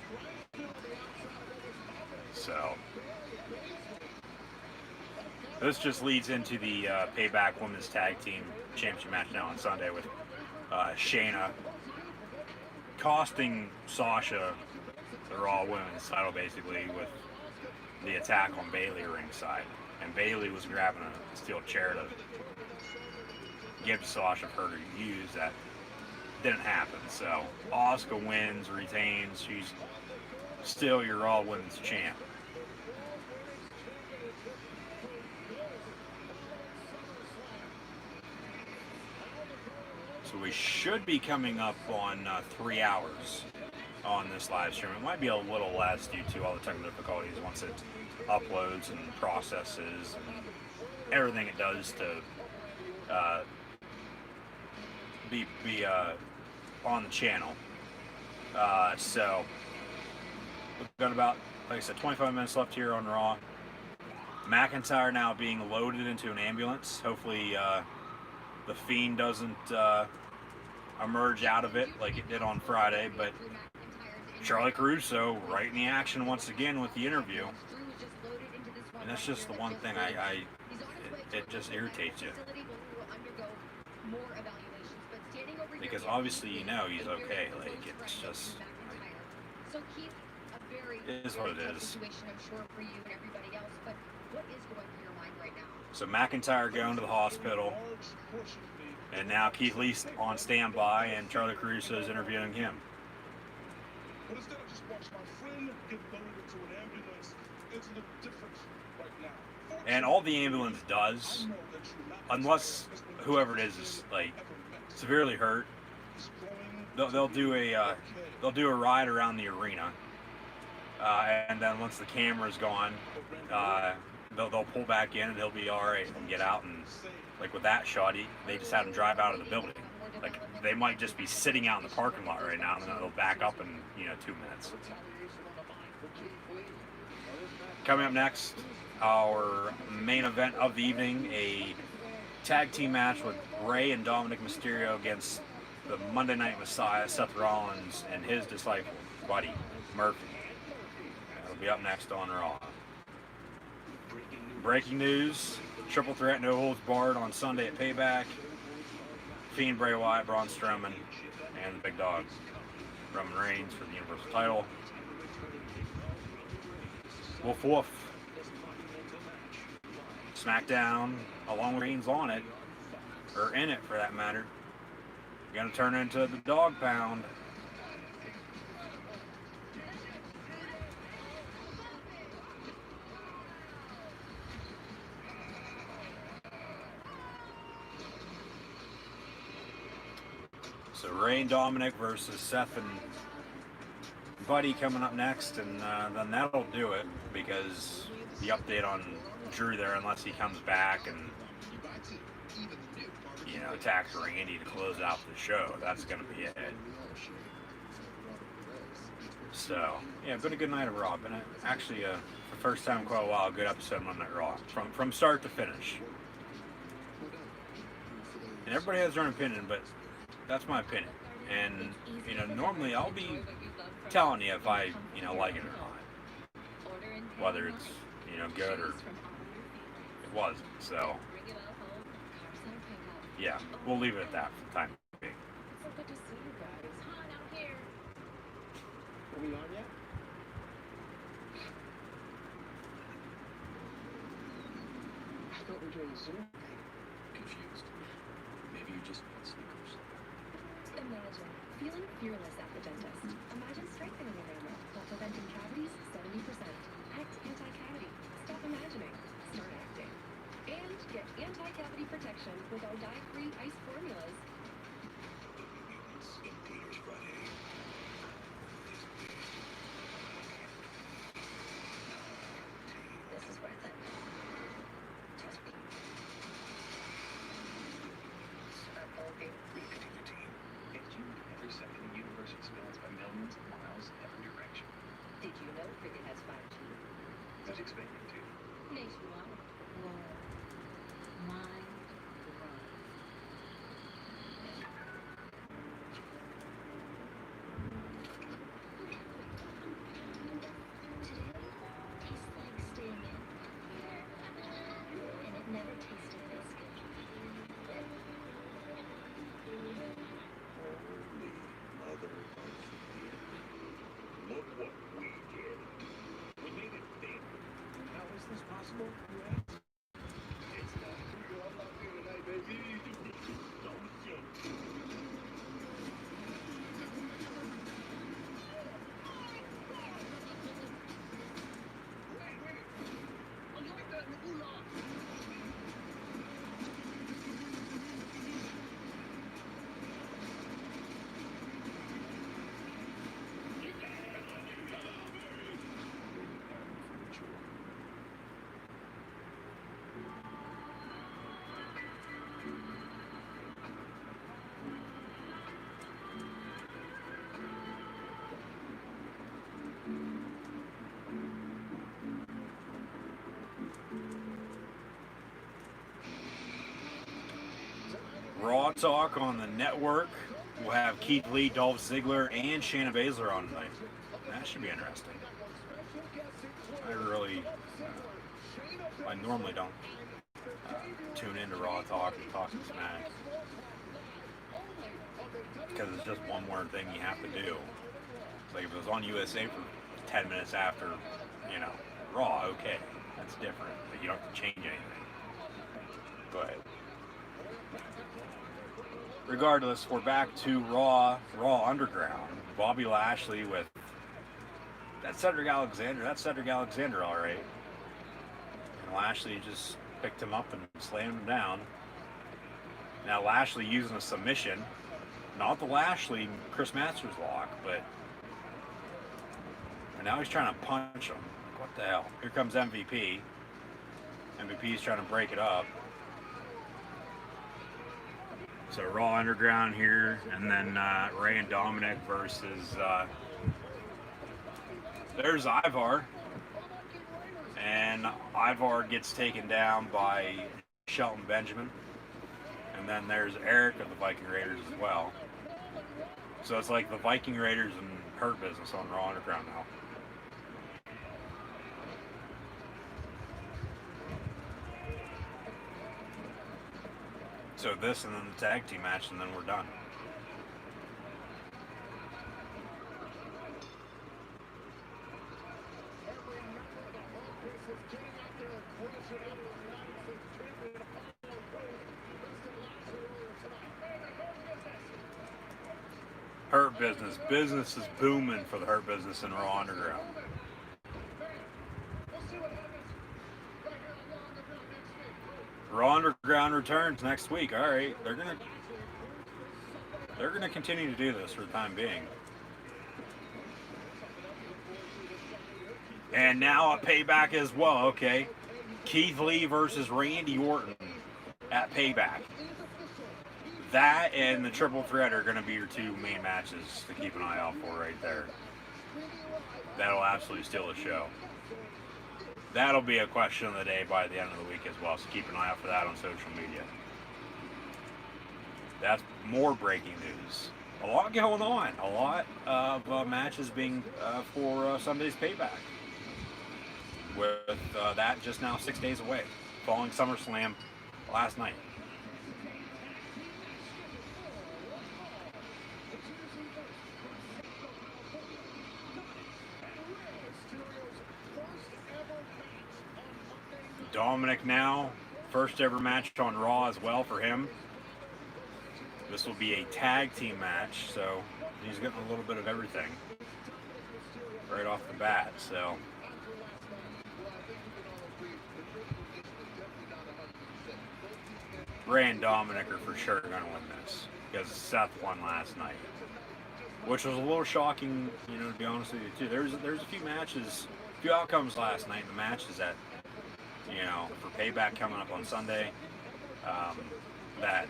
So, this just leads into the Payback Women's Tag Team Championship match now on Sunday with Shayna costing Sasha the Raw Women's title basically with the attack on Bayley ringside. And Bayley was grabbing a steel chair to give to Sasha for her to use. That didn't happen. So Asuka wins, retains. She's still your Raw Women's Champ. So we should be coming up on 3 hours on this live stream. It might be a little less due to all the technical difficulties once it uploads and processes and everything it does to be on the channel. So we've got about, like I said, 25 minutes left here on Raw. McIntyre now being loaded into an ambulance. Hopefully the Fiend doesn't emerge out of it like it did on Friday, but Charlie Caruso right in the action once again with the interview. And that's just the one thing it just irritates you. Because obviously you know he's okay, like it's just, it is what it is. So McIntyre going to the hospital, and now Keithley's on standby, and Charlie Caruso is interviewing him. But instead of just watch my friend get loaded into an ambulance, it's the difference right now. And all the ambulance does, unless whoever it is like severely hurt, they'll do a ride around the arena, and then once the camera's gone, they'll pull back in and they'll be all right and get out. And like with that shot, they just had him drive out of the building. Like they might just be sitting out in the parking lot right now, and then they'll back up in 2 minutes. Coming up next, our main event of the evening, a tag team match with Rey and Dominic Mysterio against the Monday Night Messiah, Seth Rollins, and his disciple, Buddy Murphy. That'll be up next on Raw. Breaking news, triple threat, no holds barred on Sunday at Payback. Fiend, Bray Wyatt, Braun Strowman, and the big dog, Roman Reigns, for the Universal title. Woof woof. SmackDown, along with Reigns on it, or in it for that matter, gonna turn into the dog pound. So Rey and Dominic versus Seth and Buddy coming up next, and then that'll do it, because the update on Drew there, unless he comes back and, you know, attacks Randy to close out the show, that's going to be it. So, yeah, been a good night of Raw. Been actually, for the first time in quite a while, a good episode of Monday Night Raw, from start to finish. And everybody has their own opinion, but that's my opinion. And, you know, normally I'll be telling you if I, you know, like it or not. Whether it's, you know, good or it wasn't. So, yeah, we'll leave it at that for the time being. So good to see you guys. Hon, out here. Are we on yet? I thought we were doing a Zoom thing. Confused. Maybe you just want sneakers. Imagine feeling fearless at the dentist. Imagine strengthening enamel while preventing cavities 70%. Act anti-cavity. Stop imagining. Start acting. And get anti-cavity protection with our dye-free ice formulas. St. Peter's Friday. This is worth it. Trust me. Start bulking. Repeating the team. Did you every second the universe expands by millions of miles in every direction? Did you know Cricket has 5G? Who's expanding to? Nationwide. Whoa. Mind blown. Today tastes like staying in. And it never tasted this good. Holy mother of look what we did. We made it big. How is this possible, you ask? It's not. I'm not here tonight, baby. Don't think. Raw Talk on the network. We'll have Keithley, Dolph Ziggler, and Shayna Baszler on tonight. That should be interesting. I normally don't tune into Raw Talk and Talk and Smack, because it's just one more thing you have to do. Like if it was on USA for 10 minutes after, you know, Raw, okay, that's different, but you don't have to change anything. But regardless, we're back to Raw Underground. Bobby Lashley with Cedric Alexander. That's Cedric Alexander, all right. And Lashley just picked him up and slammed him down. Now Lashley using a submission. Not the Lashley Chris Masters lock, but and now he's trying to punch him. Like, what the hell? Here comes MVP. MVP's trying to break it up. So Raw Underground here, and then Rey and Dominic versus there's Ivar, and Ivar gets taken down by Shelton Benjamin. And then there's Eric of the Viking Raiders as well. So it's like the Viking Raiders and Hurt Business on Raw Underground now. So this and then the tag team match, and then we're done. Hurt Business. Business is booming for the Hurt Business in Raw Underground. Raw Underground returns next week. All right, they're gonna continue to do this for the time being. And now at Payback as well. Okay, Keithley versus Randy Orton at Payback. That and the triple threat are going to be your two main matches to keep an eye out for right there. That'll absolutely steal the show. That'll be a question of the day by the end of the week as well, so keep an eye out for that on social media. That's more breaking news. A lot going on. A lot of matches being for Sunday's Payback. With that just now 6 days away, following SummerSlam last night. Dominic now, first ever match on Raw as well for him. This will be a tag team match, so he's getting a little bit of everything right off the bat. So Ray and Dominic are for sure going to win this because Seth won last night, which was a little shocking, you know, to be honest with you too. There's a few matches, a few outcomes last night. The matches that, you know, for Payback coming up on Sunday, that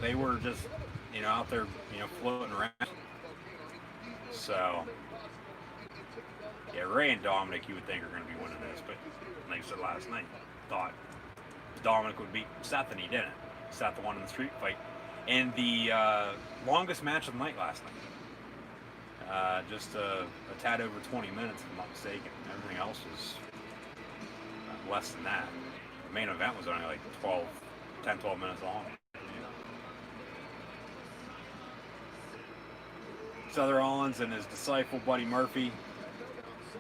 they were just, you know, out there, you know, floating around. So, yeah, Ray and Dominic, you would think are going to be winning this, but like I said last night, thought Dominic would beat Seth, and he didn't. Seth won in the street fight. And the longest match of the night last night. Just a tad over 20 minutes, if I'm not mistaken. Everything else was less than that. The main event was only like 10, 12 minutes long. Seth Rollins and his disciple, Buddy Murphy.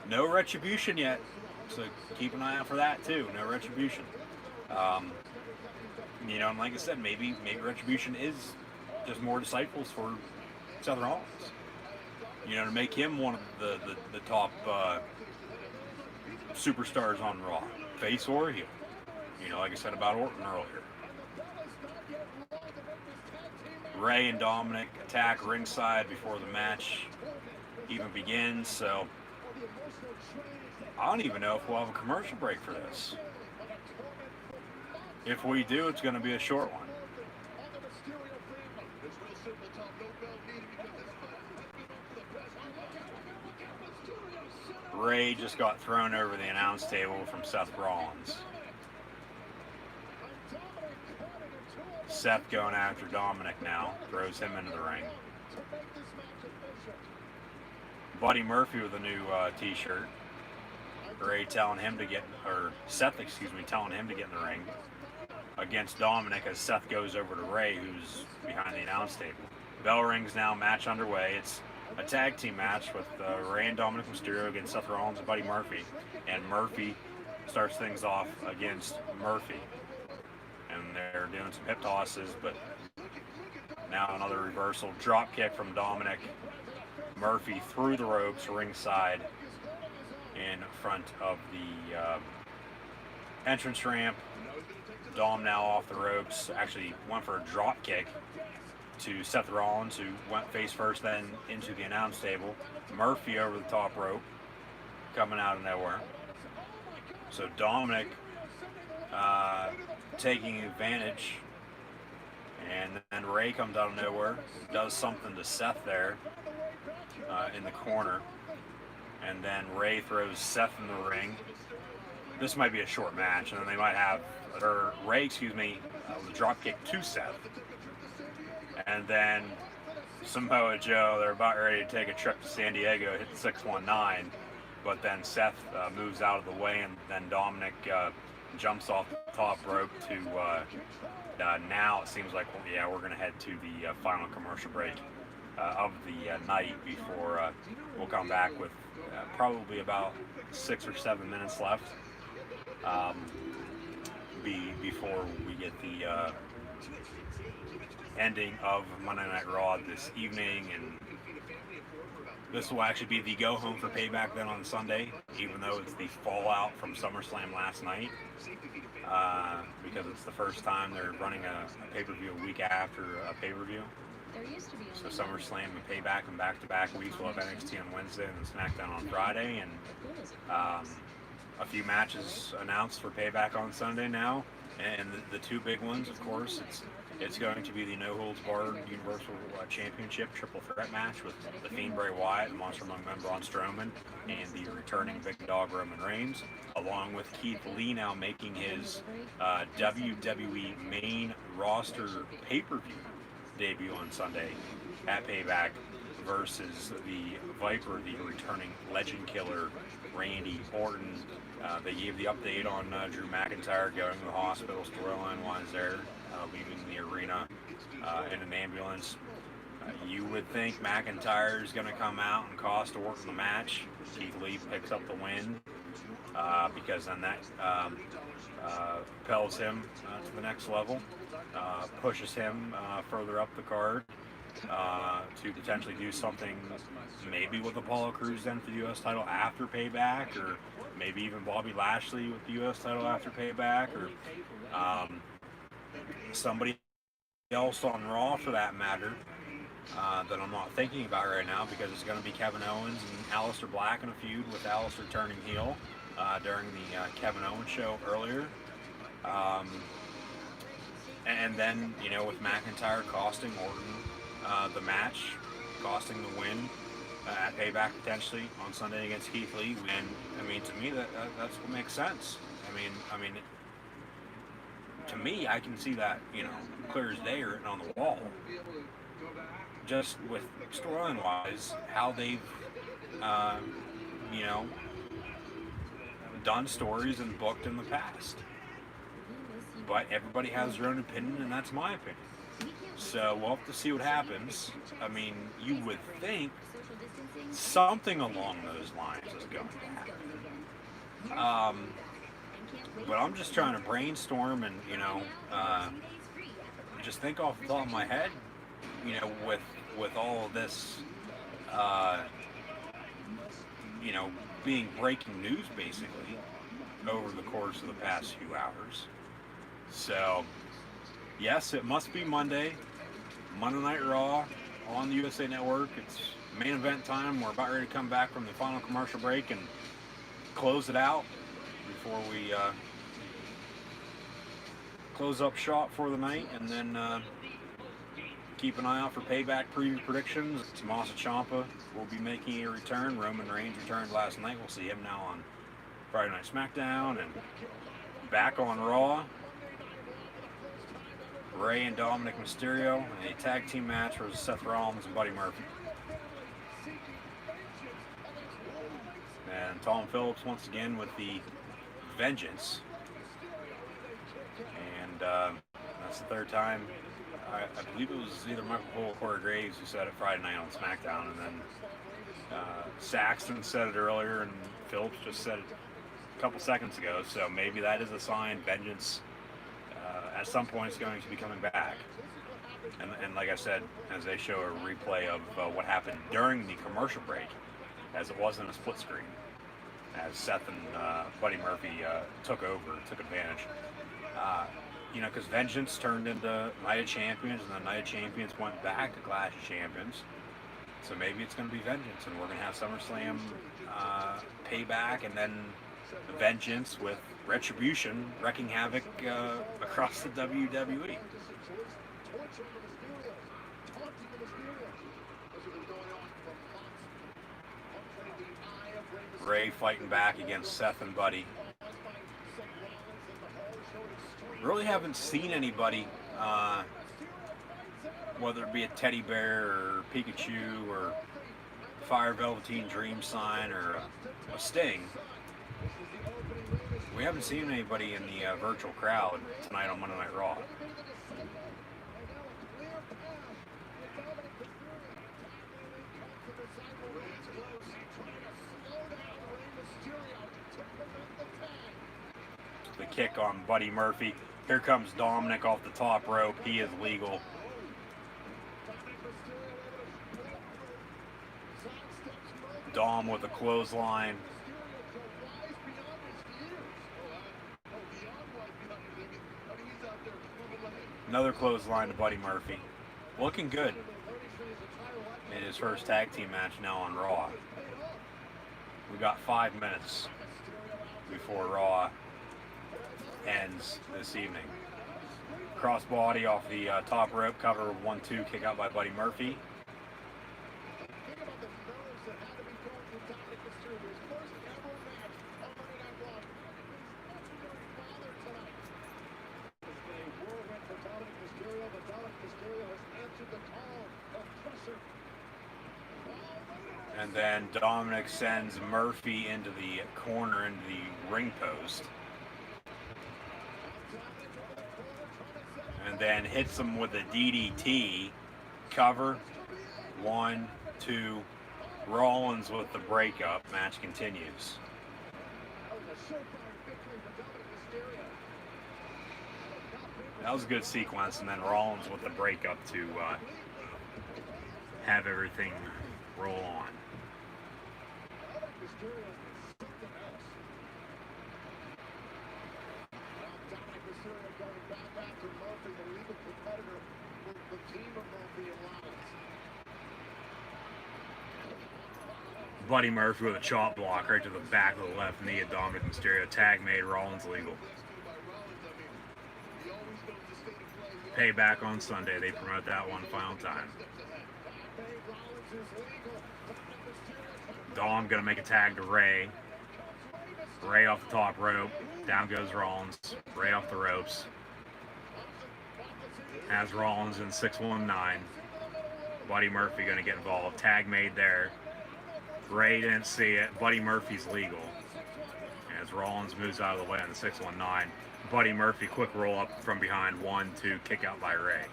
No retribution yet, so keep an eye out for that too. No retribution. You know, and like I said, maybe retribution is just more disciples for Seth Rollins. You know, to make him one of the top superstars on Raw, face or heel. You know, like I said about Orton earlier. Ray and Dominic attack ringside before the match even begins, so I don't even know if we'll have a commercial break for this. If we do, it's going to be a short one. Ray just got thrown over the announce table from Seth Rollins. Seth going after Dominic now, throws him into the ring. Buddy Murphy with a new t-shirt. Ray telling him to get, or Seth, excuse me, telling him to get in the ring against Dominic as Seth goes over to Ray, who's behind the announce table. Bell rings now, match underway. It's a tag team match with Ray and Dominic Mysterio against Seth Rollins and Buddy Murphy. And Murphy starts things off against Murphy. And they're doing some hip tosses, but now another reversal. Drop kick from Dominic. Murphy through the ropes ringside in front of the entrance ramp. Dom now off the ropes. Actually went for a drop kick to Seth Rollins, who went face first then into the announce table. Murphy over the top rope, coming out of nowhere. So Dominic taking advantage, and then Ray comes out of nowhere, does something to Seth there in the corner, and then Ray throws Seth in the ring, this might be a short match, and then they might have, or Ray, excuse me, the drop kick to Seth. And then Samoa Joe, they're about ready to take a trip to San Diego, hit the 619, but then Seth moves out of the way, and then Dominic jumps off the top rope to, now it seems like, well, yeah, we're going to head to the final commercial break of the night before we'll come back with probably about 6 or 7 minutes left before we get the ending of Monday Night Raw this evening, and this will actually be the go home for Payback then on Sunday, even though it's the fallout from SummerSlam last night, because it's the first time they're running a pay-per-view a week after a pay-per-view. So SummerSlam and Payback in back-to-back weeks. We'll have NXT on Wednesday and then SmackDown on Friday, and a few matches announced for Payback on Sunday now, and the two big ones, of course, it's going to be the No Holds Barred Universal Championship triple threat match with the Fiend Bray Wyatt, Monster Among Men Braun Strowman, and the returning big dog Roman Reigns, along with Keithley now making his WWE main roster pay-per-view debut on Sunday at Payback versus the Viper, the returning legend killer Randy Orton. They gave the update on Drew McIntyre going to the hospital, storyline-wise there, leaving the arena in an ambulance. You would think McIntyre is going to come out and cost Orton the match. Keithley picks up the win because then that propels him to the next level, pushes him further up the card to potentially do something maybe with Apollo Crews then for the U.S. title after Payback, or maybe even Bobby Lashley with the U.S. title after Payback, or somebody else on Raw for that matter that I'm not thinking about right now, because it's going to be Kevin Owens and Aleister Black in a feud with Aleister turning heel during the Kevin Owens show earlier. And then, you know, with McIntyre costing Orton the match, costing the win at Payback potentially on Sunday against Keithley, and I mean, to me that's what makes sense. I mean, to me, I can see that, you know, clear as day written on the wall. Just with storyline wise, how they've, you know, done stories and booked in the past. But everybody has their own opinion, and that's my opinion. So we'll have to see what happens. I mean, you would think something along those lines is going to happen. But I'm just trying to brainstorm and, you know, just think off the top of my head, you know, with all of this, you know, being breaking news basically over the course of the past few hours. So, yes, it must be Monday Night Raw on the USA Network. It's main event time. We're about ready to come back from the final commercial break and close it out before we close up shop for the night, and then keep an eye out for Payback preview predictions. Tommaso Ciampa will be making a return. Roman Reigns returned last night. We'll see him now on Friday Night SmackDown, and back on Raw. Ray and Dominic Mysterio in a tag team match versus Seth Rollins and Buddy Murphy. And Tom Phillips once again with the vengeance. And that's the third time. I believe it was either Michael Cole or Corey Graves who said it Friday night on SmackDown, and then Saxton said it earlier, and Phillips just said it a couple seconds ago. So maybe that is a sign vengeance at some point is going to be coming back. And like I said, as they show a replay of what happened during the commercial break, as it wasn't a split screen, as Seth and Buddy Murphy took advantage. You know, because Vengeance turned into Night of Champions, and the Night of Champions went back to Clash of Champions. So maybe it's going to be Vengeance, and we're going to have SummerSlam Payback, and then Vengeance with Retribution wreaking havoc across the WWE. Ray fighting back against Seth and Buddy. Really haven't seen anybody, whether it be a teddy bear or Pikachu or Fire Velveteen Dream Sign or a Sting. We haven't seen anybody in the virtual crowd tonight on Monday Night Raw. The kick on Buddy Murphy. Here comes Dominic off the top rope. He is legal. Dom with a clothesline. Another clothesline to Buddy Murphy. Looking good in his first tag team match now on Raw. We got 5 minutes before Raw ends this evening. Crossbody off the top rope, cover 1-2, kick out by Buddy Murphy. And then Dominic sends Murphy into the corner, into the ring post. And then hits him with a DDT. Cover. 1, 2. Rollins with the breakup. Match continues. That was a good sequence. And then Rollins with the breakup to have everything roll on. Buddy Murphy with a chop block right to the back of the left knee of Dominic Mysterio. Tag made, Rollins legal. Payback on Sunday. They promote that one final time. Dom gonna make a tag to Ray. Ray off the top rope. Down goes Rollins. Ray off the ropes. Has Rollins in 619. Buddy Murphy gonna get involved. Tag made there. Ray didn't see it. Buddy Murphy's legal. As Rollins moves out of the way on the 619. Buddy Murphy quick roll up from behind. 1-2 kick out by Ray.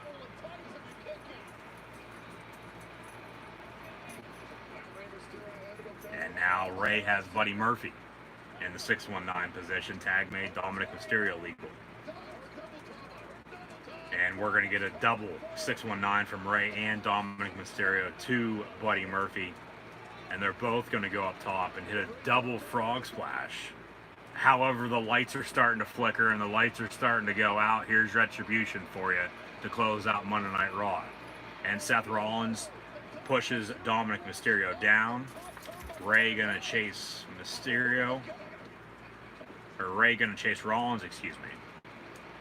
And now Ray has Buddy Murphy in the 619 position. Tag made, Dominic Mysterio legal. And we're going to get a double 619 from Ray and Dominic Mysterio to Buddy Murphy. And they're both going to go up top and hit a double frog splash. However, the lights are starting to flicker and the lights are starting to go out. Here's Retribution for you to close out Monday Night Raw. And Seth Rollins pushes Dominic Mysterio down. Ray gonna chase Mysterio. Or Ray gonna chase Rollins, excuse me.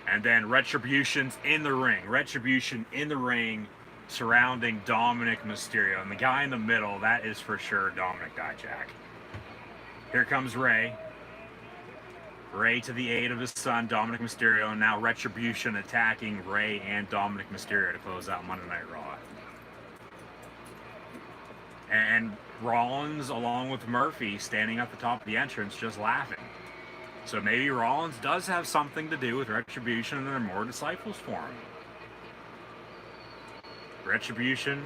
And then Retribution's in the ring. Retribution in the ring surrounding Dominic Mysterio. And the guy in the middle, that is for sure Dominic Dijak. Here comes Ray. Ray to the aid of his son, Dominic Mysterio. And now Retribution attacking Ray and Dominic Mysterio to close out Monday Night Raw. And Rollins, along with Murphy, standing at the top of the entrance, just laughing. So maybe Rollins does have something to do with Retribution and there are more disciples for him. Retribution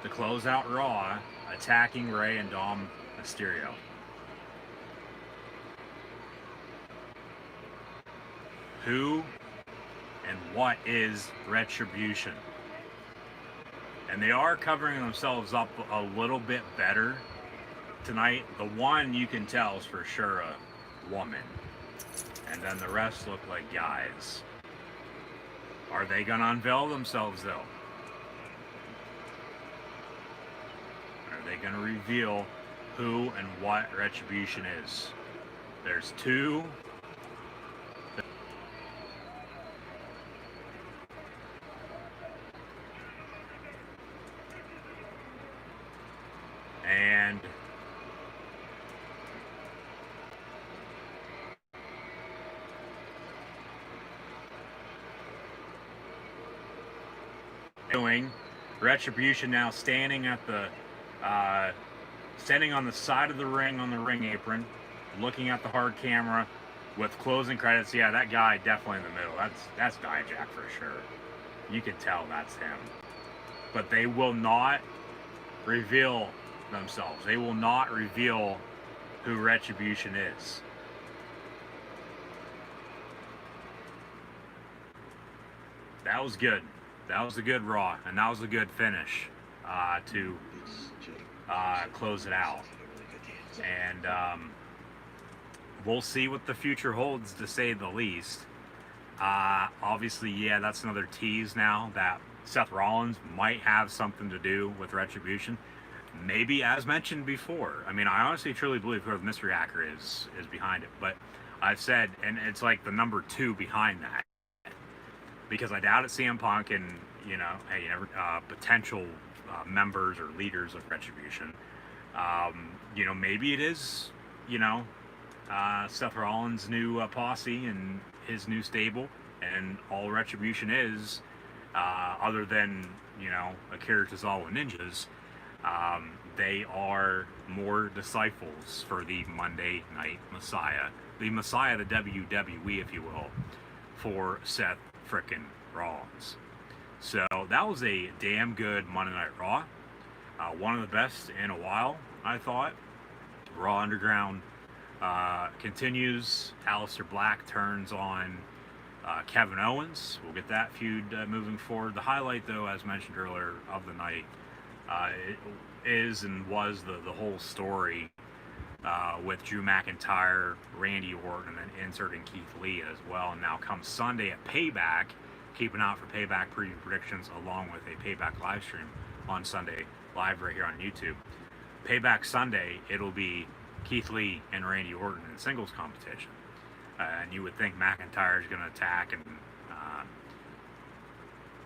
to close out Raw, attacking Ray and Dom Mysterio. Who and what is Retribution? And they are covering themselves up a little bit better tonight. The one you can tell is for sure a woman. And then the rest look like guys. Are they going to unveil themselves though? Are they going to reveal who and what Retribution is? There's two. And doing. Retribution now standing at the standing on the side of the ring on the ring apron, looking at the hard camera with closing credits. Yeah, that guy definitely in the middle. That's Dijak for sure. You can tell that's him. But they will not reveal themselves. They will not reveal who Retribution is. That was good. That was a good Raw, and that was a good finish to close it out. And we'll see what the future holds, to say the least. Obviously, yeah, that's another tease now that Seth Rollins might have something to do with Retribution. Maybe, as mentioned before. I mean, I honestly truly believe whoever the mystery hacker is behind it. But I've said, and it's like the number 2 behind that. Because I doubt it's CM Punk and, you know, hey, potential members or leaders of Retribution. You know, maybe it is, you know, Seth Rollins' new posse and his new stable, and all Retribution is, other than, you know, Akira Tozawa ninjas, they are more disciples for the Monday Night Messiah, the Messiah of the WWE, if you will, for Seth frickin' Rollins. So that was a damn good Monday Night Raw. One of the best in a while, I thought. Raw Underground continues. Aleister Black turns on Kevin Owens. We'll get that feud moving forward. The highlight, though, as mentioned earlier, of the night it is and was the whole story with Drew McIntyre, Randy Orton, and then inserting Keithley as well. And now comes Sunday at Payback. Keep an eye out for Payback preview predictions along with a Payback live stream on Sunday, live right here on YouTube. Payback Sunday, it'll be Keithley and Randy Orton in singles competition. And you would think McIntyre is going to attack and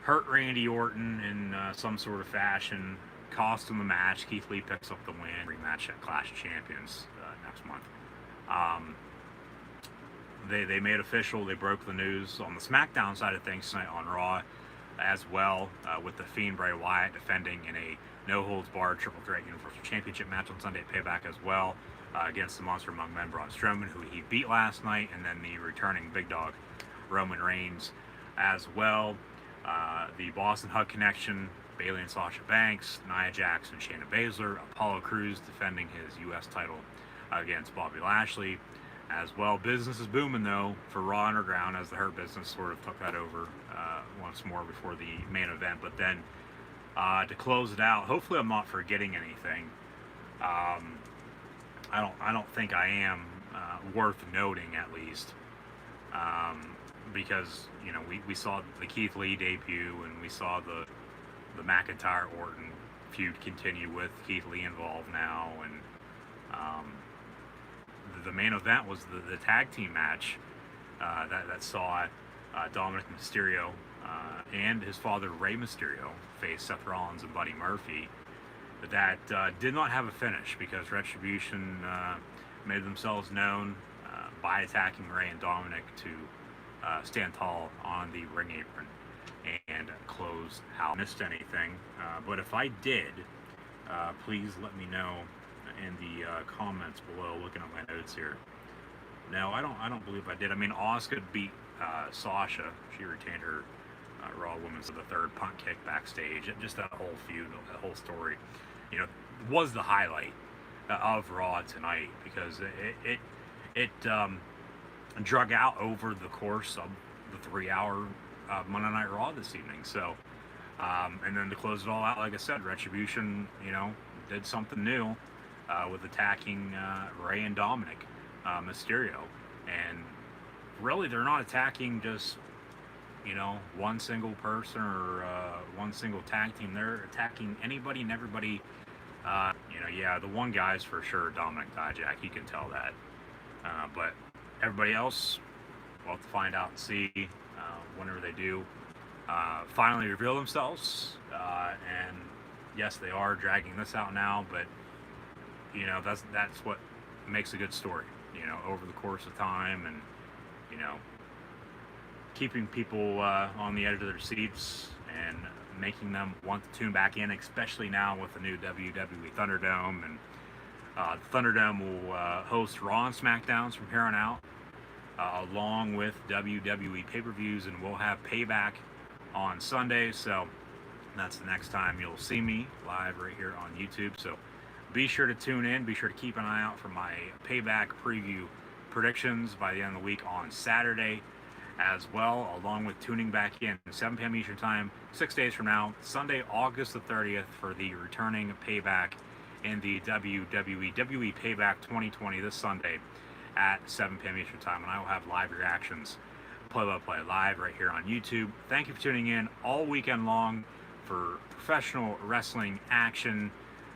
hurt Randy Orton in some sort of fashion, cost him the match. Keithley picks up the win, rematch at Clash of Champions next month. They made official, they broke the news on the SmackDown side of things tonight on Raw as well, with the Fiend Bray Wyatt defending in a no-holds-barred triple threat Universal Championship match on Sunday at Payback as well, against the Monster Among Men Braun Strowman, who he beat last night, and then the returning big dog Roman Reigns as well. The Boston Hug Connection, Bayley and Sasha Banks, Nia Jax and Shayna Baszler, Apollo Crews defending his U.S. title against Bobby Lashley as well. Business is booming, though, for Raw Underground, as the Hurt Business sort of took that over once more before the main event. But then to close it out, hopefully I'm not forgetting anything. I don't think I am, worth noting at least, because, you know, we saw the Keith Lee debut, and we saw the McIntyre Orton feud continue with Keith Lee involved now, and the main event was the tag team match that saw Dominic Mysterio and his father Rey Mysterio face Seth Rollins and Buddy Murphy. That did not have a finish because Retribution made themselves known by attacking Rey and Dominic to stand tall on the ring apron and close out. Missed anything, but if I did, please let me know in the comments below. Looking at my notes here. No, I don't believe I did. I mean, Asuka beat Sasha. She retained her Raw Women's of the third punt kick backstage. Just that whole feud, that whole story, you know, was the highlight of Raw tonight, because it drug out over the course of the 3-hour Monday Night Raw this evening. So, and then to close it all out, like I said, Retribution, you know, did something new with attacking Rey and Dominic Mysterio. And really, they're not attacking just, you know, one single person or one single tag team. They're attacking anybody and everybody. You know, yeah, the one guy's for sure Dominic Dijak. You can tell that. But everybody else, we'll have to find out and see whenever they do finally reveal themselves. And yes, they are dragging this out now, but you know, that's what makes a good story. You know, over the course of time, and you know, keeping people on the edge of their seats and making them want to tune back in, especially now with the new WWE Thunderdome. And the Thunderdome will host Raw and SmackDowns from here on out, along with WWE pay-per-views, and we'll have Payback on Sunday. So that's the next time you'll see me live right here on YouTube. So be sure to tune in. Be sure to keep an eye out for my Payback preview predictions by the end of the week on Saturday as well, along with tuning back in 7 p.m. Eastern Time 6 days from now, Sunday, August the 30th, for the returning Payback in the WWE Payback 2020 this Sunday at 7 p.m. Eastern Time, and I will have live reactions, play-by-play live right here on YouTube. Thank you for tuning in all weekend long for professional wrestling action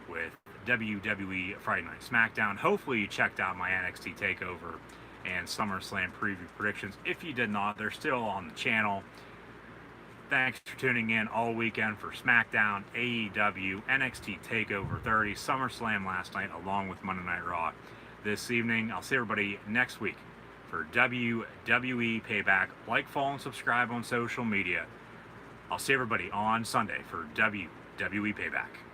with WWE Friday Night SmackDown. Hopefully you checked out my NXT TakeOver and SummerSlam preview predictions. If you did not, they're still on the channel. Thanks for tuning in all weekend for SmackDown, AEW, NXT TakeOver 30, SummerSlam last night, along with Monday Night Raw this evening. I'll see everybody next week for WWE Payback. Like, follow, and subscribe on social media. I'll see everybody on Sunday for WWE Payback.